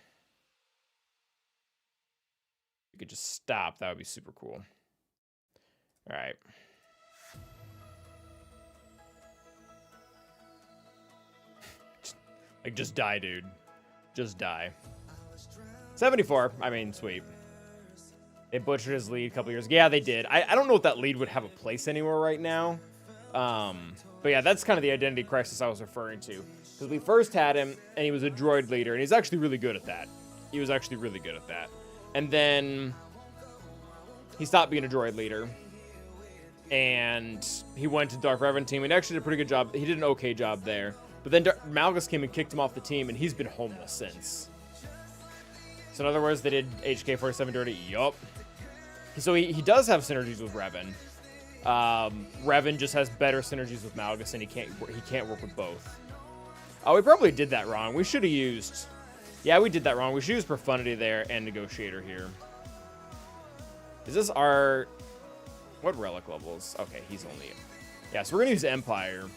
If you could just stop, that would be super cool. All right. Like, just die, dude. Just die. 74. I mean, sweet. They butchered his lead a couple years ago. Yeah, they did. I don't know if that lead would have a place anywhere right now. But yeah, that's kind of the identity crisis I was referring to. Because we first had him, and he was a droid leader, and he's actually really good at that. He was actually really good at that. And then he stopped being a droid leader. And he went to Darth Revan team, and he actually did a pretty good job. He did an okay job there. But then Malgus came and kicked him off the team, and he's been homeless since. So in other words, they did HK-47 dirty. Yup. So he does have synergies with Revan. Revan just has better synergies with Malgus, and he can't work with both. Oh, we probably did that wrong. We should have used... Yeah, we did that wrong. We should use Profundity there and Negotiator here. Is this our... What relic levels? Okay, he's only... Yeah, so we're going to use Empire.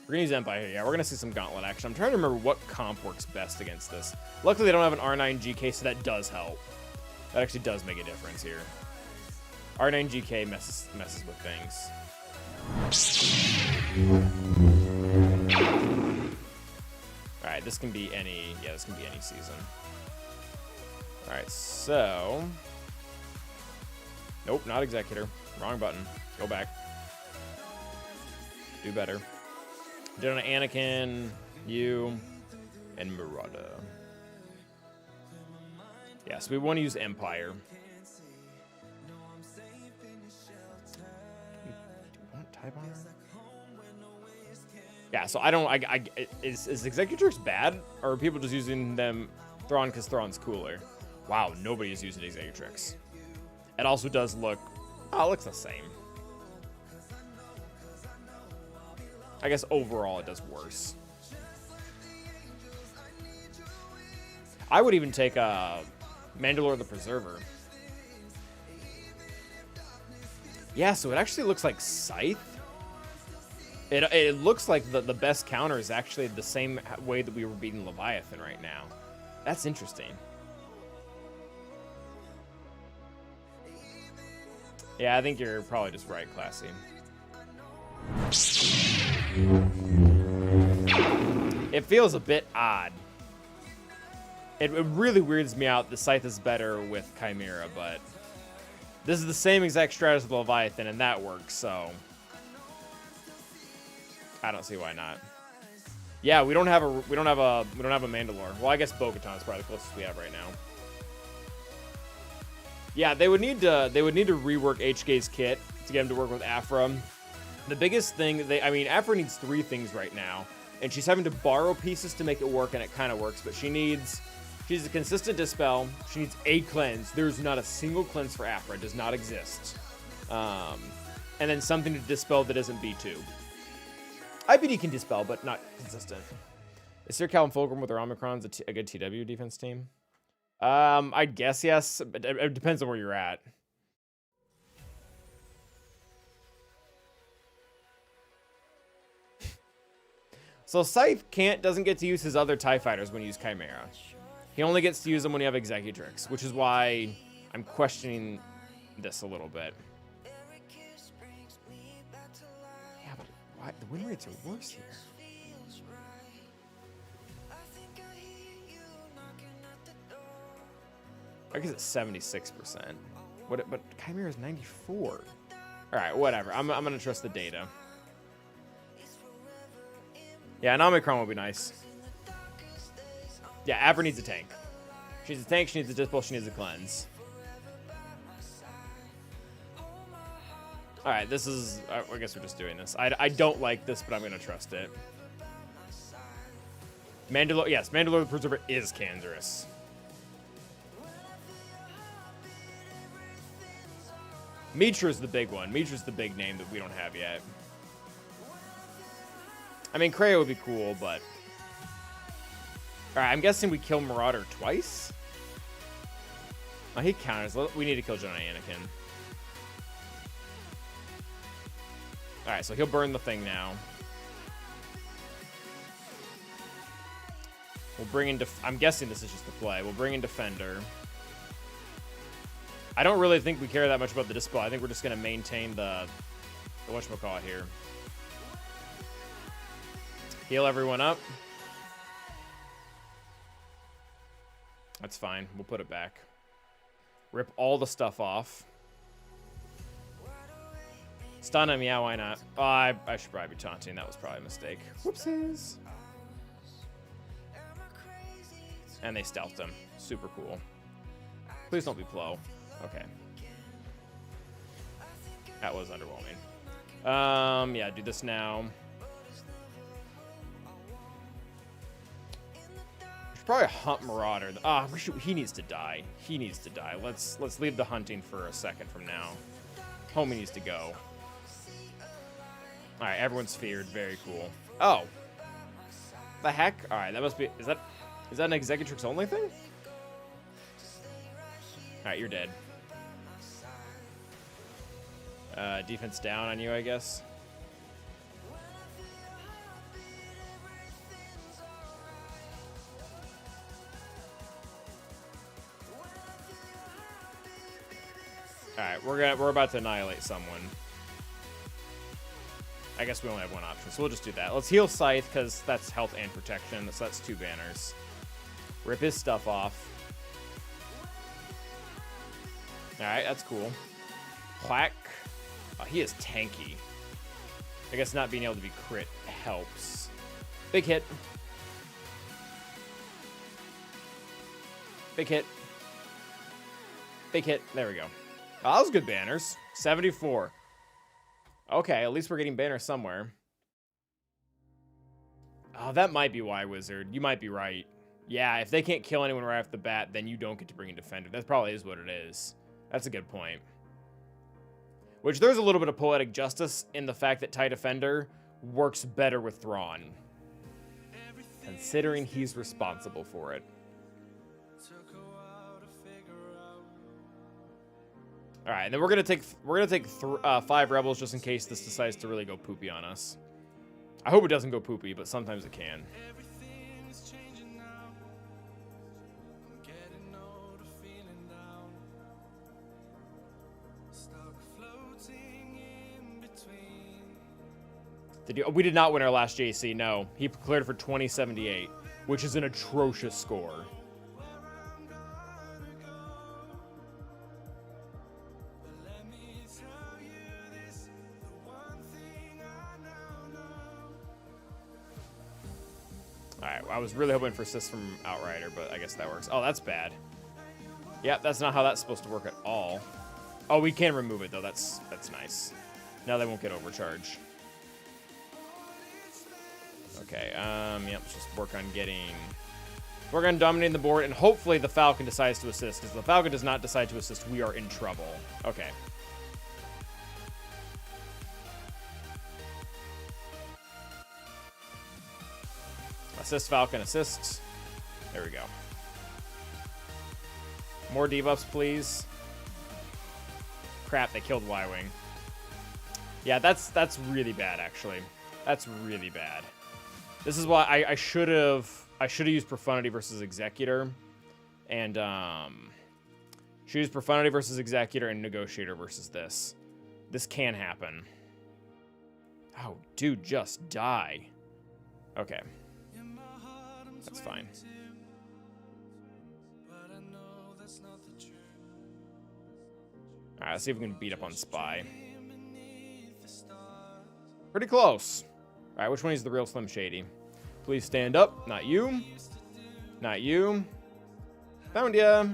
We're going to use Empire here. Yeah, we're going to see some Gauntlet action. I'm trying to remember what comp works best against this. Luckily, they don't have an R9 GK, so that does help. That actually does make a difference here. R9 GK messes with things. Alright, this can be any... Yeah, this can be any season. Alright, so... Nope, not Executor. Wrong button. Go back. Do better. Did on Anakin, you, and Murata. Yeah, so we want to use Empire. Do we want TIE Bomber? Yeah, so I don't... Is Executrix bad? Or are people just using them Thrawn because Thrawn's cooler? Wow, nobody is using Executrix. It also does look... Oh, it looks the same. I guess overall it does worse. I would even take Mandalore the Preserver. Yeah, so it actually looks like Scythe. It looks like the best counter is actually the same way that we were beating Leviathan right now. That's interesting. Yeah, I think you're probably just right, Classy. It feels a bit odd. It really weirds me out. The Scythe is better with Chimera, but this is the same exact strategy as Leviathan, and that works, so I don't see why not. Yeah, we don't have a Mandalore. Well, I guess Bo-Katan is probably the closest we have right now. Yeah, they would need to rework HK's kit to get him to work with Afra. The biggest thing Afra needs 3 things right now, and she's having to borrow pieces to make it work, and it kind of works, but she's a consistent Dispel. She needs a cleanse. There's not a single cleanse for Afra. It does not exist. And then something to dispel that isn't B2. IPD can dispel, but not consistent. Is Sir Calvin Fulcrum with her Omicrons a good TW defense team? I guess yes, but it depends on where you're at. So Scythe doesn't get to use his other TIE fighters when you use Chimera. He only gets to use them when you have Executrix, which is why I'm questioning this a little bit. Yeah, but why? The win rates are worse here. I guess it's 76%. What? But Chimera's 94. All right, whatever. I'm gonna trust the data. Yeah, an Omicron would be nice. Yeah, Abra needs a tank. She needs a tank. She needs a Dispel. She needs a cleanse. All right, this is. I guess we're just doing this. I don't like this, but I'm gonna trust it. Mandalore. Yes, Mandalore the Preserver is cancerous. Mitra's the big one. Mitra's the big name that we don't have yet. I mean, Kreia would be cool, but... Alright, I'm guessing we kill Marauder twice? Oh, he counters. We need to kill Jedi Anakin. Alright, so he'll burn the thing now. We'll bring in... I'm guessing this is just the play. We'll bring in Defender. I don't really think we care that much about the Dispel. I think we're just going to maintain the whatchamacallit here. Heal everyone up. That's fine. We'll put it back. Rip all the stuff off. Stun him. Yeah, why not? Oh, I should probably be taunting. That was probably a mistake. Whoopsies. And they stealthed him. Super cool. Please don't be Plo. Okay. That was underwhelming. Yeah, do this now. We should probably hunt Marauder. Ah, he needs to die. He needs to die. Let's leave the hunting for a second from now. Homie needs to go. All right, everyone's feared. Very cool. Oh. The heck? All right, that must be... Is that an Executrix only thing? All right, you're dead. Defense down on you, I guess. All right, we're about to annihilate someone. I guess we only have one option, so we'll just do that. Let's heal Scythe because that's health and protection. So that's 2 banners. Rip his stuff off. All right, that's cool. Plaque. Oh, he is tanky. I guess not being able to be crit helps. Big hit. Big hit. Big hit. There we go. Oh, that was good banners. 74. Okay, at least we're getting banners somewhere. Oh, that might be why, Wizard. You might be right. Yeah, if they can't kill anyone right off the bat, then you don't get to bring in Defender. That probably is what it is. That's a good point. Which there's a little bit of poetic justice in the fact that TIE Defender works better with Thrawn, considering he's responsible for it. All right, and then we're gonna take 5 rebels just in case this decides to really go poopy on us. I hope it doesn't go poopy, but sometimes it can. We did not win our last JC, no. He cleared for 2078, which is an atrocious score. Alright, well, I was really hoping for assists from Outrider, but I guess that works. Oh, that's bad. Yep, that's not how that's supposed to work at all. Oh, we can remove it, though. That's nice. Now they won't get overcharge. Okay, yep, let's just work on dominating the board, and hopefully the Falcon decides to assist, because if the Falcon does not decide to assist, we are in trouble. Okay. Assist, Falcon, assist. There we go. More debuffs, please. Crap, they killed Y-Wing. Yeah, that's really bad, actually. That's really bad. This is why I should have used Profundity versus Executor, and should use Profundity versus Executor and Negotiator versus this. This can happen. Oh, dude, just die. Okay, that's fine. All right, let's see if we can beat up on Spy. Pretty close. All right, which one is the real Slim Shady? Please stand up. Not you. Not you. Found ya.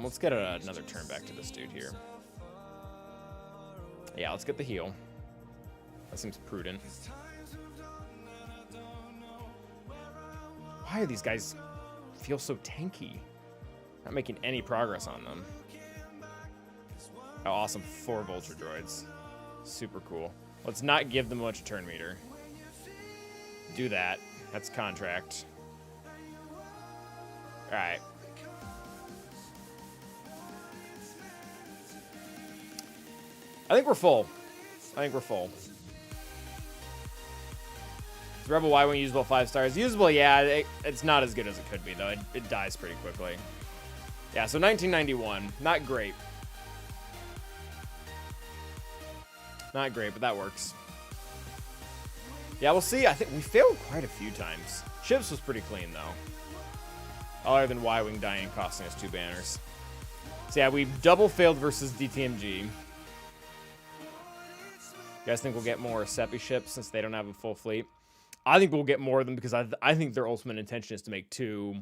Let's get another turn back to this dude here. Yeah, let's get the heal. That seems prudent. Why are these guys feel so tanky? Not making any progress on them. Oh, awesome. 4 Vulture droids. Super cool. Let's not give them much turn meter. Do that. That's contract. Alright. I think we're full. Is Rebel Y-Wing usable 5 stars? Usable, yeah. It's not as good as it could be, though. It dies pretty quickly. Yeah, so 1991. Not great. Not great, but that works. Yeah, we'll see. I think we failed quite a few times. Ships was pretty clean, though. Other than Y-Wing dying and costing us 2 banners. So yeah, we've double failed versus DTMG. You guys think we'll get more Seppi ships since they don't have a full fleet? I think we'll get more of them because I think their ultimate intention is to make two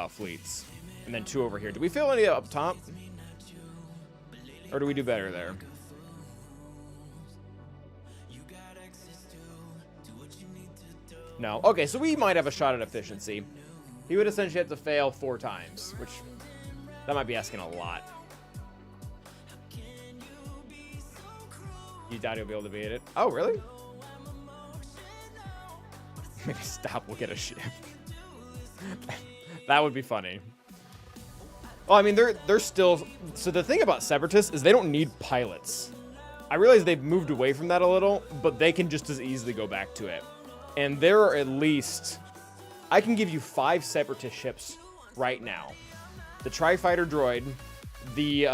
fleets. And then 2 over here. Do we fail any up top? Or do we do better there? No. Okay, so we might have a shot at efficiency. He would essentially have to fail 4 times, which that might be asking a lot. You doubt he'll be able to beat it? Oh, really? Maybe stop, we'll get a ship. That would be funny. Well, I mean, they're still... So the thing about Separatists is they don't need pilots. I realize they've moved away from that a little, but they can just as easily go back to it. And there are at least... I can give you 5 Separatist ships right now. The Tri-Fighter droid, the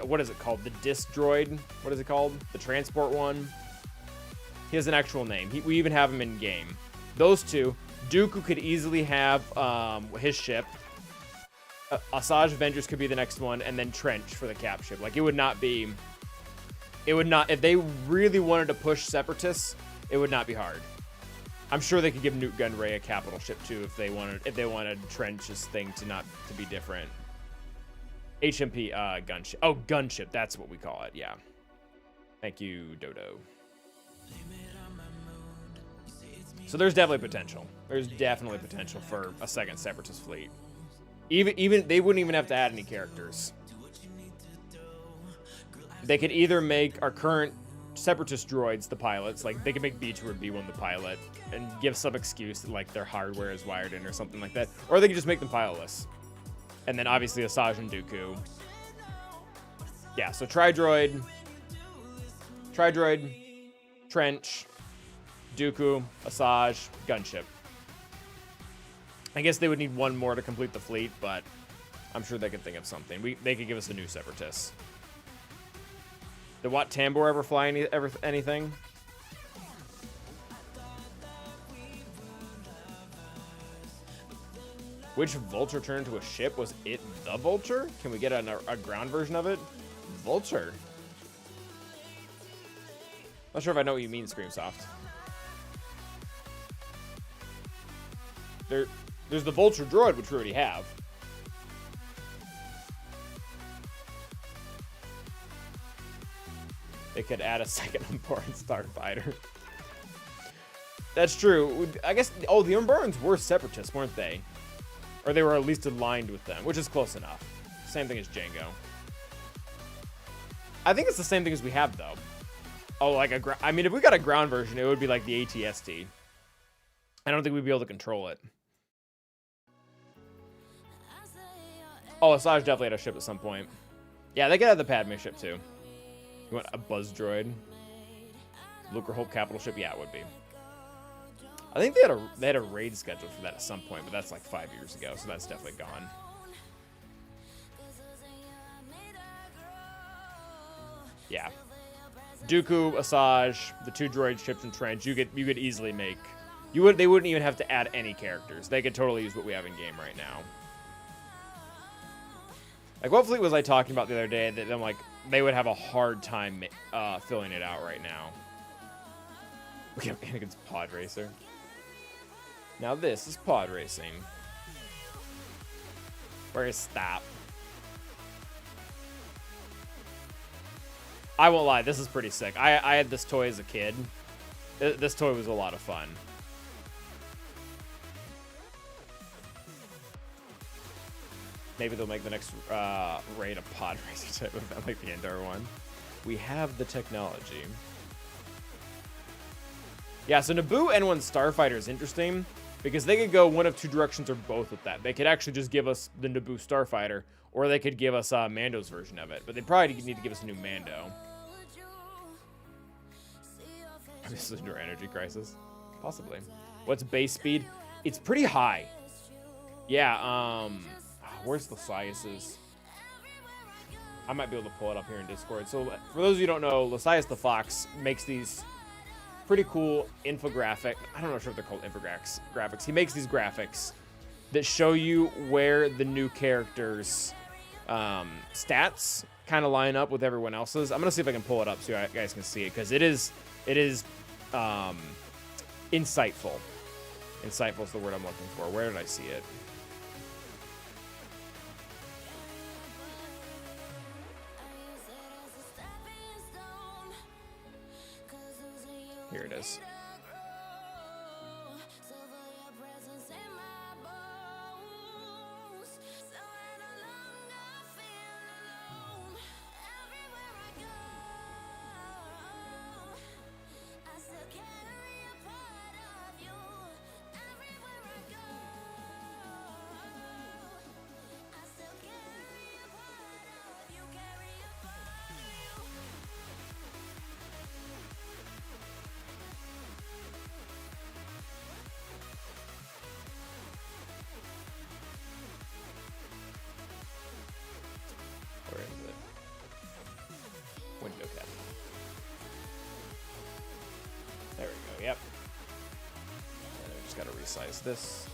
what is it called? The disc droid. What is it called? The transport one. He has an actual name. We even have him in game. Those 2. Dooku could easily have his ship. Asajj Avengers could be the next one, and then Trench for the cap ship. Like, it would not be... It would not... If they really wanted to push Separatists, it would not be hard. I'm sure they could give Nute Gunray a capital ship too if they wanted Trench's thing to be different. HMP gunship. Oh, gunship. That's what we call it. Yeah. Thank you, Dodo. So there's definitely potential. There's definitely potential for a second Separatist fleet. Even they wouldn't even have to add any characters. They could either make our current Separatist droids the pilots, like they could make B2 or B1 the pilot, and give some excuse that like their hardware is wired in or something like that, or they could just make them pilotless. And then obviously Asajj and Dooku. Yeah, so Tri-Droid, Trench, Dooku, Asajj, gunship. I guess they would need 1 more to complete the fleet, but I'm sure they could think of something. They could give us a new Separatist. Did Wat Tambor ever fly anything? Which Vulture turned into a ship? Was it the Vulture? Can we get a ground version of it? Vulture? Not sure if I know what you mean, Screamsoft. There's the Vulture droid, which we already have. They could add a second unborn starfighter. That's true. I guess... Oh, the Unborns were Separatists, weren't they? Or they were at least aligned with them, which is close enough. Same thing as Django. I think it's the same thing as we have, though. Oh, like I mean, if we got a ground version, it would be like the ATST. I don't think we'd be able to control it. Oh, Asajj definitely had a ship at some point. Yeah, they could have the Padme ship, too. You want a Buzz droid? Lucre Hope capital ship? Yeah, it would be. I think they had a raid scheduled for that at some point, but that's like 5 years ago, so that's definitely gone. Yeah. Dooku, Asajj, the 2 droid ships and Trench, you could easily make They wouldn't even have to add any characters. They could totally use what we have in game right now. Like, what fleet was I talking about the other day that I'm like, they would have a hard time filling it out right now? We have Anakin's pod racer. Now this is pod racing. Where is stop? I won't lie, this is pretty sick. I had this toy as a kid. This toy was a lot of fun. Maybe they'll make the next raid a pod racer type event like the Endor one. We have the technology. Yeah, so Naboo N1 Starfighter is interesting because they could go one of two directions or both with that. They could actually just give us the Naboo Starfighter, or they could give us Mando's version of it. But they probably need to give us a new Mando. This is Endor Energy Crisis. Possibly. What's base speed? It's pretty high. Yeah, where's the Lysias's? I might be able to pull it up here in Discord. So, for those of you who don't know, Lysias the Fox makes these pretty cool infographic. I don't know if they're called infographics. He makes these graphics that show you where the new characters' stats kind of line up with everyone else's. I'm gonna see if I can pull it up so you guys can see it, because it is insightful. Insightful is the word I'm looking for. Where did I see it? Here it is. Where is it? Window cap. There we go, yep. And I just gotta resize this.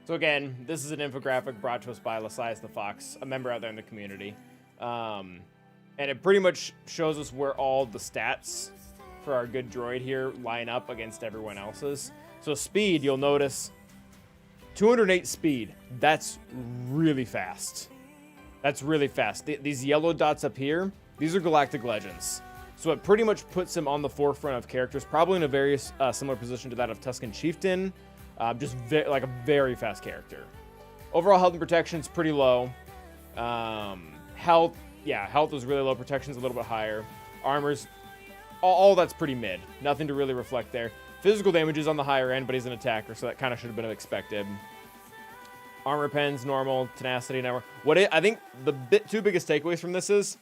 So again, this is an infographic brought to us by Lysias the Fox, a member out there in the community. And it pretty much shows us where all the stats for our good droid here line up against everyone else's. So speed, you'll notice 208 speed. That's really fast. That's really fast. These yellow dots up here, these are Galactic Legends. So it pretty much puts him on the forefront of characters, probably in a very similar position to that of Tusken Chieftain. Just like a very fast character. Overall health and protection is pretty low. Health is really low. Protection's a little bit higher. Armor's, all that's pretty mid. Nothing to really reflect there. Physical damage is on the higher end, but he's an attacker, so that kind of should have been expected. Armor pen's normal. Tenacity never. I think the two biggest takeaways from this is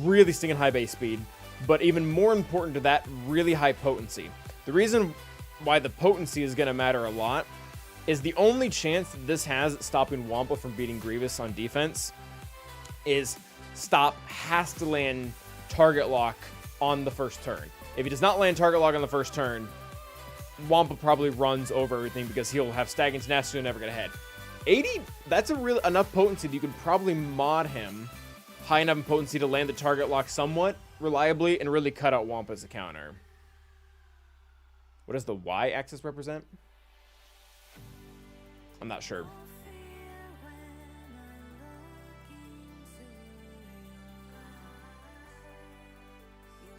really stinging high base speed, but even more important to that, really high potency. The reason why the potency is going to matter a lot is the only chance that this has at stopping Wampa from beating Grievous on defense is Stop has to land target lock on the first turn. If he does not land target lock on the first turn, Wampa probably runs over everything because he'll have staggering tenacity and never get ahead. 80, that's enough potency that you could probably mod him high enough in potency to land the target lock somewhat reliably and really cut out Wampa as a counter. What does the Y-axis represent? I'm not sure.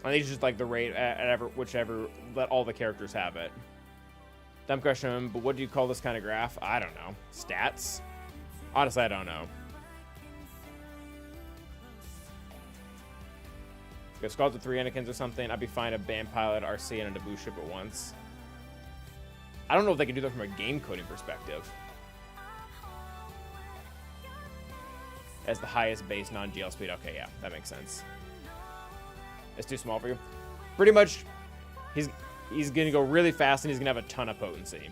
I think it's just like the rate at whichever, let all the characters have it. Dumb question, but what do you call this kind of graph? I don't know. Stats? Honestly, I don't know. If Squads with 3 Anakins or something, I'd be fine a band pilot, RC, and a Naboo ship at once. I don't know if they can do that from a game coding perspective. as the highest base non-GL speed. Okay, yeah, that makes sense. It's too small for you. Pretty much, he's gonna go really fast and he's gonna have a ton of potency.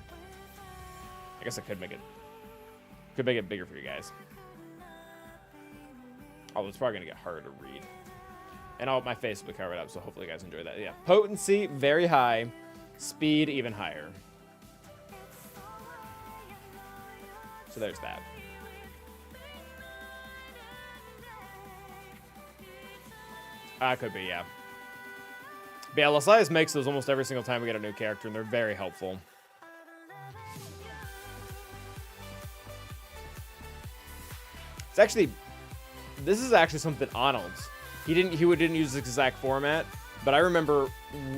I guess I could make it bigger for you guys. Oh, it's probably gonna get harder to read. And my face will be covered up, so hopefully you guys enjoy that. Yeah, potency very high, speed even higher. So there's that. Could be, yeah. But yeah, Lasias makes those almost every single time we get a new character, and they're very helpful. It's actually, this is actually something Arnold's. He didn't use this exact format, but I remember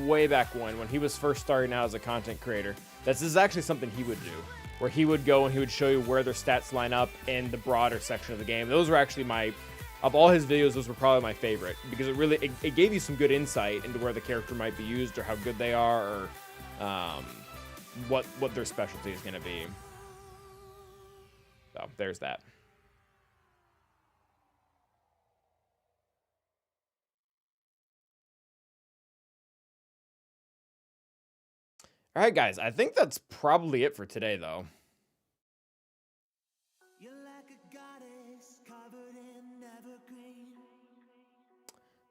way back when he was first starting out as a content creator, this is actually something he would do, where he would go and he would show you where their stats line up in the broader section of the game. Those were actually of all his videos, those were probably my favorite, because it gave you some good insight into where the character might be used, or how good they are, or what their specialty is going to be. So there's that. All right, guys, I think that's probably it for today, though.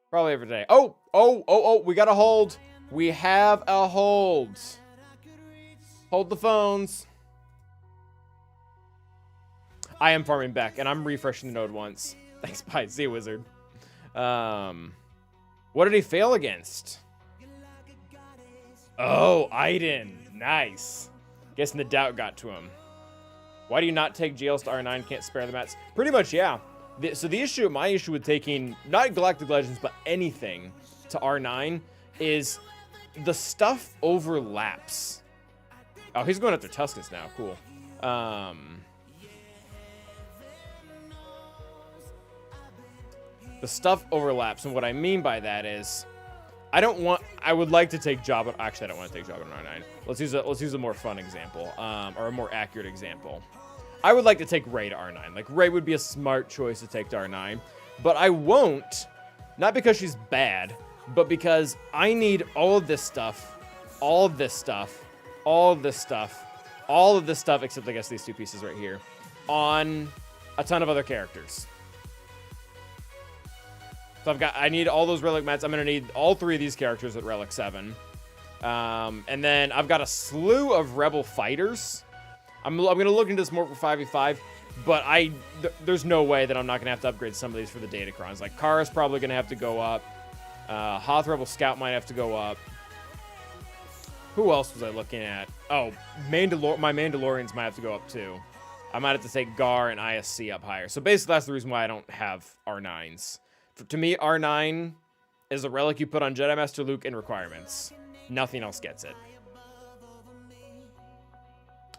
Probably every day. Oh, we got a hold. We have a hold. Hold the phones. I am farming back, and I'm refreshing the node once. Thanks, bye. See you, wizard. What did he fail against? Oh, Aiden. Nice. Guessing the doubt got to him. Why do you not take GLs to R9? Can't spare the mats? Pretty much, yeah. So my issue with taking, not Galactic Legends, but anything to R9 is the stuff overlaps. Oh, he's going after Tuscans now. Cool. The stuff overlaps, and what I mean by that is, I would like to take Job. Actually, I don't want to take Job on R9. Let's use a more fun example, or a more accurate example. I would like to take Ray to R9. Like, Ray would be a smart choice to take to R9, but I won't. Not because she's bad, but because I need all of this stuff, all of this stuff, all of this stuff, all of this stuff, except I guess these two pieces right here, on a ton of other characters. So I need all those relic mats. I'm going to need all three of these characters at Relic 7. And then I've got a slew of Rebel fighters. I'm going to look into this more for 5v5, but there's no way that I'm not going to have to upgrade some of these for the Datacrons. Like, Kara's probably going to have to go up. Hoth Rebel Scout might have to go up. Who else was I looking at? Oh, my Mandalorians might have to go up too. I might have to take Gar and ISC up higher. So basically, that's the reason why I don't have R9s. To me, R9 is a relic you put on Jedi Master Luke in requirements. Nothing else gets it.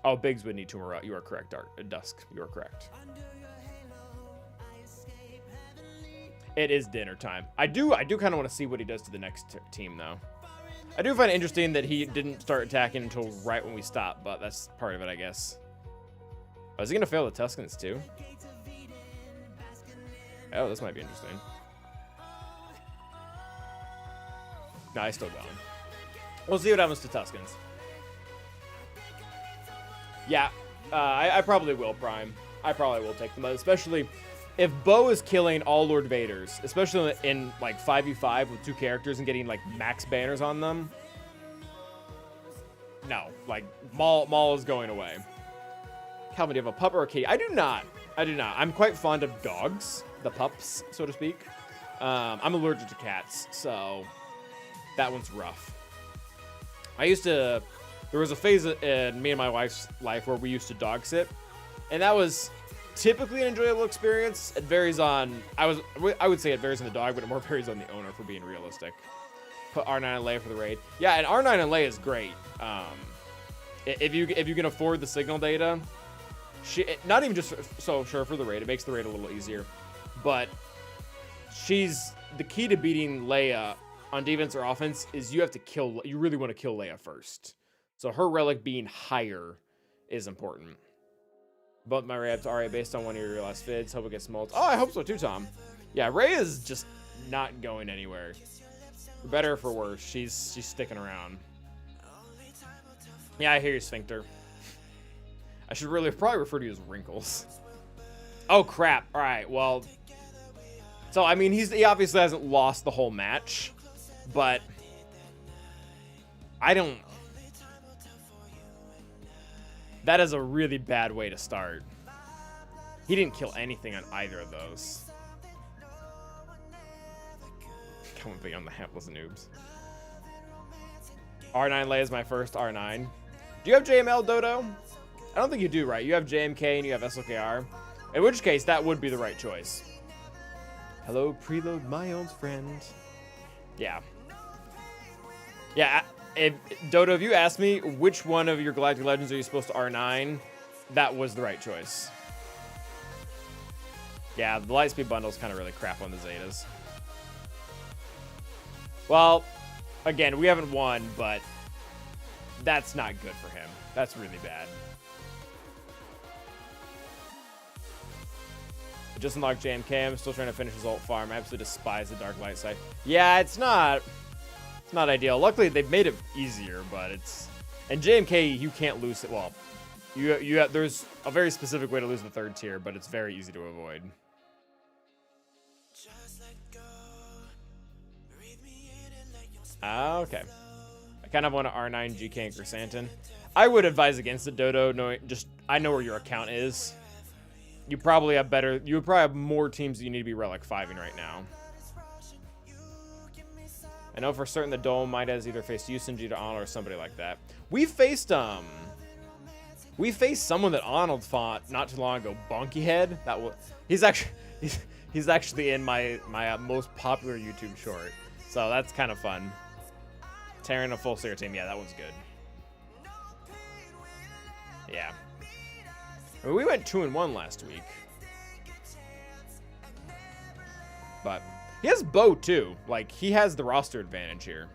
Oh, Biggs would need Tumor. You are correct, Dusk. You are correct. It is dinner time. I do kind of want to see what he does to the next team, though. I do find it interesting that he didn't start attacking until right when we stopped, but that's part of it, I guess. Oh, is he going to fail the Tuscans, too? Oh, this might be interesting. No, he's still going. We'll see what happens to Tuscans. Yeah, I probably will Prime. I probably will take them, especially if Bo is killing all Lord Vaders, especially in like 5v5 with two characters and getting like max banners on them. No, like Maul is going away. Calvin, do you have a pup or a kitty? I do not. I'm quite fond of dogs, the pups, so to speak. I'm allergic to cats, so that one's rough. There was a phase in me and my wife's life where we used to dog sit, and that was typically an enjoyable experience. It varies on, I would say it varies on the dog, but it more varies on the owner, for being realistic. Put R9 and Leia for the raid. Yeah, and R9 and Leia is great. If you can afford the signal data, not even just so sure for the raid, it makes the raid a little easier, but she's the key to beating Leia on defense or offense is you really want to kill Leia first. So her relic being higher is important. Both my Ray ups are alright based on one of your last vids. Hope it gets smoked. Oh, I hope so too, Tom. Yeah, Ray is just not going anywhere. For better or for worse, she's sticking around. Yeah, I hear you, Sphincter. I should probably refer to you as Wrinkles. Oh crap! All right, well, so I mean he obviously hasn't lost the whole match, but I don't. That is a really bad way to start. He didn't kill anything on either of those. Coming beyond the hapless noobs. R9 Lay is my first R9. Do you have JML, Dodo? I don't think you do, right? You have JMK and you have SLKR. In which case, that would be the right choice. Hello, preload, my old friend. Yeah. Yeah, Dodo, if you asked me which one of your Galactic Legends are you supposed to R9, that was the right choice. Yeah, the Lightspeed bundle is kind of really crap on the Zetas. Well, again, we haven't won, but that's not good for him. That's really bad. I just unlocked JMK. I'm still trying to finish his ult farm. I absolutely despise the Dark Light side. Yeah, it's not ideal. Luckily, they've made it easier, but it's... And JMK, you can't lose it. Well, there's a very specific way to lose the third tier, but it's very easy to avoid. Okay. I kind of want to R9 GK and Chrysanthemum. I would advise against it, Dodo. I know where your account is. You would probably have more teams that you need to be Relic 5-ing right now. I know for certain the Dome might has either faced Yusin, G to Arnold, or somebody like that. We faced someone that Arnold fought not too long ago, Bonkyhead. He's actually in my most popular YouTube short. So that's kind of fun. Tearing a full Seer team, yeah, that one's good. Yeah. I mean, we went 2-1 last week. But he has Bo too. Like, he has the roster advantage here.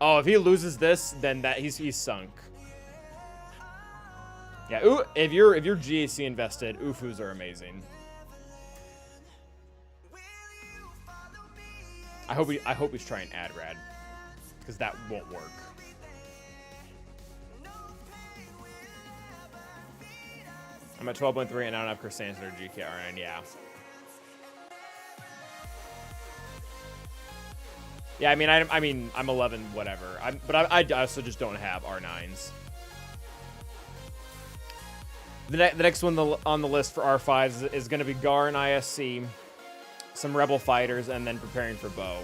Oh, if he loses this, then he's sunk. Yeah, if you're GAC invested, UFUs are amazing. I hope he's trying Adrad, because that won't work. I'm at 12.3 and I don't have Chrysanthemum or GKRN, yeah. Yeah, I mean, I'm 11, whatever. But I also just don't have R9s. The next one on the list for R5s is going to be Gar and ISC, some Rebel fighters, and then preparing for Bo.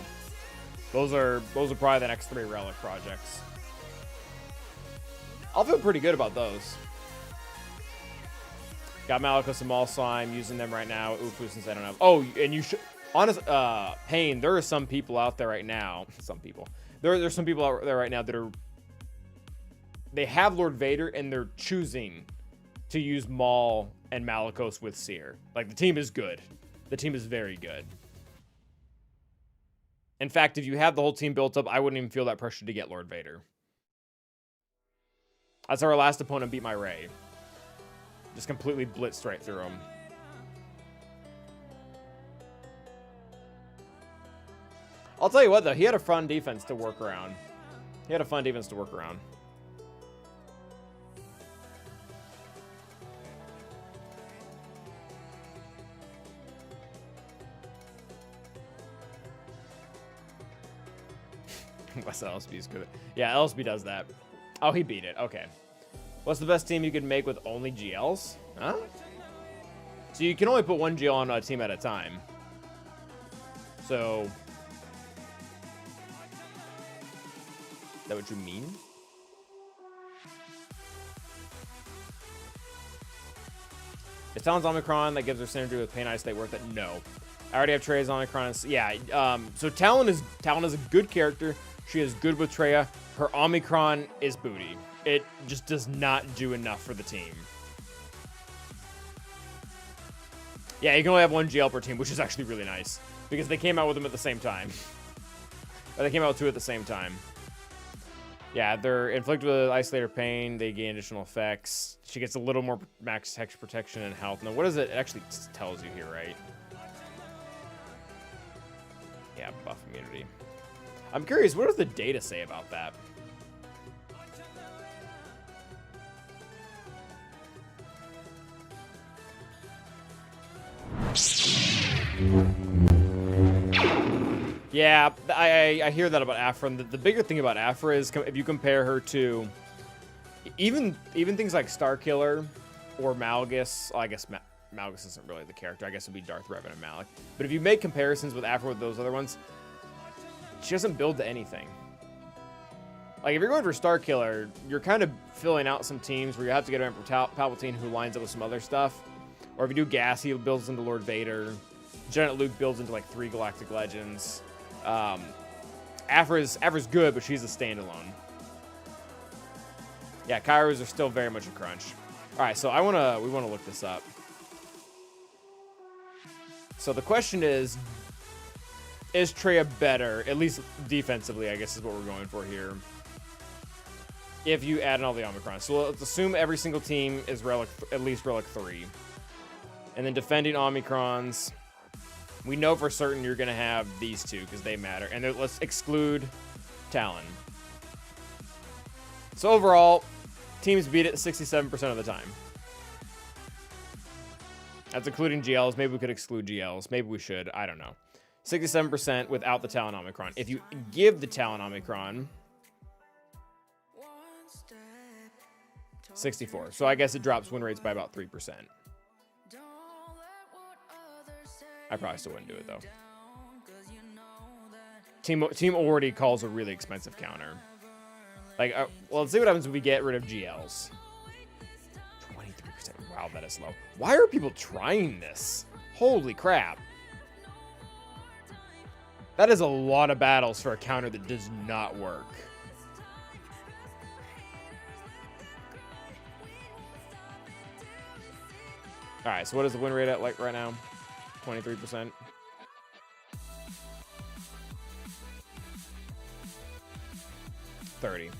Those are probably the next 3 Relic projects. I'll feel pretty good about those. Got Malikos and Maul Slime, using them right now. Ufu, since I don't have. Oh, and you should. Honest, Pain. There are some people out there right now. Some people. There's some people out there right now that are. They have Lord Vader and they're choosing to use Maul and Malikos with Seer. Like, the team is good. The team is very good. In fact, if you have the whole team built up, I wouldn't even feel that pressure to get Lord Vader. That's how our last opponent beat my Ray. Just completely blitzed right through him. I'll tell you what, though. He had a fun defense to work around. What's LSB's good? Yeah, LSB does that. Oh, he beat it. Okay. What's the best team you could make with only GLs? Huh? So you can only put one GL on a team at a time. So... Is that what you mean? Is Talon's Omicron that gives her synergy with Pain Ice State worth it? No. I already have Trey's Omicron. Yeah, so Talon is a good character. She is good with Treya. Her Omicron is booty. It just does not do enough for the team. Yeah, you can only have one GL per team, which is actually really nice. Because they came out with them at the same time. Or they came out with 2 at the same time. Yeah, they're inflicted with isolator pain. They gain additional effects. She gets a little more max texture protection and health. Now, what does it actually tells you here, right? Yeah, buff immunity. I'm curious, what does the data say about that? Yeah, I hear that about Afra. And the bigger thing about Afra is if you compare her to even things like Starkiller or Malgus. Well, I guess Malgus isn't really the character. I guess it would be Darth Revan and Malik. But if you make comparisons with Afra with those other ones, she doesn't build to anything. Like, if you're going for Starkiller, you're kind of filling out some teams where you have to get around for Palpatine, who lines up with some other stuff. Or if you do Gas, he builds into Lord Vader. Janet Luke builds into, like, 3 Galactic Legends. Afra's good, but she's a standalone. Yeah, Kairos are still very much a crunch. All right, so we wanna look this up. So the question is Traya better, at least defensively, I guess is what we're going for here, if you add in all the Omicrons? So let's assume every single team is at least Relic 3. And then defending Omicrons, we know for certain you're going to have these two because they matter. And let's exclude Talon. So overall, teams beat it 67% of the time. That's including GLs. Maybe we could exclude GLs. Maybe we should. I don't know. 67% without the Talon Omicron. If you give the Talon Omicron, 64. So I guess it drops win rates by about 3%. I probably still wouldn't do it, though. Team already calls a really expensive counter. Like, well, let's see what happens when we get rid of GLs. 23%. Wow, that is low. Why are people trying this? Holy crap. That is a lot of battles for a counter that does not work. All right, so what is the win rate at like right now? 23%. $30.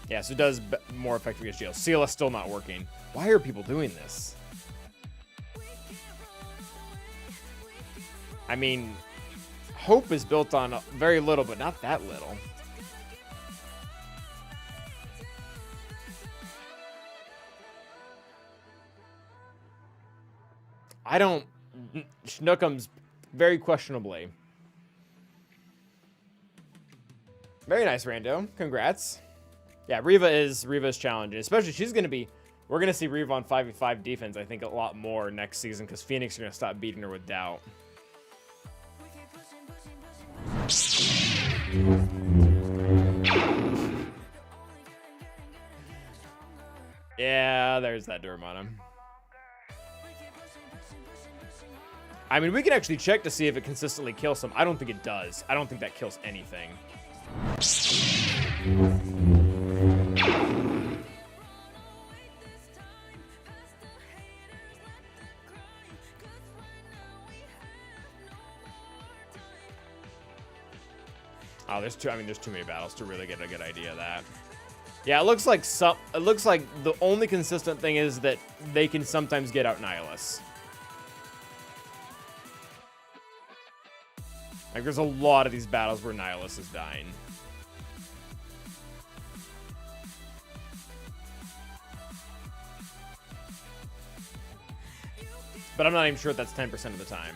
Yeah, so it does more effective against GL. CLS still not working. Why are people doing this? I mean, hope is built on very little, but not that little. I don't... Schnookums, very questionably. Very nice, Rando. Congrats. Yeah, Reva is challenging. Especially, she's going to be... We're going to see Reva on 5v5 defense, I think, a lot more next season, because Phoenix are going to stop beating her with doubt. Yeah, there's that Durmana. I mean, we can actually check to see if it consistently kills some. I don't think it does. I don't think that kills anything. Oh, there's too many battles to really get a good idea of that. Yeah, it looks like the only consistent thing is that they can sometimes get out Nihilus. Like, there's a lot of these battles where Nihilus is dying. But I'm not even sure if that's 10% of the time.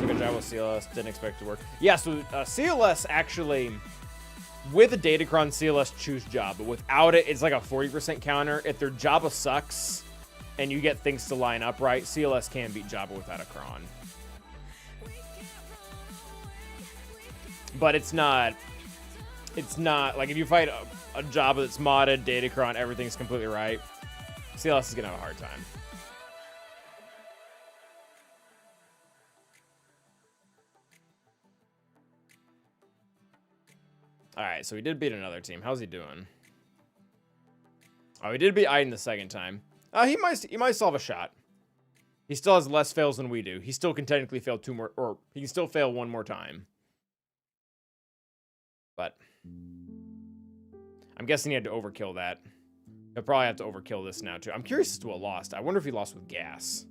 Took a job with CLS, didn't expect it to work. Yeah, so CLS actually, with a Datacron, CLS choose Jabba. But without it, it's like a 40% counter. If their Jabba sucks and you get things to line up right, CLS can beat Jabba without a Kron. But it's not like if you fight a Jabba that's modded, Datacron, everything's completely right, CLS is gonna have a hard time. All right, so we did beat another team. How's he doing? Oh, he did beat Iden the second time. He might solve a shot. He still has less fails than we do. He still can technically fail 2 more, or he can still fail 1 more time. But I'm guessing he had to overkill that. He'll probably have to overkill this now, too. I'm curious as to what lost. I wonder if he lost with gas.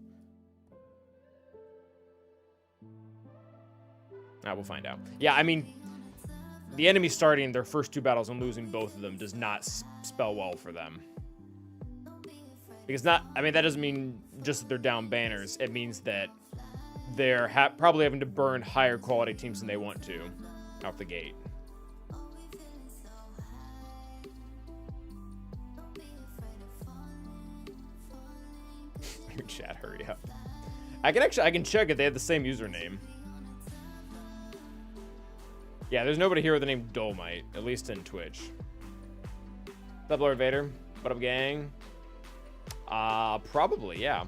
We'll find out. Yeah, I mean, the enemy starting their first 2 battles and losing both of them does not spell well for them. Because that doesn't mean just that they're down banners. It means that they're probably having to burn higher quality teams than they want to out the gate. Your chat, hurry up. I can check if they have the same username. Yeah, there's nobody here with the name Dolmite, at least in Twitch. What's up, Lord Vader? What up, gang? Probably, yeah.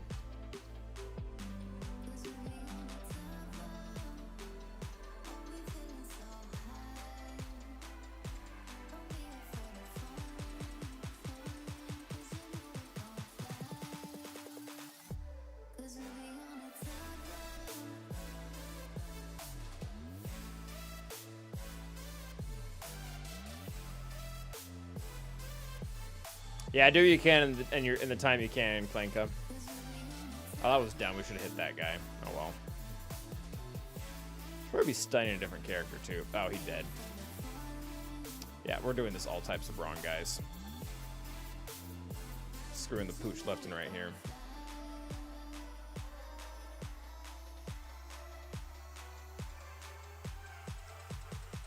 Yeah, do what you can in the time you can, Klanka. Oh, that was dumb. We should have hit that guy. Oh, well. Should probably be stunning a different character, too. Oh, he dead. Yeah, we're doing this all types of wrong, guys. Screwing the pooch left and right here.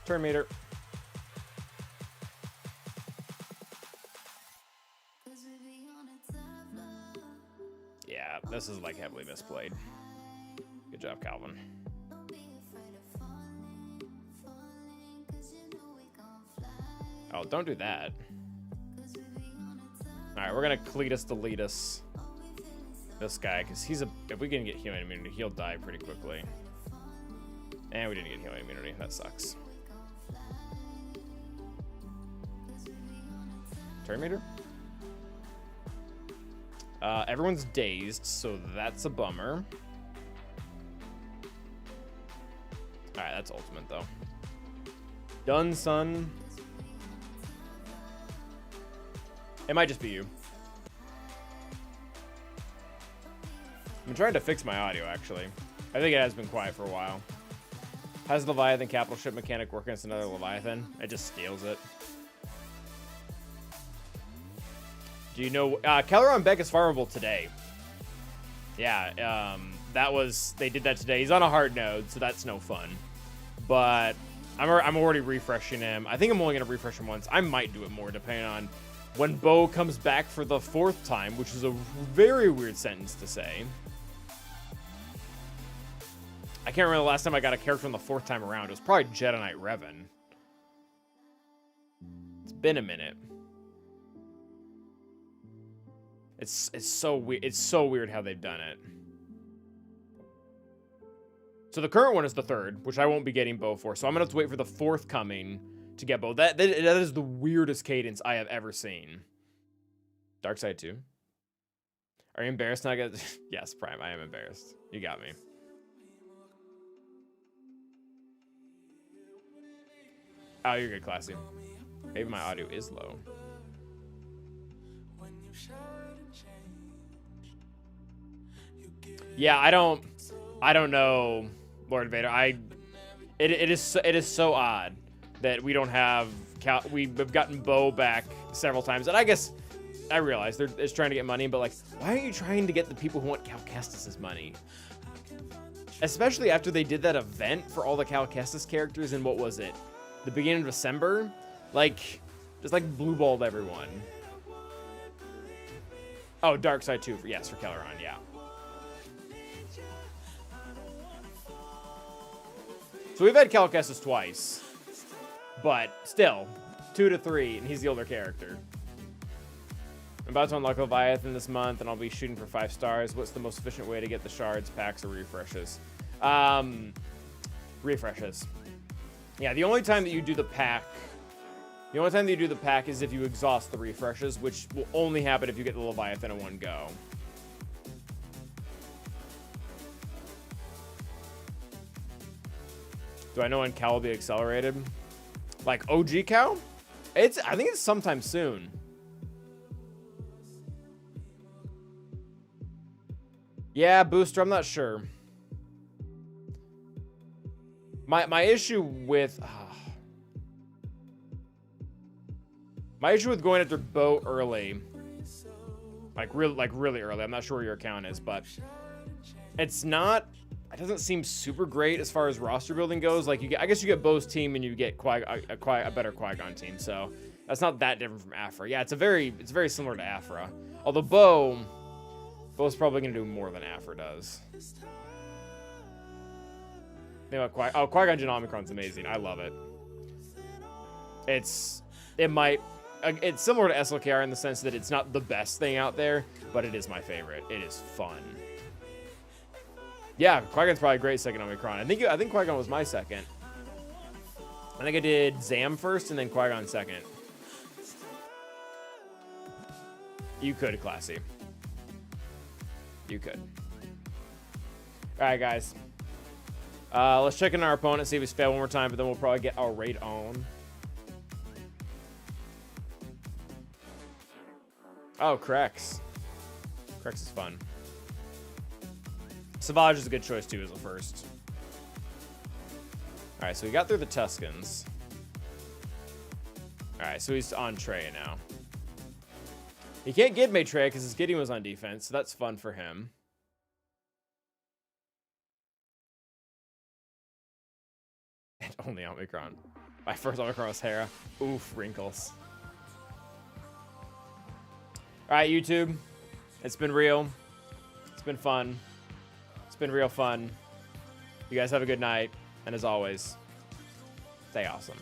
Turn meter. Yeah, this is like heavily misplayed. Good job, Calvin. Oh, don't do that. Alright, we're gonna Cletus Deletus this guy, because if we can get healing immunity, he'll die pretty quickly. And we didn't get healing immunity, that sucks. Turn meter? Everyone's dazed, so that's a bummer. Alright, that's ultimate, though. Done, son. It might just be you. I'm trying to fix my audio, actually. I think it has been quiet for a while. How's Leviathan capital ship mechanic work against another Leviathan? It just scales it. Do you know... Kelleron Beck is farmable today. Yeah, they did that today. He's on a hard node, so that's no fun. But I'm already refreshing him. I think I'm only going to refresh him once. I might do it more, depending on when Bo comes back for the 4th time, which is a very weird sentence to say. I can't remember the last time I got a character on the 4th time around. It was probably Jedi Knight Revan. It's been a minute. It's so weird. It's so weird how they've done it. So the current one is the 3rd, which I won't be getting Bo for. So I'm gonna have to wait for the 4th coming to get Bo. That is the weirdest cadence I have ever seen. Dark Side 2. Are you embarrassed now? Yes, Prime. I am embarrassed. You got me. Oh, you're good, Classy. Maybe my audio is low. Yeah, I don't know, Lord Vader. It is so odd that we don't have we've gotten Bo back several times, and I guess I realize they're just trying to get money, but like, why aren't you trying to get the people who want Cal Kestis' money? Especially after they did that event for all the Cal Kestis characters in, what was it, the beginning of December? Like, just like blue balled everyone. Oh, Dark Side 2 for Kelleron, yeah. So we've had Cal Kestis twice, but still, 2 to 3, and he's the older character. I'm about to unlock Leviathan this month, and I'll be shooting for 5 stars. What's the most efficient way to get the shards, packs, or refreshes? Refreshes. Yeah, the only time that you do the pack is if you exhaust the refreshes, which will only happen if you get the Leviathan in one go. Do I know when Cal will be accelerated? Like OG cow? I think it's sometime soon. Yeah, booster, I'm not sure. My issue with my issue with going after Bo early, like really early. I'm not sure where your account is, but it's not. It doesn't seem super great as far as roster building goes. Like I guess you get Bo's team and you get a better Qui-Gon team, so that's not that different from Aphra. Yeah, it's very similar to Aphra. Although Bo's probably gonna do more than Aphra does. Think about Qui-Gon Jinn Omicron's amazing. I love it. It's similar to SLKR in the sense that it's not the best thing out there, but it is my favorite. It is fun. Yeah, Qui-Gon's probably a great second Omicron. I think Qui-Gon was my second. I think I did Zam first and then Qui-Gon second. You could, Classy. You could. All right, guys. Let's check in our opponent, see if he's failed one more time, but then we'll probably get our raid on. Oh, Krex. Krex is fun. Savage is a good choice, too, as the first. All right, so we got through the Tuscans. All right, so he's on Trey now. He can't get me Trey because his Gideon was on defense, so that's fun for him. And only Omicron. My first Omicron was Hera. Oof, wrinkles. All right, YouTube. It's been real. It's been fun. It's been real fun. You guys have a good night. And as always, stay awesome.